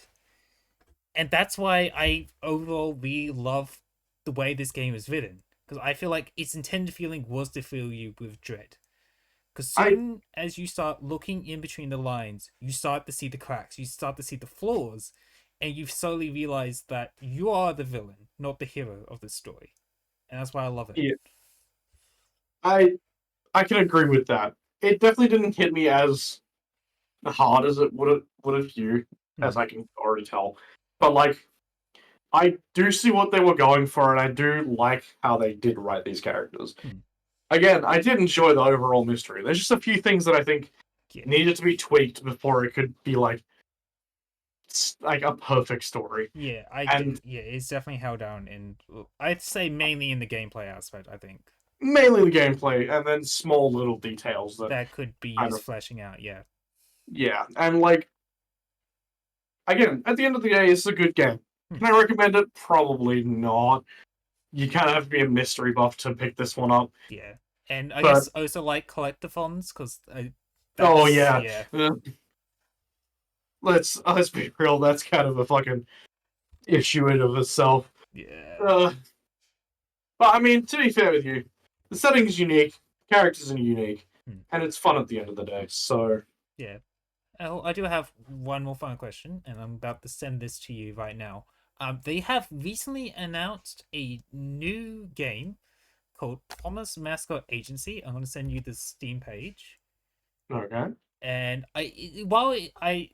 And that's why I overall really love the way this game is written. Because I feel like its intended feeling was to fill you with dread. Because I soon as you start looking in between the lines, you start to see the cracks, you start to see the flaws, and you slowly realize that you are the villain, not the hero of this story. And that's why I love it. yeah, I I can agree with that. It definitely didn't hit me as hard as it would have you, Hmm. as I can already tell. But like, I do see what they were going for, and I do like how they did write these characters. Hmm. Again, I did enjoy the overall mystery. There's just a few things that I think Yeah. needed to be tweaked before it could be like a perfect story. Yeah, I And do. Yeah, it's definitely held down in, I'd say mainly in the gameplay aspect, I think. mainly the gameplay, and then small little details that That could be kind used of fleshing out, yeah. yeah. And like again, at the end of the day, it's a good game. Hmm. Can I recommend it? Probably not. You kind of have to be a mystery buff to pick this one up. Yeah. And I But guess also like collectathons, because oh that's, yeah, yeah. let's be real. That's kind of a fucking issue in of itself. Yeah. Uh, but I mean, to be fair with you, the setting's unique, characters are unique, Hmm. and it's fun at the end of the day. So Yeah. Oh, I do have one more final question, and I'm about to send this to you right now. They have recently announced a new game called Promise Mascot Agency. I'm going to send you the Steam page. okay. And while I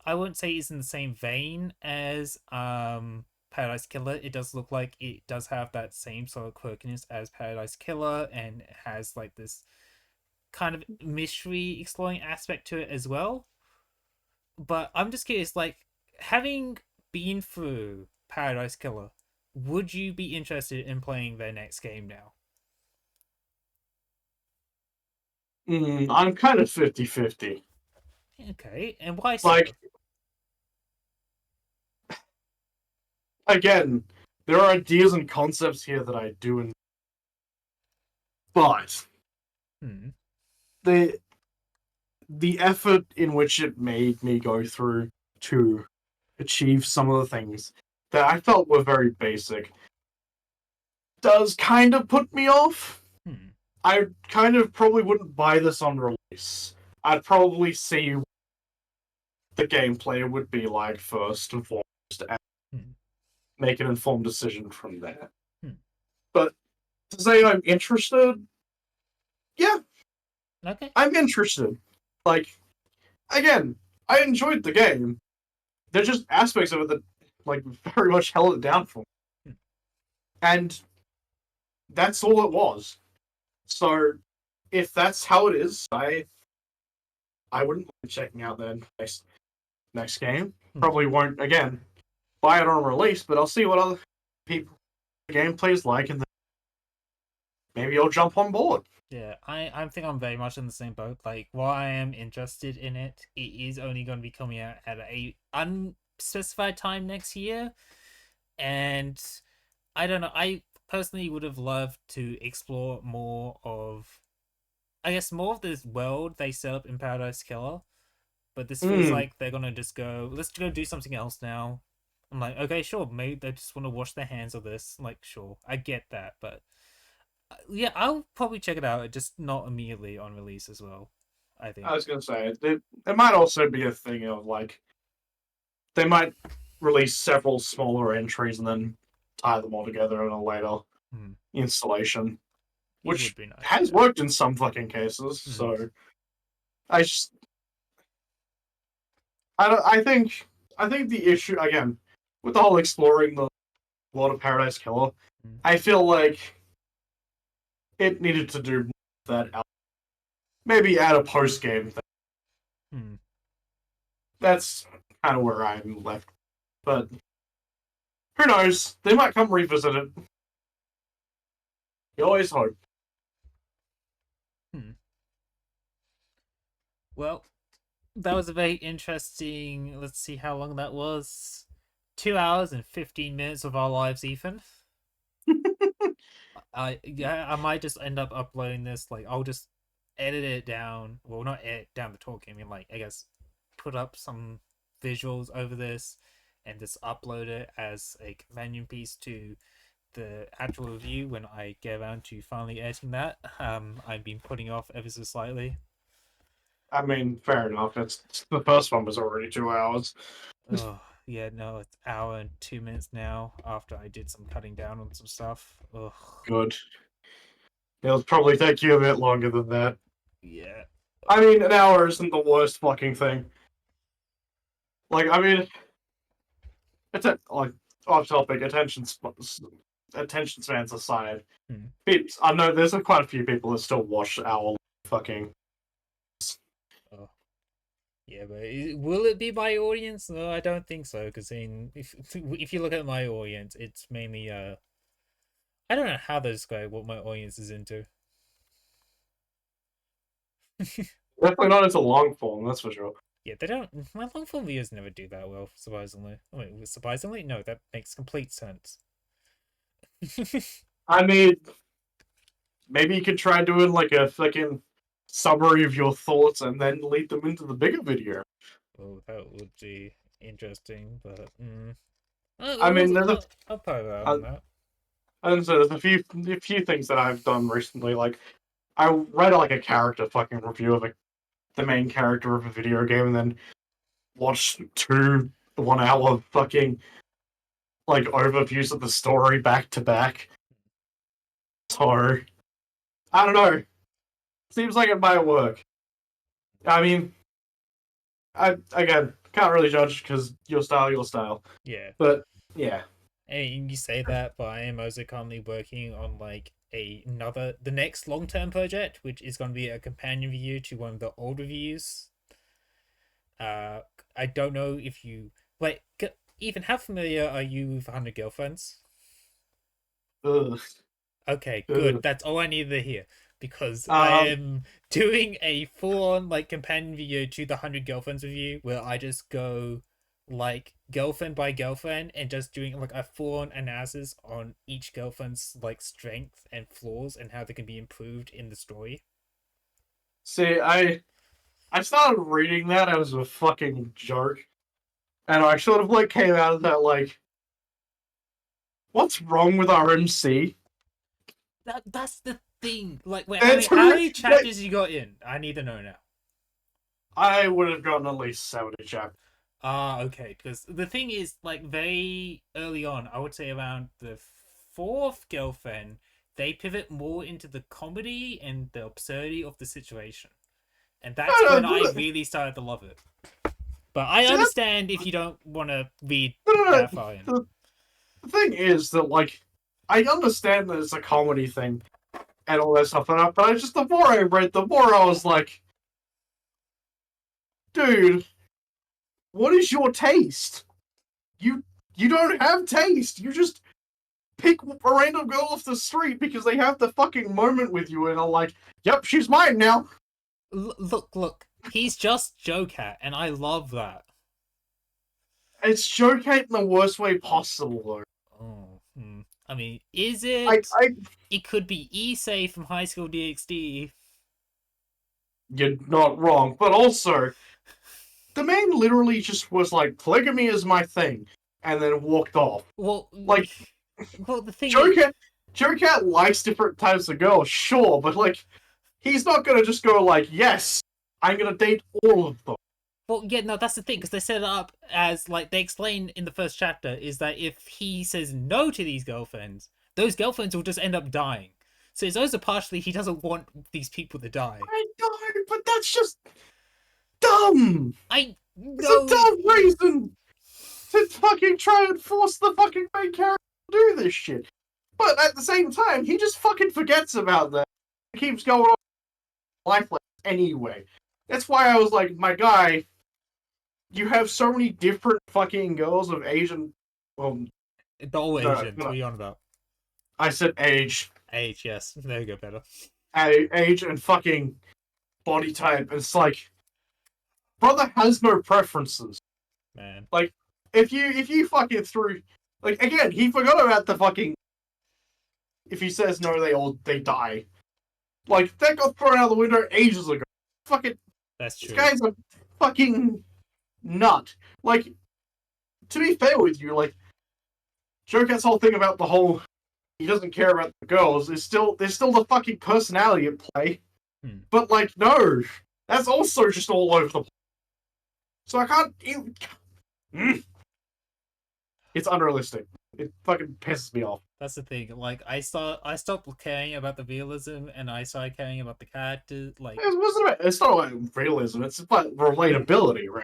won't say it's in the same vein as Paradise Killer. It does look like it does have that same sort of quirkiness as Paradise Killer, and it has like this kind of mystery exploring aspect to it as well. But I'm just curious, like, having been through Paradise Killer, would you be interested in playing their next game now? I'm kind of 50-50. Okay, and why Like so? again, there are ideas and concepts here that I do, but Hmm. the the effort in which it made me go through to achieve some of the things that I felt were very basic does kind of put me off. Hmm. I kind of probably wouldn't buy this on release. I'd probably see what the gameplay would be like first and foremost and Hmm. make an informed decision from there. Hmm. But to say I'm interested, yeah, Okay. I'm interested. Like, again, I enjoyed the game. There's just aspects of it that, like, very much held it down for me. Hmm. And that's all it was. So, if that's how it is, I wouldn't mind checking out their next game. Hmm. Probably won't again buy it on release, but I'll see what other people the gameplay's like, and then maybe I'll jump on board. Yeah, I think I'm very much in the same boat. Like, while I am interested in it, it is only going to be coming out at a unspecified time next year. And I don't know. I personally would have loved to explore more of, I guess, more of this world they set up in Paradise Killer. But this feels Hmm. like they're gonna just go, let's go do something else now. I'm like, okay, sure. Maybe they just want to wash their hands of this. Like, sure, I get that, but yeah, I'll probably check it out. Just not immediately on release as well. I I think. was gonna say it might also be a thing of like they might release several smaller entries and then tie them all together in a later Hmm. installation, It would which be nice, has yeah. worked in some fucking cases. Hmm. So I just I don't, I think the issue again with the whole exploring the world of Paradise Killer, Hmm. I feel like it needed to do that. Maybe add a post game thing. Hmm. That's kind of where I'm left. But who knows? They might come revisit it. You always hope. Hmm. Well, that was a very interesting. Let's see how long that was. 2 hours and 15 minutes of our lives, Ethan. I might just end up uploading this. Like, I'll just edit it down. Well, not edit down the talk. I mean, like, I guess put up some visuals over this, and just upload it as a companion piece to the actual review when I get around to finally editing that. I've been putting off ever so slightly. I mean, fair enough. It's the first one was already 2 hours. Oh, yeah, no, it's hour and 2 minutes now after I did some cutting down on some stuff. Ugh, Good. It'll probably take you a bit longer than that. yeah. I mean, an hour isn't the worst fucking thing. Like, I mean, it's like off topic. Attention spans aside, Hmm. I know there's quite a few people that still watch our fucking. Oh, yeah, but will it be my audience? No, I don't think so. Because if you look at my audience, it's mainly I don't know how to describe what my audience is into. Definitely not into long form, that's for sure. Yeah, they don't. My long form videos never do that well. Surprisingly, I mean, surprisingly, no, that makes complete sense. I mean, maybe you could try doing like a fucking summary of your thoughts and then lead them into the bigger video. Oh, that would be interesting, but I mean, I'll probably uh, on that. and so there's a few things that I've done recently. Like I read like a character fucking review of the main character of a video game, and then watched 2 1 hour fucking like overviews of the story back to back. So I don't know. Seems like it might work. I mean, I again can't really judge because your style. Yeah, But yeah, and you say that, but I am also currently working on like the next long term project, which is going to be a companion review to one of the old reviews. Uh, I don't know if you like. Even how familiar are you with 100 Girlfriends? ugh, Okay, good. ugh. That's all I needed to hear because I Um, am doing a full-on like companion video to the 100 Girlfriends review where I just go like girlfriend by girlfriend and just doing like a full-on analysis on each girlfriend's like strength and flaws and how they can be improved in the story. see, I started reading that as a fucking joke, and I sort of like came out of that like, what's wrong with our MC? That's the thing. Like, wait, It's how many like, chapters you got in? I need to know now. I would have gotten at least 70 chapters. Ah, okay. Because the thing is, like, very early on, I would say around the fourth girlfriend, they pivot more into the comedy and the absurdity of the situation. And that's No, when no, I no, really started to love it. But I see, that's understand if you don't want to read no, no, that no. far in. The thing is that like, I understand that it's a comedy thing and all that stuff, but I just the more I read, the more I was like, dude, what is your taste? You you don't have taste. You just pick a random girl off the street because they have the fucking moment with you and are like, yep, she's mine now. Look. He's just Joe Cat, and I love that. It's showcased in the worst way possible, though. Oh, I mean, is I, it? I, It could be Issei from High School DxD. you're not wrong, but also the man literally just was like, polygamy is my thing, and then walked off. Well, Like, well, the thing is, Joe Cat likes different types of girls, sure, but like, he's not gonna just go like, yes, I'm gonna date all of them. well, yeah, no, that's the thing because they set it up as like they explain in the first chapter is that if he says no to these girlfriends, those girlfriends will just end up dying. So it's also partially he doesn't want these people to die. I know, but that's just dumb. I It's a know. dumb reason to fucking try and force the fucking main character to do this shit. But at the same time, he just fucking forgets about that. He keeps going on lifeless anyway. That's why I was like, my guy, you have so many different fucking girls of Asian. Well, The all no, Asians. What no, are you on about? I said age. Age, yes. There you go, better. Age and fucking body type. It's like, brother has no preferences. Man. Like, if you fucking threw, like, again, he forgot about the fucking. If he says no, they die. Like, that got thrown out the window ages ago. Fucking, That's this true. guy's a fucking nut. Like, to be fair with you, like, Joker's whole thing about the whole he doesn't care about the girls is still there's still the fucking personality at play. But like, no, that's also just all over the place. So I can't. It's unrealistic. It fucking pisses me off. That's the thing. Like I stopped caring about the realism and I started caring about the characters. Like It's not like realism. It's about relatability, right?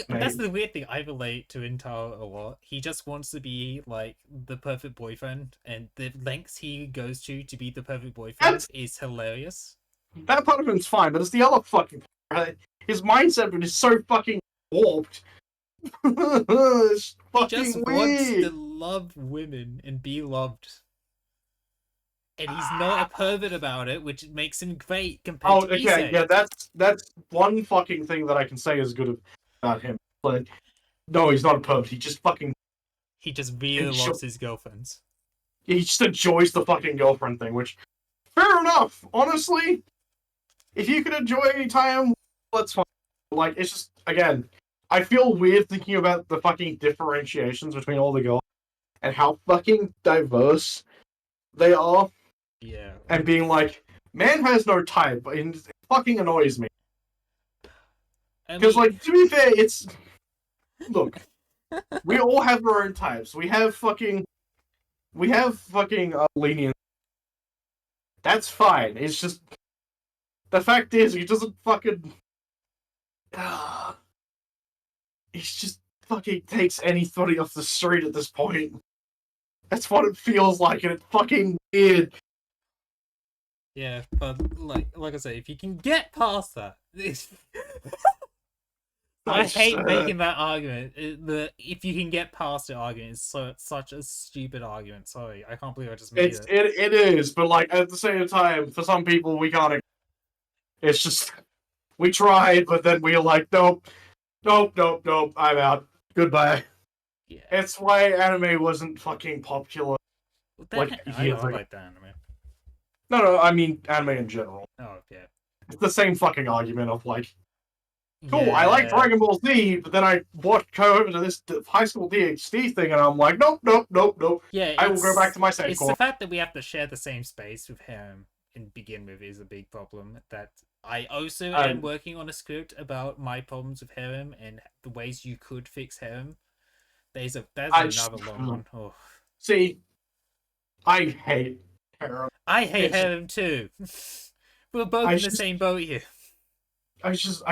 that's the weird thing. I relate to Intaro a lot. He just wants to be like the perfect boyfriend, and the lengths he goes to be the perfect boyfriend is hilarious. That part of it's fine, but it's the other fucking part. His mindset is so fucking warped. It's He just fucking wants to weird. love women and be loved. And he's not a pervert about it, which makes him great compared Oh, to okay, Issei. yeah, that's one fucking thing that I can say is good about him. But no, he's not a pervert. He just fucking He just really loves his girlfriends. he just enjoys the fucking girlfriend thing, which fair enough. Honestly, if you could enjoy any time, that's fine. Like, it's just again, I feel weird thinking about the fucking differentiations between all the girls and how fucking diverse they are. Yeah. And being like, man has no type, and it fucking annoys me. Because, like, to be fair, it's look, we all have our own types. We have fucking lenient. That's fine. It's just the fact is he doesn't fucking. He just fucking takes anybody off the street at this point. That's what it feels like, and it's fucking weird. Yeah, but like I say, if you can get past that, I hate making that argument. The if you can get past the argument is such a stupid argument. Sorry, I can't believe I just made it. It is, but like at the same time, for some people we can't. It's just we tried, but then we're like, nope, I'm out. Goodbye. Yeah. It's why anime wasn't fucking popular. Like I like that anime. No, I mean anime in general. Oh yeah. It's the same fucking argument of like, cool, yeah. I like Dragon Ball Z, but then I go over to this high school DxD thing, and I'm like, nope. Yeah, I will go back to my save It's core. the fact that we have to share the same space with him and begin with is a big problem. That I also am working on a script about my problems with harem and the ways you could fix harem. There's another long one. Oh. See, I hate harem. I hate harem too. We're both in the same boat here. I just,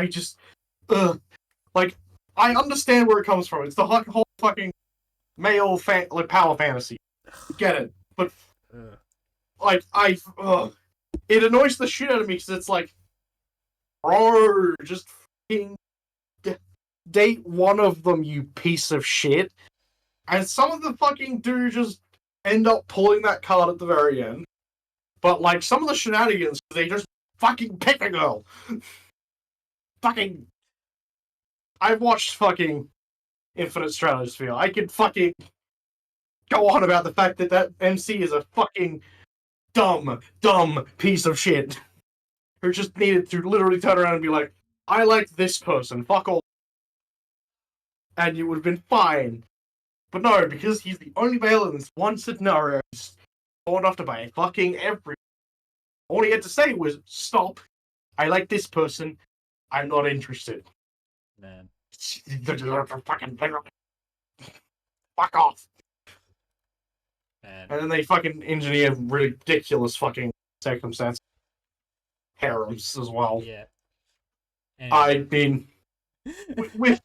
like, I understand where it comes from. It's the whole fucking male power fantasy. Get it, but like it annoys the shit out of me because it's like, bro, just fucking date one of them, you piece of shit. And some of the fucking do just end up pulling that card at the very end. But like some of the shenanigans, they just fucking pick a girl. Fucking, I've watched fucking Infinite Stratosphere. I could fucking go on about the fact that that MC is a fucking dumb piece of shit who just needed to literally turn around and be like, I like this person, fuck all, and you would have been fine. But no, because he's the only male in this one scenario, he's torn off to by fucking every. All he had to say was, stop, I like this person, I'm not interested. Man. Fucking fuck off. Man. And then they fucking engineer ridiculous fucking circumstances, harems as well. Yeah. I Anyway. mean, with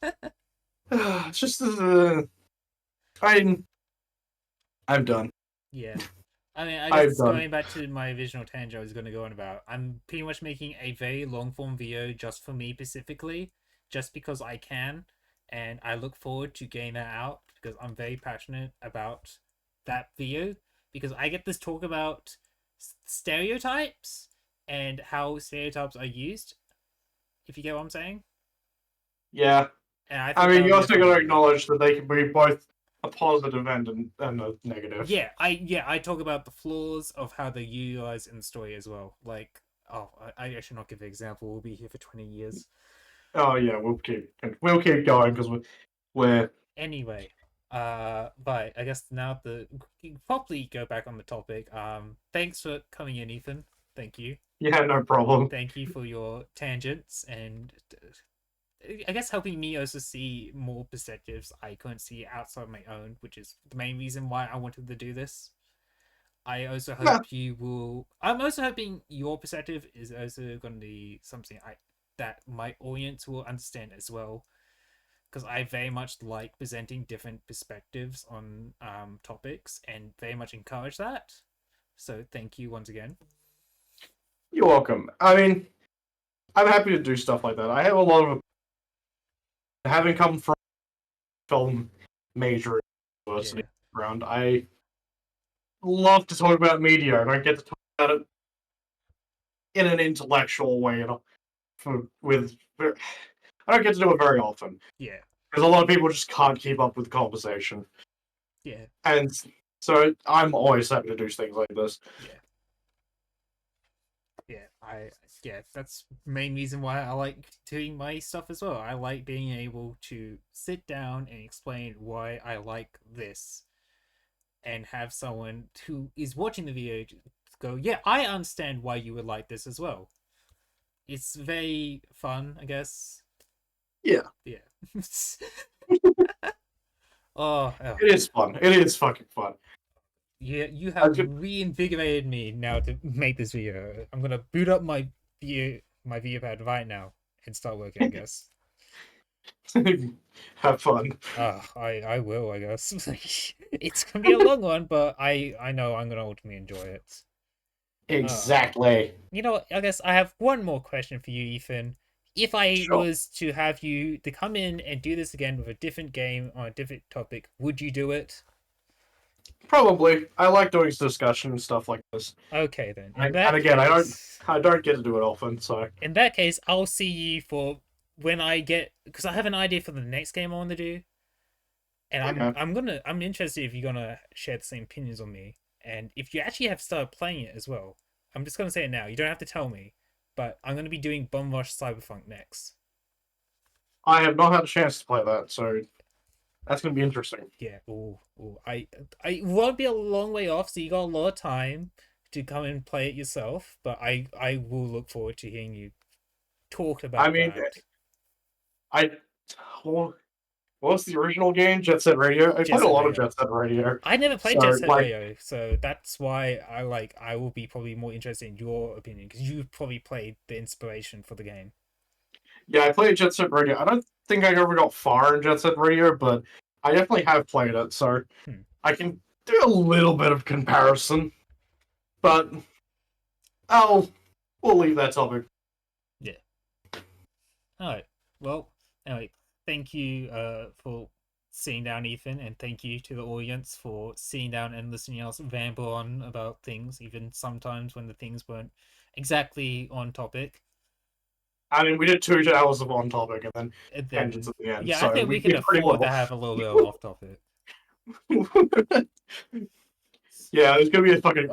it's just I'm done. Yeah. I mean, I I'm guess done. going back to my original tangent I was going to go on about, I'm pretty much making a very long form video just for me specifically, just because I can, and I look forward to getting that out because I'm very passionate about that video because I get this talk about stereotypes and how stereotypes are used, if you get what I'm saying. Yeah. And I I thought that mean, would you be a also fun got to video. acknowledge that they can be both a positive and a negative. I talk about the flaws of how they're utilized in the story as well. Like, oh, I should not give an example. We'll be here for 20 years. Oh yeah, we'll keep going because we're Anyway, but I guess now to properly go back on the topic. Thanks for coming in, Ethan. Thank you. yeah, no problem. Thank you for your tangents and I guess helping me also see more perspectives I couldn't see outside my own, which is the main reason why I wanted to do this. I also Yeah, hope you will. I'm also hoping your perspective is also going to be something I that my audience will understand as well, because I very much like presenting different perspectives on topics and very much encourage that. So thank you once again. you're welcome. I mean, I'm happy to do stuff like that. I have a lot of having come from film major university Yeah, background. I love to talk about media. I don't get to talk about it in an intellectual way, you know, with I don't get to do it very often yeah, because a lot of people just can't keep up with the conversation, yeah, and so I'm always happy to do things like this. yeah, yeah. Yeah. That's the main reason why I like doing my stuff as well. I like being able to sit down and explain why I like this and have someone who is watching the video go, yeah, I understand why you would like this as well. It's very fun, I guess. Yeah, Yeah. Oh, oh, it is fun. It is fucking fun. yeah, you I have could, reinvigorated me now to make this video. I'm gonna boot up my video pad right now and start working, I guess. have fun. I will, I guess. It's gonna be a long one, but I know I'm gonna ultimately enjoy it. Uh Exactly. You know what? I guess I have one more question for you, Ethan. If I Sure. was to have you to come in and do this again with a different game on a different topic, would you do it? Probably. I like doing discussion and stuff like this. Okay, then. And again, I don't get to do it often, so In that case, I'll see you for when I get because I have an idea for the next game I want to do, and okay. I'm interested if you're gonna share the same opinions on me, and if you actually have started playing it as well. I'm just gonna say it now. You don't have to tell me, but I'm gonna be doing Bum Rush Cyberpunk next. I have not had a chance to play that, so that's gonna be interesting. Yeah. Oh, I won't be a long way off, so you got a lot of time to come and play it yourself. But I will look forward to hearing you talk I about mean, that. I what was the original game? Jet Set Radio. I Jet played a Set lot of Radio. Jet Set Radio, I never so played Jet Set like, Radio, so that's why I will be probably more interested in your opinion because you probably played the inspiration for the game. yeah, I played Jet Set Radio. I don't think I ever got far in Jet Set Radio, but I definitely have played it, so Hmm. I can do a little bit of comparison. But oh, we'll leave that topic. Yeah. All right. Well, anyway, thank you for sitting down, Ethan, and thank you to the audience for sitting down and listening to us ramble on about things, even sometimes when the things weren't exactly on topic. I mean, we did 2 hours of on topic and then And tangents then, at the end, yeah, I so think we we can did pretty afford to well. have a little bit of off topic. Yeah, there's gonna be a fucking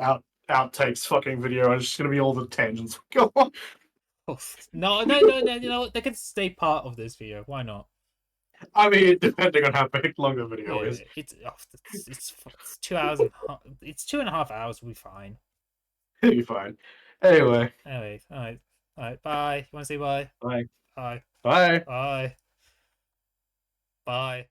outtakes fucking video, and it's just gonna be all the tangents. Go on. No, no, no, no. You know what? They can stay part of this video. Why not? I mean, depending on how big long the video Yeah, is, it's 2 hours and it's 2.5 hours. We'll be fine. it'll be fine. Anyway, Anyway, all right. Bye. You want to say bye? bye. Bye. Bye. Bye. Bye.